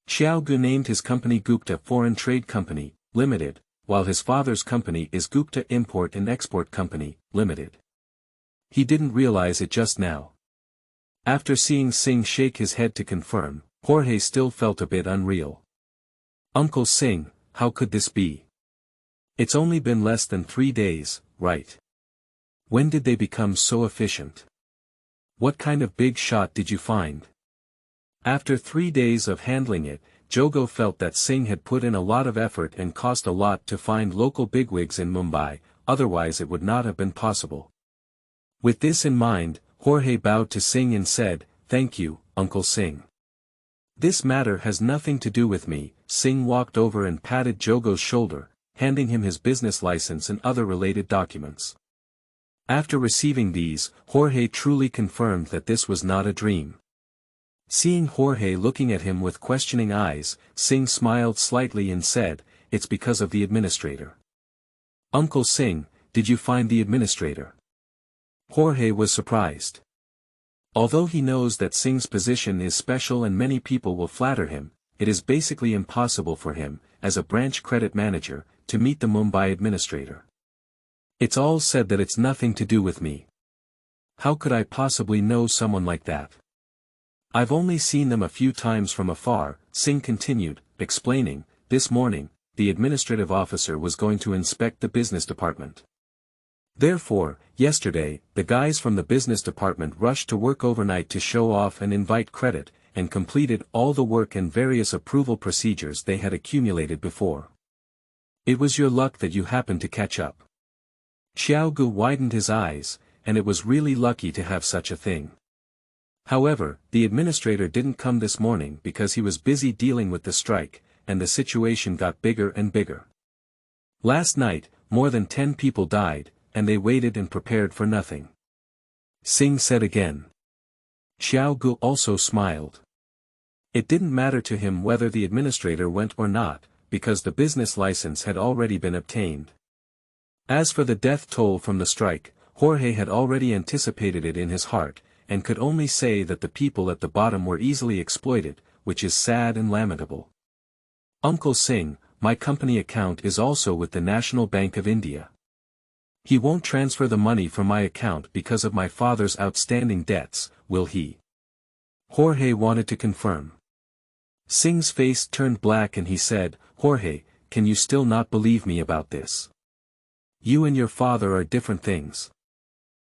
Jogo named his company Gupta Foreign Trade Company, Limited, while his father's company is Gupta Import and Export Company, Limited. He didn't realize it just now. After seeing Singh shake his head to confirm, Jorge still felt a bit unreal. Uncle Singh, how could this be? It's only been less than 3 days, right? When did they become so efficient? What kind of big shot did you find? After 3 days of handling it, Jogo felt that Singh had put in a lot of effort and cost a lot to find local bigwigs in Mumbai, otherwise it would not have been possible. With this in mind, Jorge bowed to Singh and said, Thank you, Uncle Singh. This matter has nothing to do with me. Singh walked over and patted Jogo's shoulder, handing him his business license and other related documents. After receiving these, Jorge truly confirmed that this was not a dream. Seeing Jorge looking at him with questioning eyes, Singh smiled slightly and said, "It's because of the administrator." "Uncle Singh, did you find the administrator?" Jorge was surprised. Although he knows that Singh's position is special and many people will flatter him, it is basically impossible for him, as a branch credit manager, to meet the Mumbai administrator. "It's all said that it's nothing to do with me. How could I possibly know someone like that? I've only seen them a few times from afar," Singh continued, explaining, "This morning, the administrative officer was going to inspect the business department. Therefore, yesterday, the guys from the business department rushed to work overnight to show off and invite credit, and completed all the work and various approval procedures they had accumulated before. It was your luck that you happened to catch up." Xiaogu widened his eyes, and it was really lucky to have such a thing. However, the administrator didn't come this morning because he was busy dealing with the strike, and the situation got bigger and bigger. Last night, more than 10 people died, and they waited and prepared for nothing. Singh said again. Xiaogu also smiled. It didn't matter to him whether the administrator went or not, because the business license had already been obtained. As for the death toll from the strike, Jorge had already anticipated it in his heart, and could only say that the people at the bottom were easily exploited, which is sad and lamentable. "Uncle Singh, my company account is also with the National Bank of India. He won't transfer the money from my account because of my father's outstanding debts, will he?" Jorge wanted to confirm. Singh's face turned black and he said, "Jorge, can you still not believe me about this? You and your father are different things."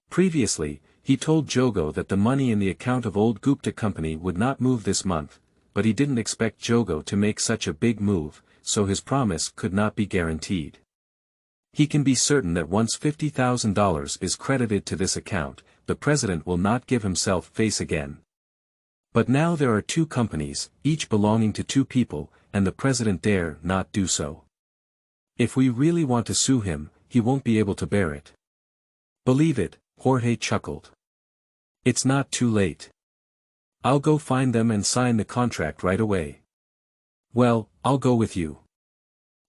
Previously, he told Jogo that the money in the account of old Gupta company would not move this month, but he didn't expect Jogo to make such a big move, so his promise could not be guaranteed. He can be certain that once $50,000 is credited to this account, the president will not give himself face again. But now there are 2 companies, each belonging to 2 people, and the president dare not do so. If we really want to sue him, he won't be able to bear it. "Believe it," Jorge chuckled. "It's not too late. I'll go find them and sign the contract right away." "Well, I'll go with you.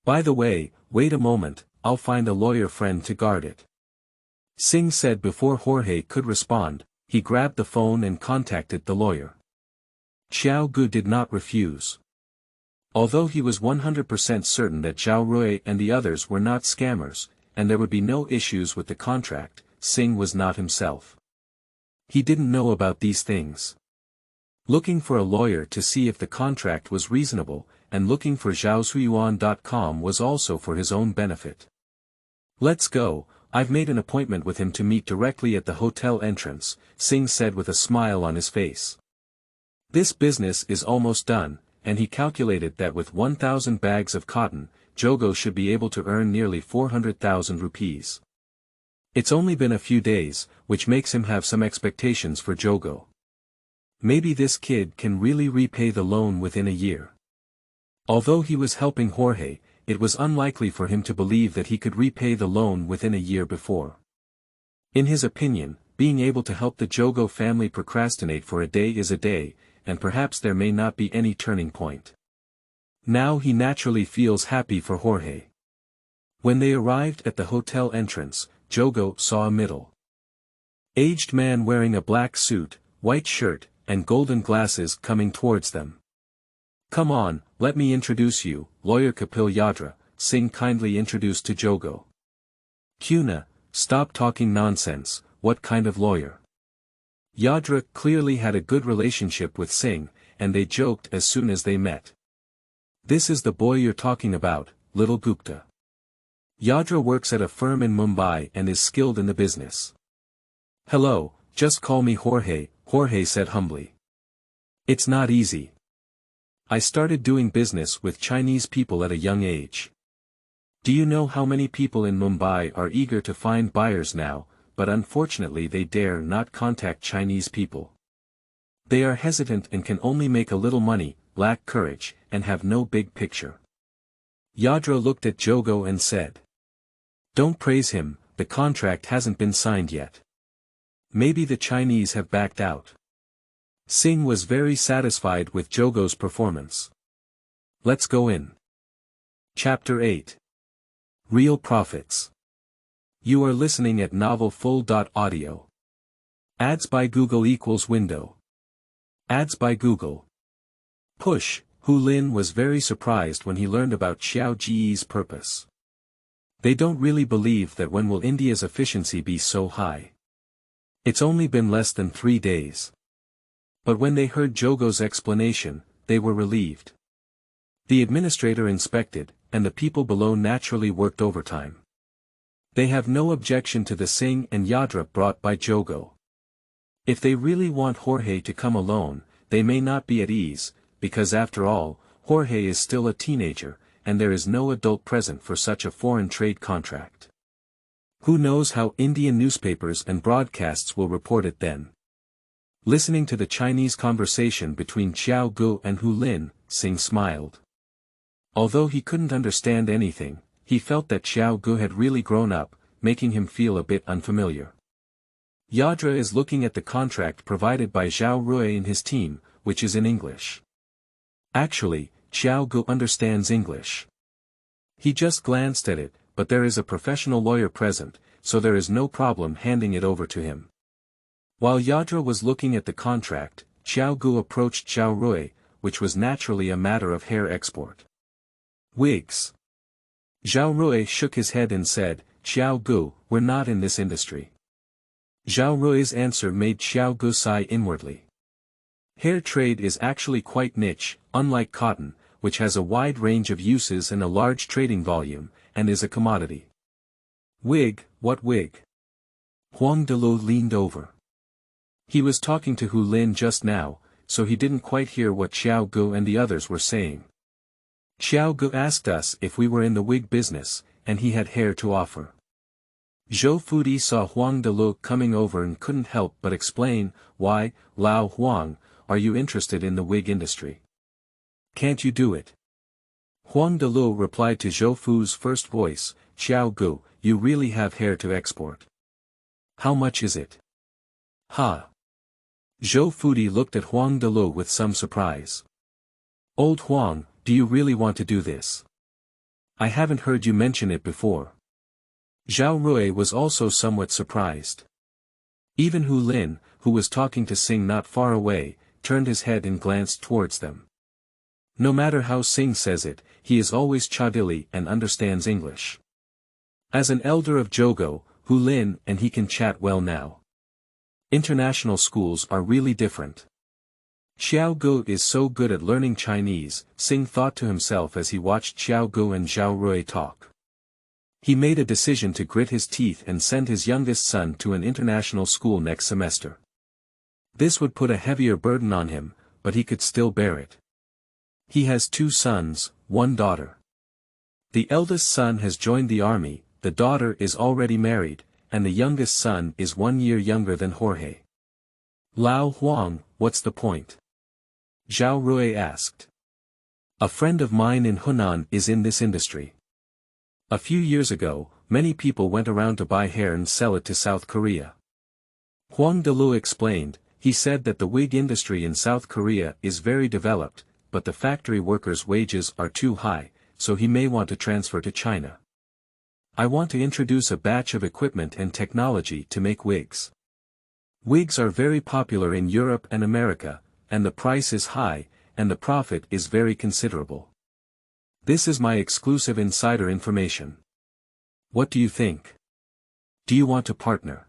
By the way, wait a moment, I'll find a lawyer friend to guard it." Singh said before Jorge could respond. He grabbed the phone and contacted the lawyer. Xiaogu did not refuse. Although he was 100% certain that Zhao Rui and the others were not scammers, and there would be no issues with the contract, Singh was not himself. He didn't know about these things. Looking for a lawyer to see if the contract was reasonable, and looking for Zhao's yuan.com was also for his own benefit. "Let's go, I've made an appointment with him to meet directly at the hotel entrance," Singh said with a smile on his face. This business is almost done, and he calculated that with 1,000 bags of cotton, Jogo should be able to earn nearly 400,000 rupees. It's only been a few days, which makes him have some expectations for Jogo. Maybe this kid can really repay the loan within a year. Although he was helping Jorge, it was unlikely for him to believe that he could repay the loan within a year before. In his opinion, being able to help the Jogo family procrastinate for a day is a day, and perhaps there may not be any turning point. Now he naturally feels happy for Jorge. When they arrived at the hotel entrance, Jogo saw a middle-aged man wearing a black suit, white shirt, and golden glasses coming towards them. "Come on, let me introduce you, Lawyer Kapil Yadra," Singh kindly introduced to Jogo. "Kuna, stop talking nonsense, what kind of lawyer?" Yadra clearly had a good relationship with Singh, and they joked as soon as they met. "This is the boy you're talking about, little Gupta. Yadra works at a firm in Mumbai and is skilled in the business." "Hello, just call me Jorge," Jorge said humbly. "It's not easy. I started doing business with Chinese people at a young age. Do you know how many people in Mumbai are eager to find buyers now, but unfortunately they dare not contact Chinese people. They are hesitant and can only make a little money, lack courage, and have no big picture. Yadra looked at Jogo and said, "Don't praise him, the contract hasn't been signed yet. Maybe the Chinese have backed out." Singh was very satisfied with Jogo's performance. Let's go in. Chapter 8. Real Profits. You are listening at Novel Full.Audio. Ads by Google equals window. Ads by Google. Push. Hu Lin was very surprised when he learned about Xiao Ji's purpose. They don't really believe that when will India's efficiency be so high. It's only been less than 3 days. But when they heard Jogo's explanation, they were relieved. The administrator inspected, and the people below naturally worked overtime. They have no objection to the Singh and Yadra brought by Jogo. If they really want Jorge to come alone, they may not be at ease, because after all, Jorge is still a teenager, and there is no adult present for such a foreign trade contract. Who knows how Indian newspapers and broadcasts will report it then? Listening to the Chinese conversation between Xiao Gu and Hu Lin, Singh smiled. Although he couldn't understand anything, he felt that Xiao Gu had really grown up, making him feel a bit unfamiliar. Yadra is looking at the contract provided by Zhao Rui and his team, which is in English. Actually, Xiao Gu understands English. He just glanced at it, but there is a professional lawyer present, so there is no problem handing it over to him. While Yadra was looking at the contract, Xiao Gu approached Zhao Rui, which was naturally a matter of hair export. Wigs. Zhao Rui shook his head and said, "Xiao Gu, we're not in this industry." Zhao Rui's answer made Xiao Gu sigh inwardly. Hair trade is actually quite niche, unlike cotton, which has a wide range of uses and a large trading volume, and is a commodity. Wig, what wig? Huang Delu leaned over. He was talking to Hu Lin just now, so he didn't quite hear what Xiao Gu and the others were saying. Xiao Gu asked us if we were in the wig business, and he had hair to offer. Zhou Fudi saw Huang Delu coming over and couldn't help but explain, "Why, Lao Huang, are you interested in the wig industry? Can't you do it?" Huang Delu replied to Zhou Fu's first voice, "Xiao Gu, you really have hair to export. How much is it?" "Ha!" Zhou Fudi looked at Huang Delu with some surprise. "Old Huang, do you really want to do this? I haven't heard you mention it before." Zhao Rui was also somewhat surprised. Even Hu Lin, who was talking to Singh not far away, turned his head and glanced towards them. No matter how Singh says it, he is always Chadili and understands English. As an elder of Jogo, Hu Lin and he can chat well now. International schools are really different. Xiao Gu is so good at learning Chinese, Singh thought to himself as he watched Xiao Gu and Zhao Rui talk. He made a decision to grit his teeth and send his youngest son to an international school next semester. This would put a heavier burden on him, but he could still bear it. He has 2 sons, 1 daughter. The eldest son has joined the army, the daughter is already married, and the youngest son is 1 year younger than Jorge. "Lao Huang, what's the point?" Zhao Rui asked. "A friend of mine in Hunan is in this industry. A few years ago, many people went around to buy hair and sell it to South Korea." Huang Delu explained, he said that the wig industry in South Korea is very developed, but the factory workers' wages are too high, so he may want to transfer to China. "I want to introduce a batch of equipment and technology to make wigs. Wigs are very popular in Europe and America, and the price is high, and the profit is very considerable. This is my exclusive insider information. What do you think? Do you want to partner?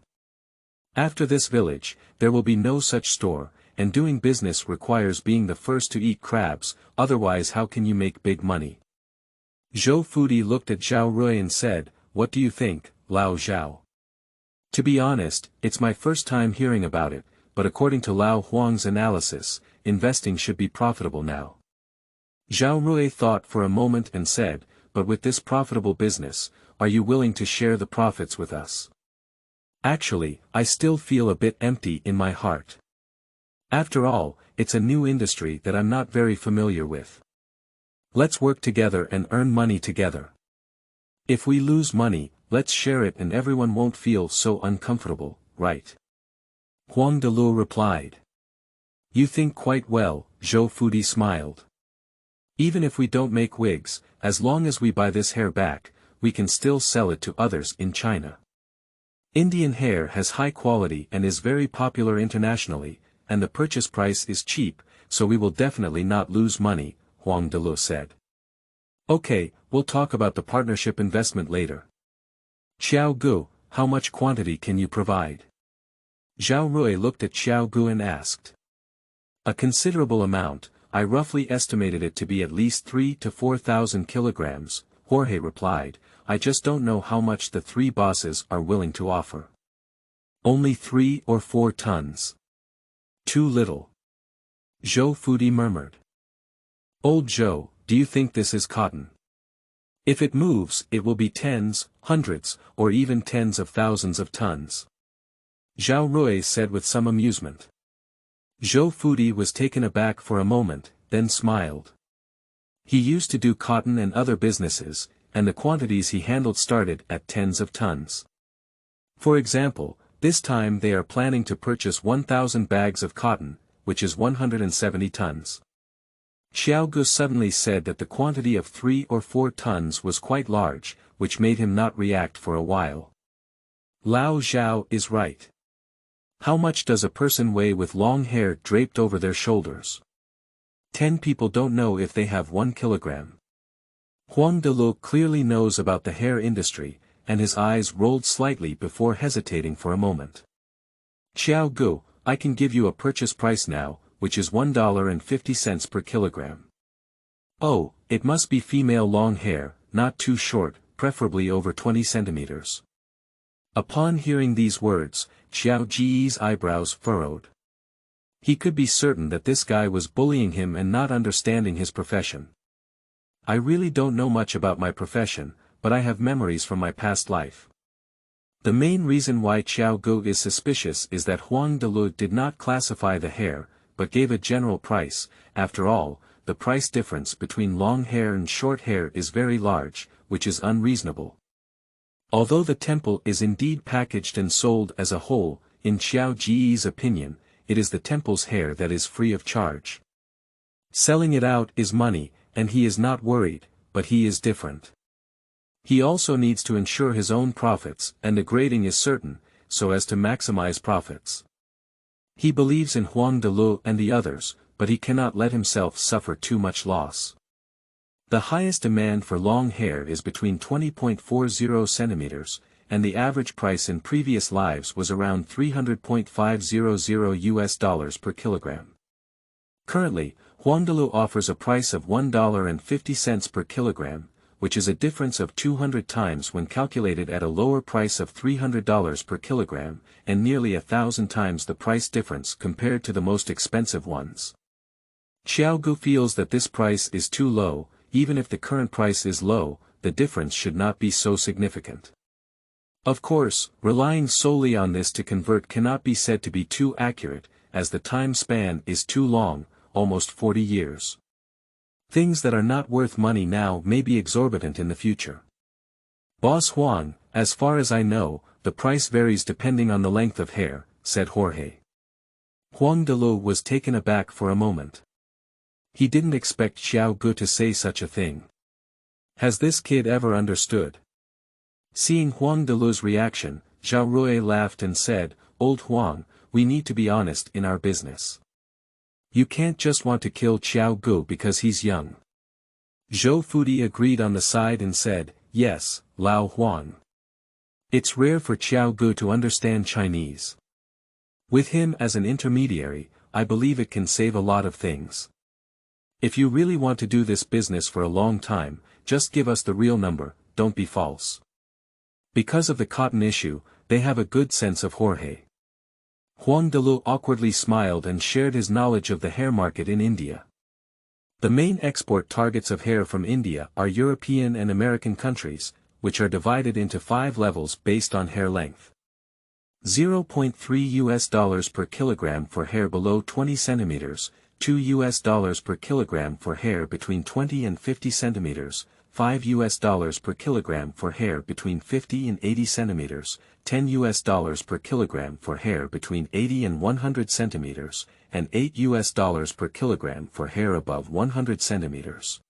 After this village, there will be no such store, and doing business requires being the first to eat crabs, otherwise how can you make big money?" Zhou Fudi looked at Zhao Rui and said, "What do you think, Lao Zhao? To be honest, it's my first time hearing about it, but according to Lao Huang's analysis, investing should be profitable now." Zhao Rui thought for a moment and said, "But with this profitable business, are you willing to share the profits with us? Actually, I still feel a bit empty in my heart. After all, it's a new industry that I'm not very familiar with. Let's work together and earn money together. If we lose money, let's share it and everyone won't feel so uncomfortable, right? On.The replied. You think quite well, Jogo smiled. Even if we don't make wigs, as long as we buy this hair back, we can still sell it to others in China. Indian hair has high quality and is very popular internationally, and the purchase price is cheap, so we will definitely not lose money, On.The said. Okay, we'll talk about the partnership investment later. Jogo, how much quantity can you provide? Jogo looked at Jogo and asked. A considerable amount, I roughly estimated it to be at least 3,000 to 4,000 kilograms, Jorge replied, I just don't know how much the three bosses are willing to offer. Only 3 or 4 tons. Too little. Jogo murmured. Old Joe, do you think this is cotton? If it moves, it will be tens, hundreds, or even tens of thousands of tons. Jogo said with some amusement. Jogo was taken aback for a moment, then smiled. He used to do cotton and other businesses, and the quantities he handled started at tens of tons. For example, this time they are planning to purchase 1,000 bags of cotton, which is 170 tons. Jogo suddenly said that the quantity of 3 or 4 tons was quite large, which made him not react for a while. Lao Zhao is right. How much does a person weigh with long hair draped over their shoulders? 10 people don't know if they have 1 kilogram. On.The clearly knows about the hair industry, and his eyes rolled slightly before hesitating for a moment. Jogo, I can give you a purchase price now, which is $1.50 per kilogram. Oh, it must be female long hair, not too short, preferably over 20 centimeters. Upon hearing these words, Jogo's eyebrows furrowed. He could be certain that this guy was bullying him and not understanding his profession. I really don't know much about my profession, but I have memories from my past life. The main reason why Jogo is suspicious is that On.The did not classify the hair, but gave a general price. After all, the price difference between long hair and short hair is very large, which is unreasonable. Although the temple is indeed packaged and sold as a whole, in Jogo's opinion, it is the temple's hair that is free of charge. Selling it out is money, and he is not worried, but he is different. He also needs to ensure his own profits, and the grading is certain, so as to maximize profits. He believes in On.The and the others, but he cannot let himself suffer too much loss. The highest demand for long hair is between 20.40 centimeters, and the average price in previous lives was around $300.500 per kilogram. Currently, On.The offers a price of $1.50 per kilogram, which is a difference of 200 times when calculated at a lower price of $300 per kilogram, and nearly 1,000 times the price difference compared to the most expensive ones. Jogo feels that this price is too low. Even if the current price is low, the difference should not be so significant. Of course, relying solely on this to convert cannot be said to be too accurate, as the time span is too long, almost 40 years. Things that are not worth money now may be exorbitant in the future. Boss Huang, as far as I know, the price varies depending on the length of hair, said Jorge. On.The was taken aback for a moment. He didn't expect Jogo to say such a thing. Has this kid ever understood? Seeing On.The's reaction, Jogo laughed and said, Old Huang, we need to be honest in our business. You can't just want to kill Jogo because he's young. Jogo agreed on the side and said, yes, Lao Huang. It's rare for Jogo to understand Chinese. With him as an intermediary, I believe it can save a lot of things. If you really want to do this business for a long time, just give us the real number, don't be false. Because of the cotton issue, they have a good sense of Jorge. On.The awkwardly smiled and shared his knowledge of the hair market in India. The main export targets of hair from India are European and American countries, which are divided into 5 levels based on hair length. $0.3 per kilogram for hair below 20 centimeters, $2 per kilogram for hair between 20 and 50 centimeters, $5 per kilogram for hair between 50 and 80 centimeters, $10 per kilogram for hair between 80 and 100 centimeters, and $8 per kilogram for hair above 100 centimeters.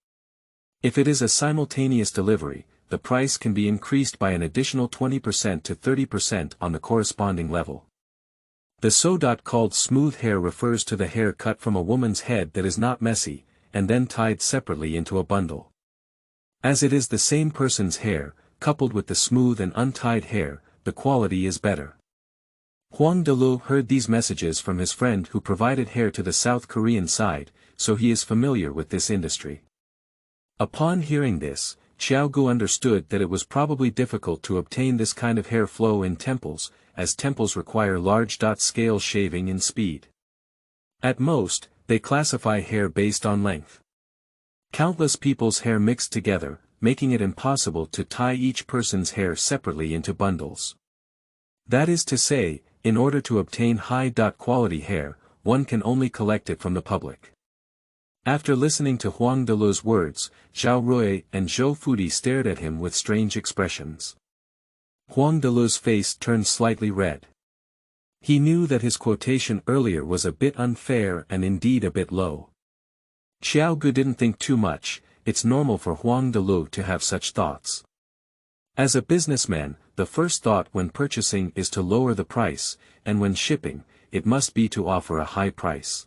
If it is a simultaneous delivery, the price can be increased by an additional 20% to 30% on the corresponding level. The so-called smooth hair refers to the hair cut from a woman's head that is not messy, and then tied separately into a bundle. As it is the same person's hair, coupled with the smooth and untied hair, the quality is better. On.The heard these messages from his friend who provided hair to the South Korean side, so he is familiar with this industry. Upon hearing this, Jogo understood that it was probably difficult to obtain this kind of hair flow in temples, as temples require large-scale shaving and speed. At most, they classify hair based on length. Countless people's hair mixed together, making it impossible to tie each person's hair separately into bundles. That is to say, in order to obtain high-quality hair, one can only collect it from the public. After listening to On.The's words, Jogo and Jogo stared at him with strange expressions. On.The's face turned slightly red. He knew that his quotation earlier was a bit unfair and indeed a bit low. Jogo didn't think too much. It's normal for On.The to have such thoughts. As a businessman, the first thought when purchasing is to lower the price, and when shipping, it must be to offer a high price.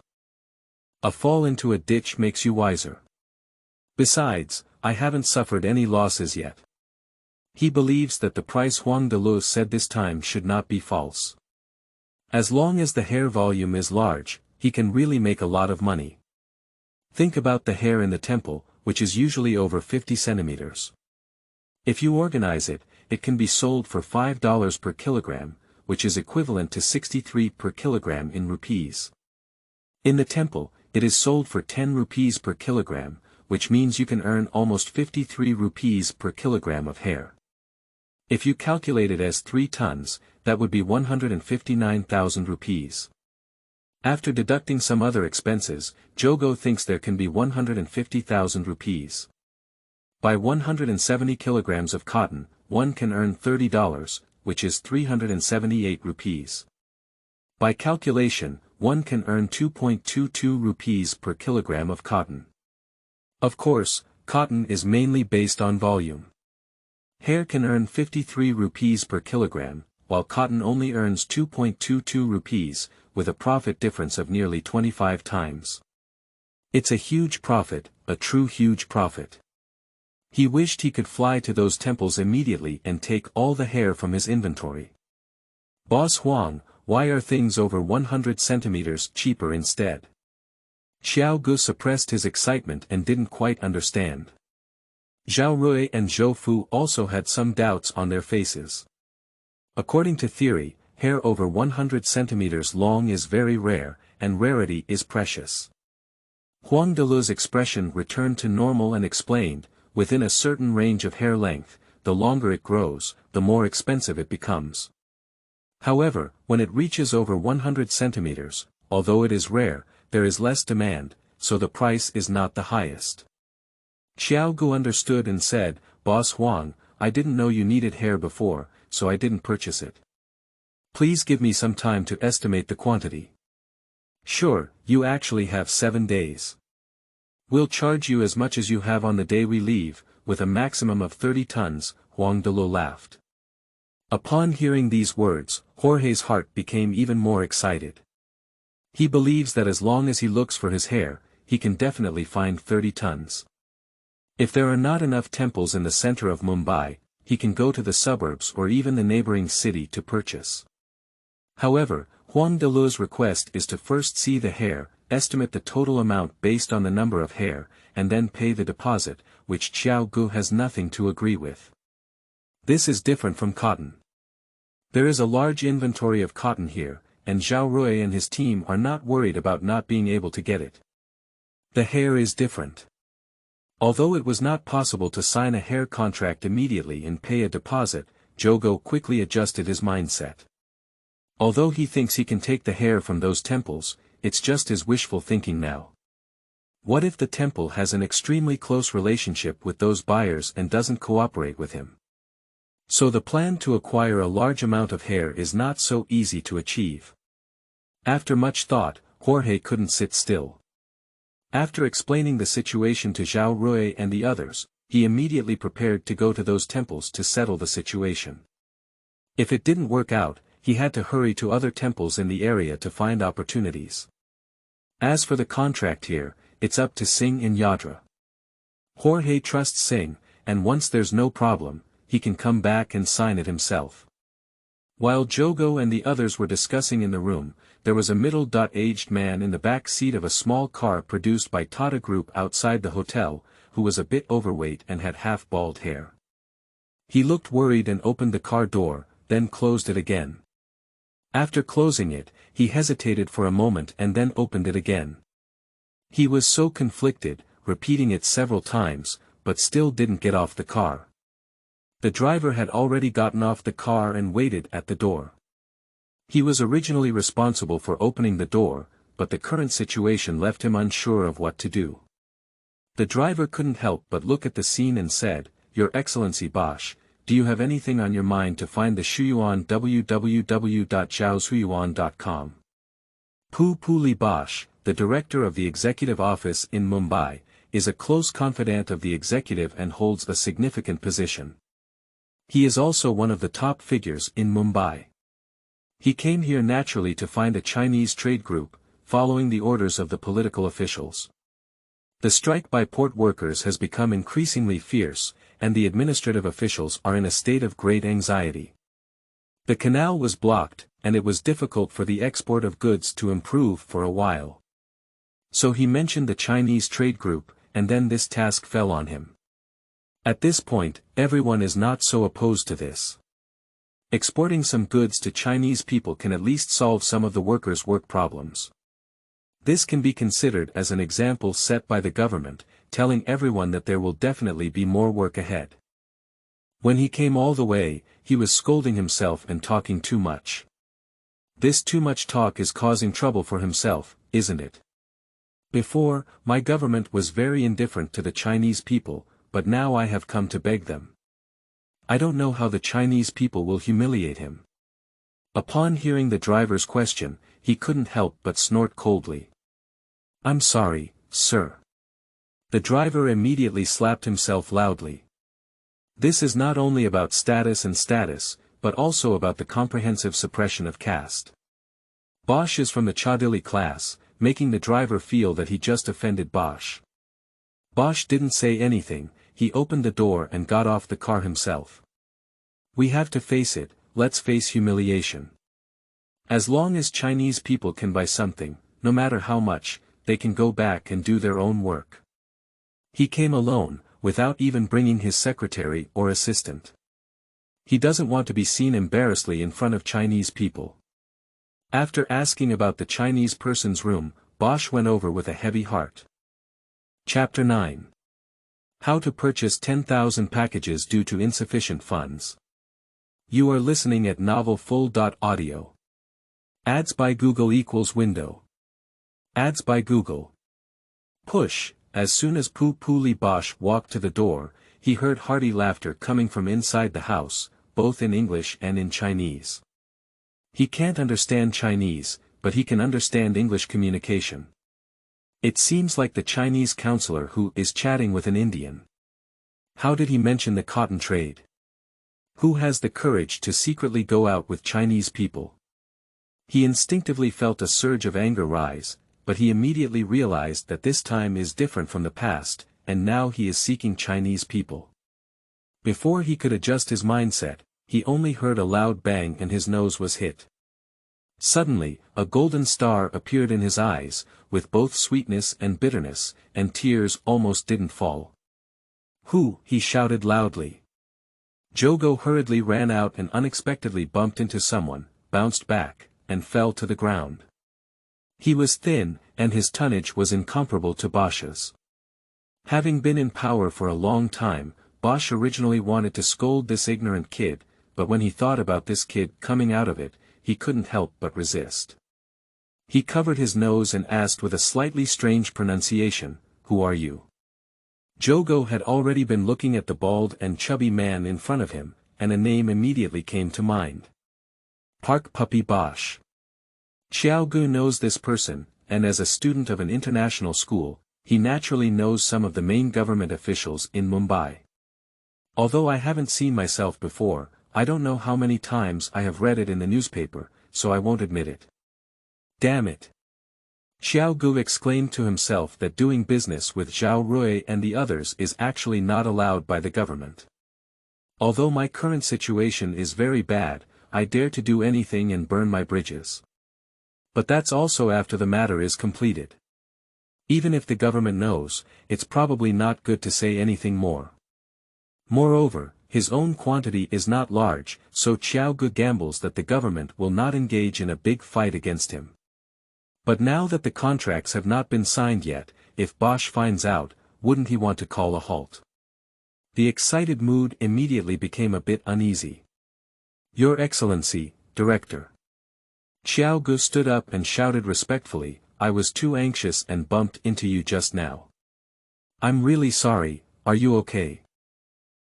A fall into a ditch makes you wiser. Besides, I haven't suffered any losses yet. He believes that the price On.The said this time should not be false. As long as the hair volume is large, he can really make a lot of money. Think about the hair in the temple, which is usually over 50 centimeters. If you organize it, it can be sold for $5 per kilogram, which is equivalent to 63 per kilogram in rupees. In the temple, it is sold for 10 rupees per kilogram, which means you can earn almost 53 rupees per kilogram of hair. If you calculate it as 3 tons, that would be 159,000 rupees. After deducting some other expenses, Jogo thinks there can be 150,000 rupees. By 170 kilograms of cotton, one can earn $30, which is 378 rupees. By calculation, one can earn 2.22 rupees per kilogram of cotton. Of course, cotton is mainly based on volume. Hair can earn 53 rupees per kilogram, while cotton only earns 2.22 rupees, with a profit difference of nearly 25 times. It's a huge profit, a true huge profit. He wished he could fly to those temples immediately and take all the hair from his inventory. Boss Huang, why are things over 100 centimeters cheaper instead? Jogo suppressed his excitement and didn't quite understand. Jogo and Jogo also had some doubts on their faces. According to theory, hair over 100 centimeters long is very rare, and rarity is precious. On.The's expression returned to normal and explained, within a certain range of hair length, the longer it grows, the more expensive it becomes. However, when it reaches over 100 centimeters, although it is rare, there is less demand, so the price is not the highest. Jogo understood and said, Boss Huang, I didn't know you needed hair before, so I didn't purchase it. Please give me some time to estimate the quantity. Sure, you actually have 7 days. We'll charge you as much as you have on the day we leave, with a maximum of 30 tons, On.The laughed. Upon hearing these words, Jorge's heart became even more excited. He believes that as long as he looks for his hair, he can definitely find 30 tons. If there are not enough temples in the center of Mumbai, he can go to the suburbs or even the neighboring city to purchase. However, On.The's request is to first see the hair, estimate the total amount based on the number of hair, and then pay the deposit, which Jogo has nothing to agree with. This is different from cotton. There is a large inventory of cotton here, and Jogo and his team are not worried about not being able to get it. The hair is different. Although it was not possible to sign a hair contract immediately and pay a deposit, Jogo quickly adjusted his mindset. Although he thinks he can take the hair from those temples, it's just his wishful thinking now. What if the temple has an extremely close relationship with those buyers and doesn't cooperate with him? So the plan to acquire a large amount of hair is not so easy to achieve. After much thought, Jorge couldn't sit still. After explaining the situation to Zhao Rui and the others, he immediately prepared to go to those temples to settle the situation. If it didn't work out, he had to hurry to other temples in the area to find opportunities. As for the contract here, it's up to Singh and Yadra. Jorge trusts Singh, and once there's no problem, he can come back and sign it himself. While Jogo and the others were discussing in the room, there was a middle-aged man in the back seat of a small car produced by Tata Group outside the hotel, who was a bit overweight and had half-bald hair. He looked worried and opened the car door, then closed it again. After closing it, he hesitated for a moment and then opened it again. He was so conflicted, repeating it several times, but still didn't get off the car. The driver had already gotten off the car and waited at the door. He was originally responsible for opening the door, but the current situation left him unsure of what to do. The driver couldn't help but look at the scene and said, "Your Excellency Bosch, do you have anything on your mind to find the Shuyuan www.zhaoshuyuan.com? Puli Bosch, the director of the executive office in Mumbai, is a close confidant of the executive and holds a significant position. He is also one of the top figures in Mumbai. He came here naturally to find a Chinese trade group, following the orders of the political officials. The strike by port workers has become increasingly fierce, and the administrative officials are in a state of great anxiety. The canal was blocked, and it was difficult for the export of goods to improve for a while. So he mentioned the Chinese trade group, and then this task fell on him. At this point, everyone is not so opposed to this. Exporting some goods to Chinese people can at least solve some of the workers' work problems. This can be considered as an example set by the government, telling everyone that there will definitely be more work ahead. When he came all the way, he was scolding himself and talking too much. This too much talk is causing trouble for himself, isn't it? Before, my government was very indifferent to the Chinese people, but now I have come to beg them. I don't know how the Chinese people will humiliate him. Upon hearing the driver's question, he couldn't help but snort coldly. I'm sorry, sir. The driver immediately slapped himself loudly. This is not only about status, but also about the comprehensive suppression of caste. Bosch is from the Chaudhary class, making the driver feel that he just offended Bosch. Bosch didn't say anything, he opened the door and got off the car himself. We have to face it, let's face humiliation. As long as Chinese people can buy something, no matter how much, they can go back and do their own work. He came alone, without even bringing his secretary or assistant. He doesn't want to be seen embarrassedly in front of Chinese people. After asking about the Chinese person's room, Bosch went over with a heavy heart. Chapter 9. How to purchase 10,000 packages due to insufficient funds. You are listening at novelfull.audio. Ads by Google equals window. Ads by Google. Push. As soon as Puli Bosch walked to the door, he heard hearty laughter coming from inside the house, both in English and in Chinese. He can't understand Chinese, but he can understand English communication. It seems like the Chinese counselor who is chatting with an Indian. How did he mention the cotton trade? Who has the courage to secretly go out with Chinese people? He instinctively felt a surge of anger rise, but he immediately realized that this time is different from the past, and now he is seeking Chinese people. Before he could adjust his mindset, he only heard a loud bang and his nose was hit. Suddenly, a golden star appeared in his eyes, with both sweetness and bitterness, and tears almost didn't fall. Who? He shouted loudly. Jogo hurriedly ran out and unexpectedly bumped into someone, bounced back, and fell to the ground. He was thin, and his tonnage was incomparable to Bosch's. Having been in power for a long time, Bosch originally wanted to scold this ignorant kid, but when he thought about this kid coming out of it, he couldn't help but resist. He covered his nose and asked with a slightly strange pronunciation, who are you? Jogo had already been looking at the bald and chubby man in front of him, and a name immediately came to mind. Park Puppy Bosch. Xiaogu knows this person, and as a student of an international school, he naturally knows some of the main government officials in Mumbai. Although I haven't seen myself before, I don't know how many times I have read it in the newspaper, so I won't admit it. Damn it! Xiaogu exclaimed to himself that doing business with Zhao Rui and the others is actually not allowed by the government. Although my current situation is very bad, I dare to do anything and burn my bridges. But that's also after the matter is completed. Even if the government knows, it's probably not good to say anything more. Moreover, his own quantity is not large, so Xiaogu gambles that the government will not engage in a big fight against him. But now that the contracts have not been signed yet, if Bosch finds out, wouldn't he want to call a halt? The excited mood immediately became a bit uneasy. Your Excellency, Director. Xiaogu stood up and shouted respectfully, I was too anxious and bumped into you just now. I'm really sorry, are you okay?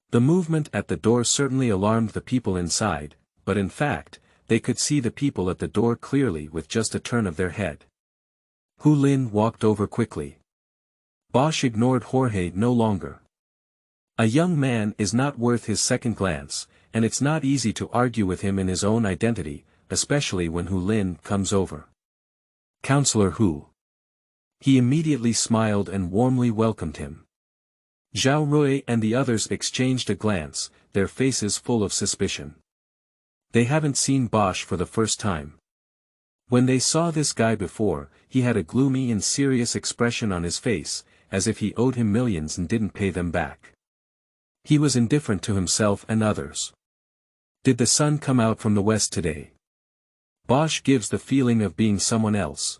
The movement at the door certainly alarmed the people inside, but in fact, they could see the people at the door clearly with just a turn of their head. Hu Lin walked over quickly. Bosch ignored Jorge no longer. A young man is not worth his second glance, and it's not easy to argue with him in his own identity, especially when Hu Lin comes over. Counselor Hu. He immediately smiled and warmly welcomed him. Zhao Rui and the others exchanged a glance, their faces full of suspicion. They haven't seen Bosch for the first time. When they saw this guy before, he had a gloomy and serious expression on his face, as if he owed him millions and didn't pay them back. He was indifferent to himself and others. Did the sun come out from the west today? Bosch gives the feeling of being someone else.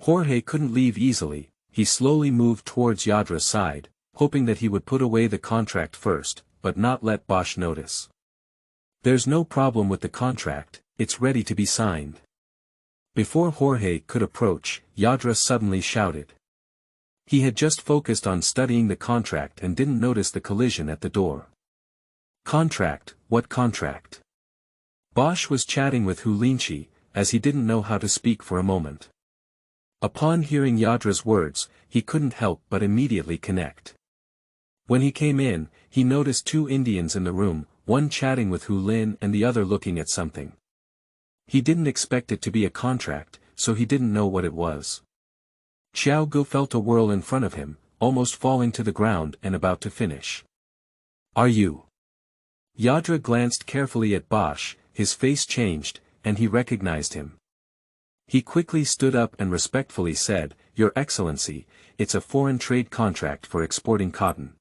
Jorge couldn't leave easily, he slowly moved towards Yadra's side, hoping that he would put away the contract first, but not let Bosch notice. There's no problem with the contract, it's ready to be signed. Before Jorge could approach, Yadra suddenly shouted. He had just focused on studying the contract and didn't notice the collision at the door. Contract, what contract? Bosch was chatting with Hu Linchi, as he didn't know how to speak for a moment. Upon hearing Yadra's words, he couldn't help but immediately connect. When he came in, he noticed two Indians in the room, one chatting with Hu Lin and the other looking at something. He didn't expect it to be a contract, so he didn't know what it was. Xiaogu felt a whirl in front of him, almost falling to the ground and about to finish. Are you? Yadra glanced carefully at Bosch, his face changed, and he recognized him. He quickly stood up and respectfully said, Your Excellency, it's a foreign trade contract for exporting cotton.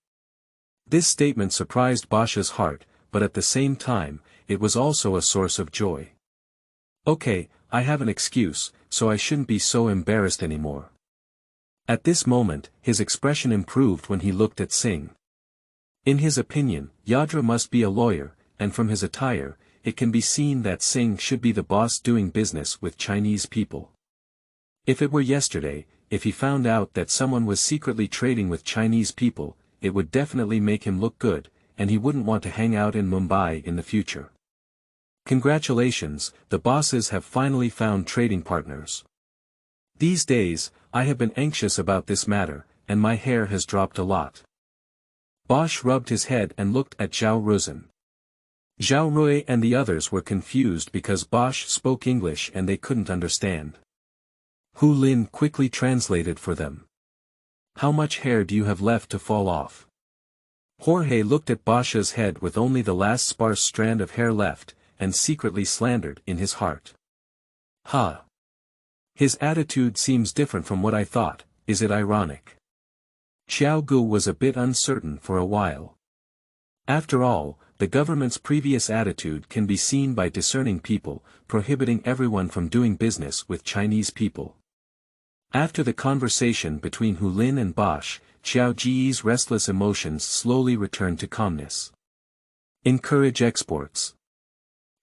This statement surprised Bosch's heart, but at the same time, it was also a source of joy. Okay, I have an excuse, so I shouldn't be so embarrassed anymore. At this moment, his expression improved when he looked at Singh. In his opinion, Yadra must be a lawyer, and from his attire, it can be seen that Singh should be the boss doing business with Chinese people. If it were yesterday, if he found out that someone was secretly trading with Chinese people, it would definitely make him look good, and he wouldn't want to hang out in Mumbai in the future. Congratulations, the bosses have finally found trading partners. These days, I have been anxious about this matter, and my hair has dropped a lot. Bosch rubbed his head and looked at Zhao Ruzin. Zhao Rui and the others were confused because Bosch spoke English and they couldn't understand. Hu Lin quickly translated for them. How much hair do you have left to fall off? Jorge looked at Bosch's head with only the last sparse strand of hair left, and secretly slandered in his heart. Ha! His attitude seems different from what I thought, is it ironic? Xiaogu was a bit uncertain for a while. After all, the government's previous attitude can be seen by discerning people, prohibiting everyone from doing business with Chinese people. After the conversation between Hu Lin and Bosch, Xiao Ji's restless emotions slowly returned to calmness. Encourage exports.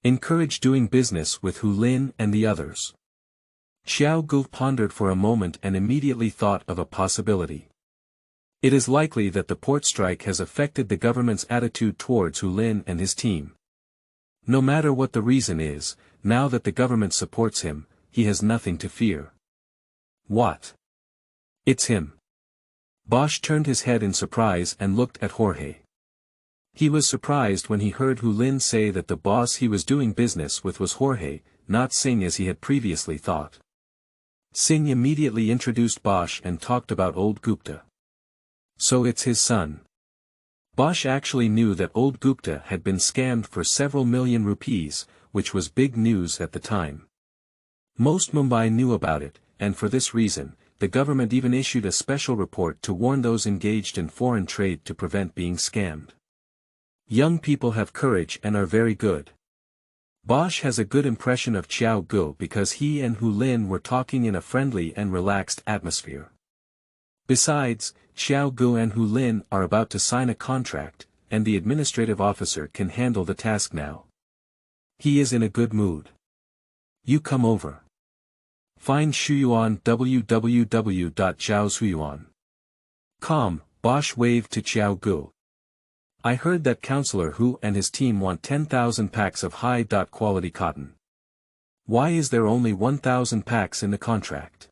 Encourage doing business with Hu Lin and the others. Xiaogu pondered for a moment and immediately thought of a possibility. It is likely that the port strike has affected the government's attitude towards Hu Lin and his team. No matter what the reason is, now that the government supports him, he has nothing to fear. What? It's him. Bosch turned his head in surprise and looked at Jorge. He was surprised when he heard Hu Lin say that the boss he was doing business with was Jorge, not Singh as he had previously thought. Singh immediately introduced Bosch and talked about old Gupta. So it's his son. Bosch actually knew that old Gupta had been scammed for several million rupees, which was big news at the time. Most Mumbai knew about it, and for this reason, the government even issued a special report to warn those engaged in foreign trade to prevent being scammed. Young people have courage and are very good. Bosch has a good impression of Xiao Gu because he and Hu Lin were talking in a friendly and relaxed atmosphere. Besides, Xiao Gu and Hu Lin are about to sign a contract, and the administrative officer can handle the task now. He is in a good mood. You come over. Find Shuyuan www.zhaoshuyuan.com. Bosch waved to Xiao Gu. I heard that Councillor Hu and his team want 10,000 packs of high-quality cotton. Why is there only 1,000 packs in the contract?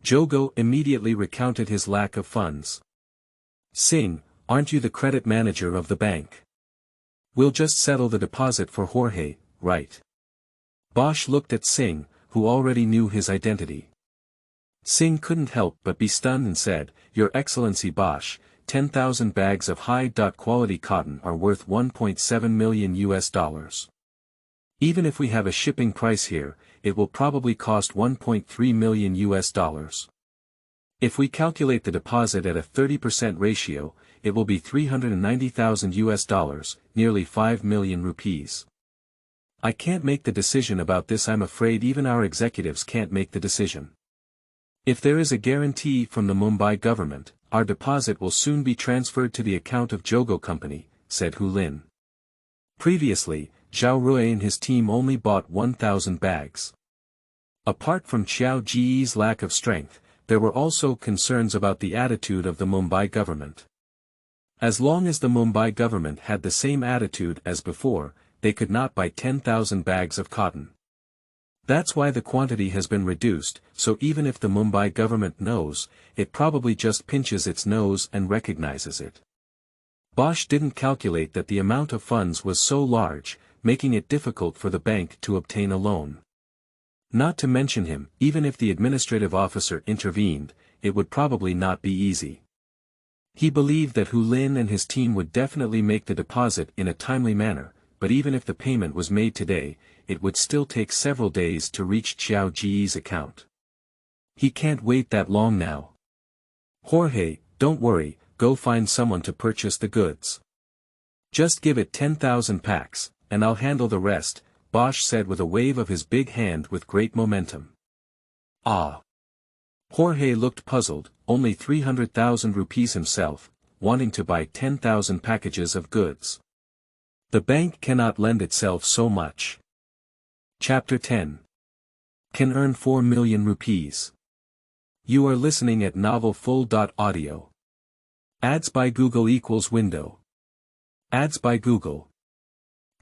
Jogo immediately recounted his lack of funds. Singh, aren't you the credit manager of the bank? We'll just settle the deposit for Jorge, right? Bosch looked at Singh, who already knew his identity. Singh couldn't help but be stunned and said, Your Excellency Bosch, 10,000 bags of high-quality cotton are worth $1.7 million. Even if we have a shipping price here, it will probably cost $1.3 million. If we calculate the deposit at a 30% ratio, it will be $390,000, nearly 5 million rupees. I can't make the decision about this. I'm afraid even our executives can't make the decision. If there is a guarantee from the Mumbai government, our deposit will soon be transferred to the account of Jogo Company, said Hu Lin. Previously, Zhao Rui and his team only bought 1,000 bags. Apart from Xiao Ji's lack of strength, there were also concerns about the attitude of the Mumbai government. As long as the Mumbai government had the same attitude as before, they could not buy 10,000 bags of cotton. That's why the quantity has been reduced, so even if the Mumbai government knows, it probably just pinches its nose and recognizes it. Bosch didn't calculate that the amount of funds was so large, making it difficult for the bank to obtain a loan. Not to mention him, even if the administrative officer intervened, it would probably not be easy. He believed that Hu Lin and his team would definitely make the deposit in a timely manner, but even if the payment was made today, it would still take several days to reach Xiao Ji's account. He can't wait that long now. Jorge, don't worry, go find someone to purchase the goods. Just give it 10,000 packs, and I'll handle the rest, Bosch said with a wave of his big hand with great momentum. Ah! Jorge looked puzzled, only 300,000 rupees himself, wanting to buy 10,000 packages of goods. The bank cannot lend itself so much. Chapter 10. Can earn 4 million rupees. You are listening at novel full.audio. Ads by Google equals window. Ads by Google.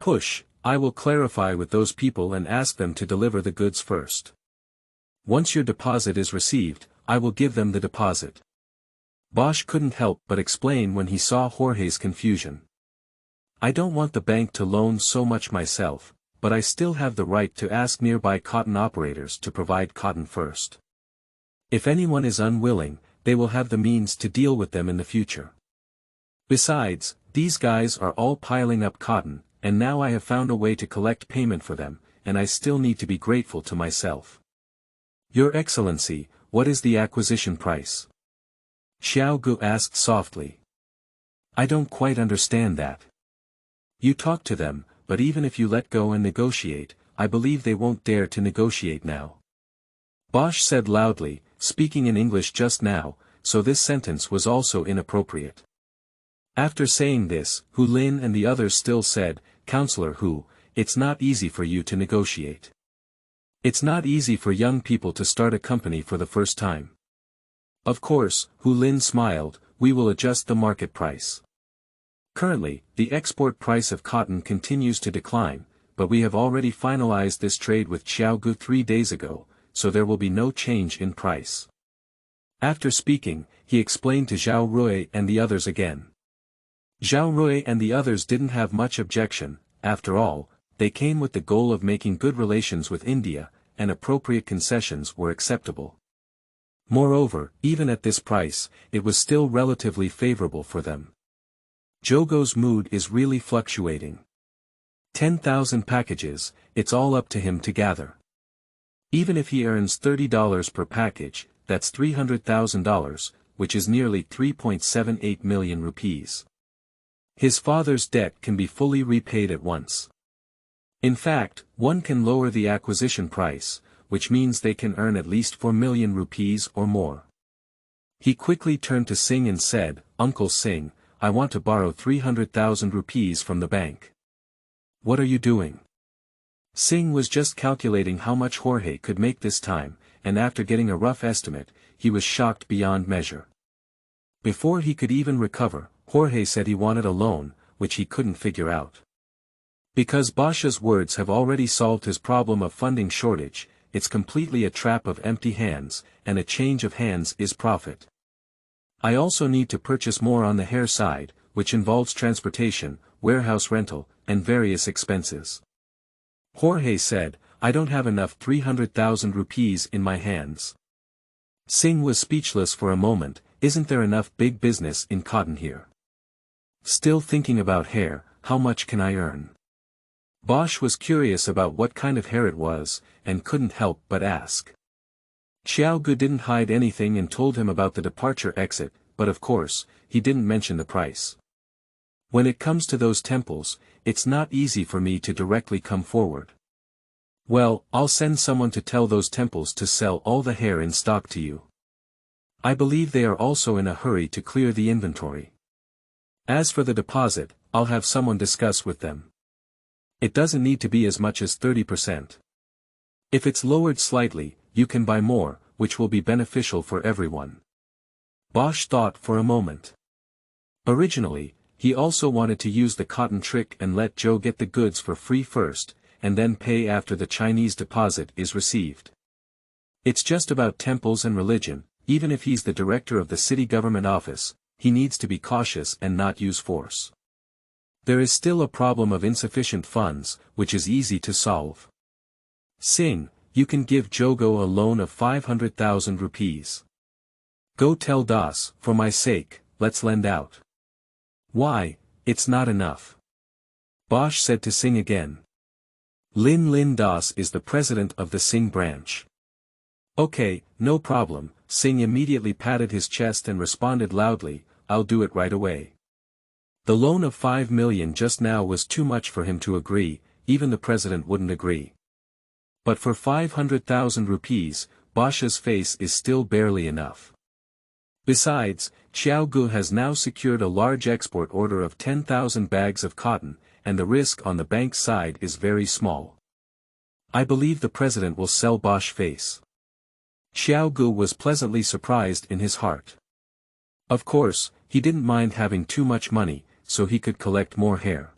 Push, I will clarify with those people and ask them to deliver the goods first. Once your deposit is received, I will give them the deposit. Bosch couldn't help but explain when he saw Jorge's confusion. I don't want the bank to loan so much myself, but I still have the right to ask nearby cotton operators to provide cotton first. If anyone is unwilling, they will have the means to deal with them in the future. Besides, these guys are all piling up cotton, and now I have found a way to collect payment for them, and I still need to be grateful to myself. Your Excellency, what is the acquisition price? Xiao Gu asked softly. I don't quite understand that. You talk to them, but even if you let go and negotiate, I believe they won't dare to negotiate now. Bosch said loudly, speaking in English just now, so this sentence was also inappropriate. After saying this, Hu Lin and the others still said, Councillor Hu, it's not easy for you to negotiate. It's not easy for young people to start a company for the first time. Of course, Hu Lin smiled, we will adjust the market price. Currently, the export price of cotton continues to decline, but we have already finalized this trade with Xiaogu 3 days ago, so there will be no change in price. After speaking, he explained to Zhao Rui and the others again. Zhao Rui and the others didn't have much objection. After all, they came with the goal of making good relations with India, and appropriate concessions were acceptable. Moreover, even at this price, it was still relatively favorable for them. Jogo's mood is really fluctuating. 10,000 packages, it's all up to him to gather. Even if he earns $30 per package, that's $300,000, which is nearly 3.78 million rupees. His father's debt can be fully repaid at once. In fact, one can lower the acquisition price, which means they can earn at least 4 million rupees or more. He quickly turned to Singh and said, "Uncle Singh, I want to borrow 300,000 rupees from the bank." "What are you doing?" Singh was just calculating how much Jorge could make this time, and after getting a rough estimate, he was shocked beyond measure. Before he could even recover, Jorge said he wanted a loan, which he couldn't figure out. Because Basha's words have already solved his problem of funding shortage, it's completely a trap of empty hands, and a change of hands is profit. I also need to purchase more on the hair side, which involves transportation, warehouse rental, and various expenses. Jorge said, "I don't have enough 300,000 rupees in my hands." Singh was speechless for a moment. Isn't there enough big business in cotton here? Still thinking about hair, how much can I earn? Bosch was curious about what kind of hair it was, and couldn't help but ask. Xiaogu didn't hide anything and told him about the departure exit, but of course, he didn't mention the price. When it comes to those temples, it's not easy for me to directly come forward. Well, I'll send someone to tell those temples to sell all the hair in stock to you. I believe they are also in a hurry to clear the inventory. As for the deposit, I'll have someone discuss with them. It doesn't need to be as much as 30%. If it's lowered slightly, you can buy more, which will be beneficial for everyone. Bosch thought for a moment. Originally, he also wanted to use the cotton trick and let Joe get the goods for free first, and then pay after the Chinese deposit is received. It's just about temples and religion. Even if he's the director of the city government office, he needs to be cautious and not use force. There is still a problem of insufficient funds, which is easy to solve. Singh, you can give Jogo a loan of 500,000 rupees. Go tell Das, for my sake, let's lend out. Why, it's not enough. Bosch said to Singh again. Lin Das is the president of the Singh branch. Okay, no problem. Singh immediately patted his chest and responded loudly, I'll do it right away. The loan of 5 million just now was too much for him to agree, even the president wouldn't agree. But for 500,000 rupees, Basha's face is still barely enough. Besides, Xiaogu has now secured a large export order of 10,000 bags of cotton, and the risk on the bank's side is very small. I believe the president will sell Bosch face. Xiaogu was pleasantly surprised in his heart. Of course, he didn't mind having too much money, so he could collect more hair.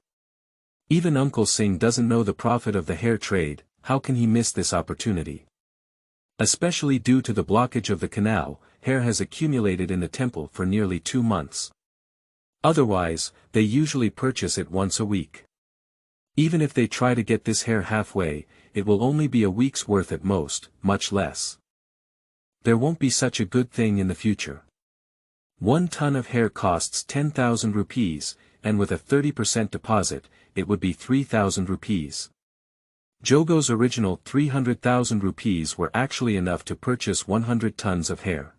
Even Uncle Singh doesn't know the profit of the hair trade. How can he miss this opportunity? Especially due to the blockage of the canal, hair has accumulated in the temple for nearly 2 months. Otherwise, they usually purchase it once a week. Even if they try to get this hair halfway, it will only be a week's worth at most, much less. There won't be such a good thing in the future. 1 ton of hair costs 10,000 rupees, and with a 30% deposit, it would be 3,000 rupees. Jogo's original 300,000 rupees were actually enough to purchase 100 tons of hair.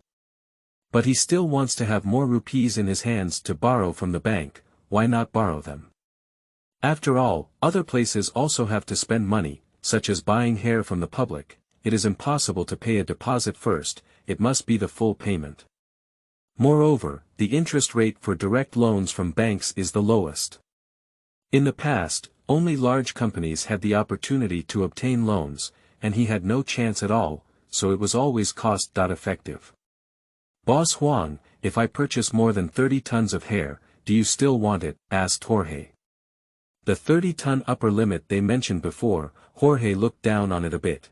But he still wants to have more rupees in his hands to borrow from the bank. Why not borrow them? After all, other places also have to spend money, such as buying hair from the public. It is impossible to pay a deposit first, it must be the full payment. Moreover, the interest rate for direct loans from banks is the lowest. In the past, only large companies had the opportunity to obtain loans, and he had no chance at all, so it was always cost-effective. "Boss Huang, if I purchase more than 30 tons of hair, do you still want it?" asked Jorge. The 30-ton upper limit they mentioned before, Jorge looked down on it a bit.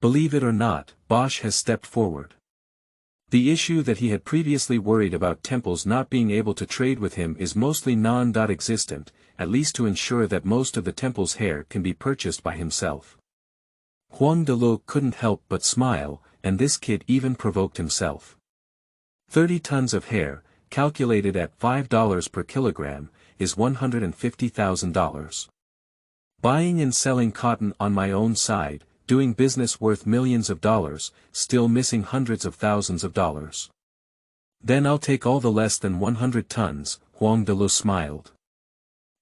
Believe it or not, Bosch has stepped forward. The issue that he had previously worried about temples not being able to trade with him is mostly non-existent, at least to ensure that most of the temple's hair can be purchased by himself. On.The couldn't help but smile, and this kid even provoked himself. 30 tons of hair, calculated at $5 per kilogram, is $150,000. Buying and selling cotton on my own side, doing business worth millions of dollars, still missing hundreds of thousands of dollars. Then I'll take all the less than 100 tons, On.The smiled.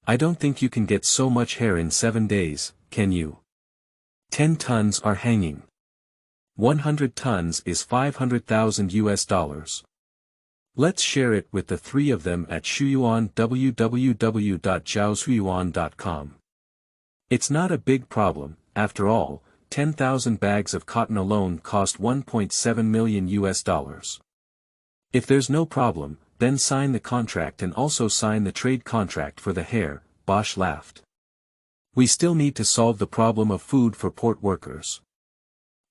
I don't think you can get so much hair in 7 days, can you? 10 tons are hanging. 100 tons is 500,000 US. Let's share it with the three of them at Shuyuan www.jiaoshuyuan.com. It's not a big problem, after all, 10,000 bags of cotton alone cost 1.7 million US. If there's no problem, then sign the contract and also sign the trade contract for the hair, Bosch laughed. We still need to solve the problem of food for port workers.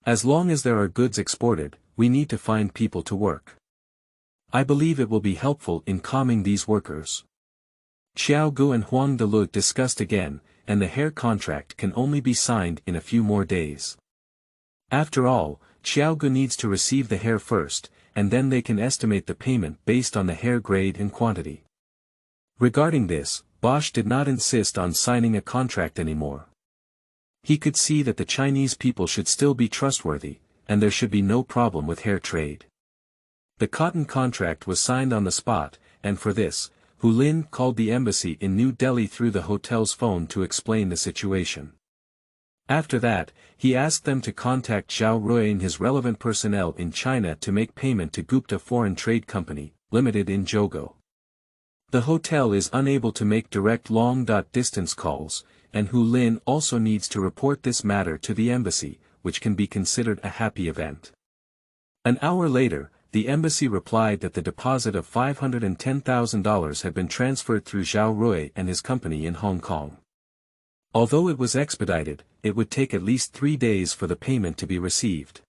As long as there are goods exported, we need to find people to work. I believe it will be helpful in calming these workers. Xiaogu and On.The discussed again, and the hair contract can only be signed in a few more days. After all, Xiaogu needs to receive the hair first, and then they can estimate the payment based on the hair grade and quantity. Regarding this, Bosch did not insist on signing a contract anymore. He could see that the Chinese people should still be trustworthy, and there should be no problem with hair trade. The cotton contract was signed on the spot, and for this, Hu Lin called the embassy in New Delhi through the hotel's phone to explain the situation. After that, he asked them to contact Zhao Rui and his relevant personnel in China to make payment to Gupta Foreign Trade Company, Limited in Jogo. The hotel is unable to make direct long-distance calls, and Hu Lin also needs to report this matter to the embassy, which can be considered a happy event. An hour later, the embassy replied that the deposit of $510,000 had been transferred through Zhao Rui and his company in Hong Kong. Although it was expedited, it would take at least 3 days for the payment to be received.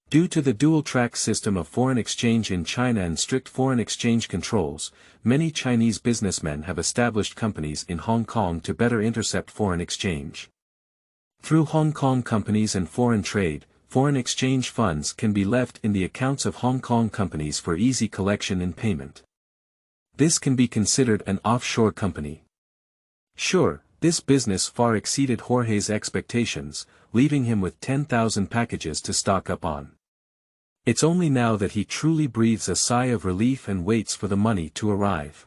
Due to the dual-track system of foreign exchange in China and strict foreign exchange controls, many Chinese businessmen have established companies in Hong Kong to better intercept foreign exchange. Through Hong Kong companies and foreign trade, foreign exchange funds can be left in the accounts of Hong Kong companies for easy collection and payment. This can be considered an offshore company. Sure, this business far exceeded Jorge's expectations, leaving him with 10,000 packages to stock up on. It's only now that he truly breathes a sigh of relief and waits for the money to arrive.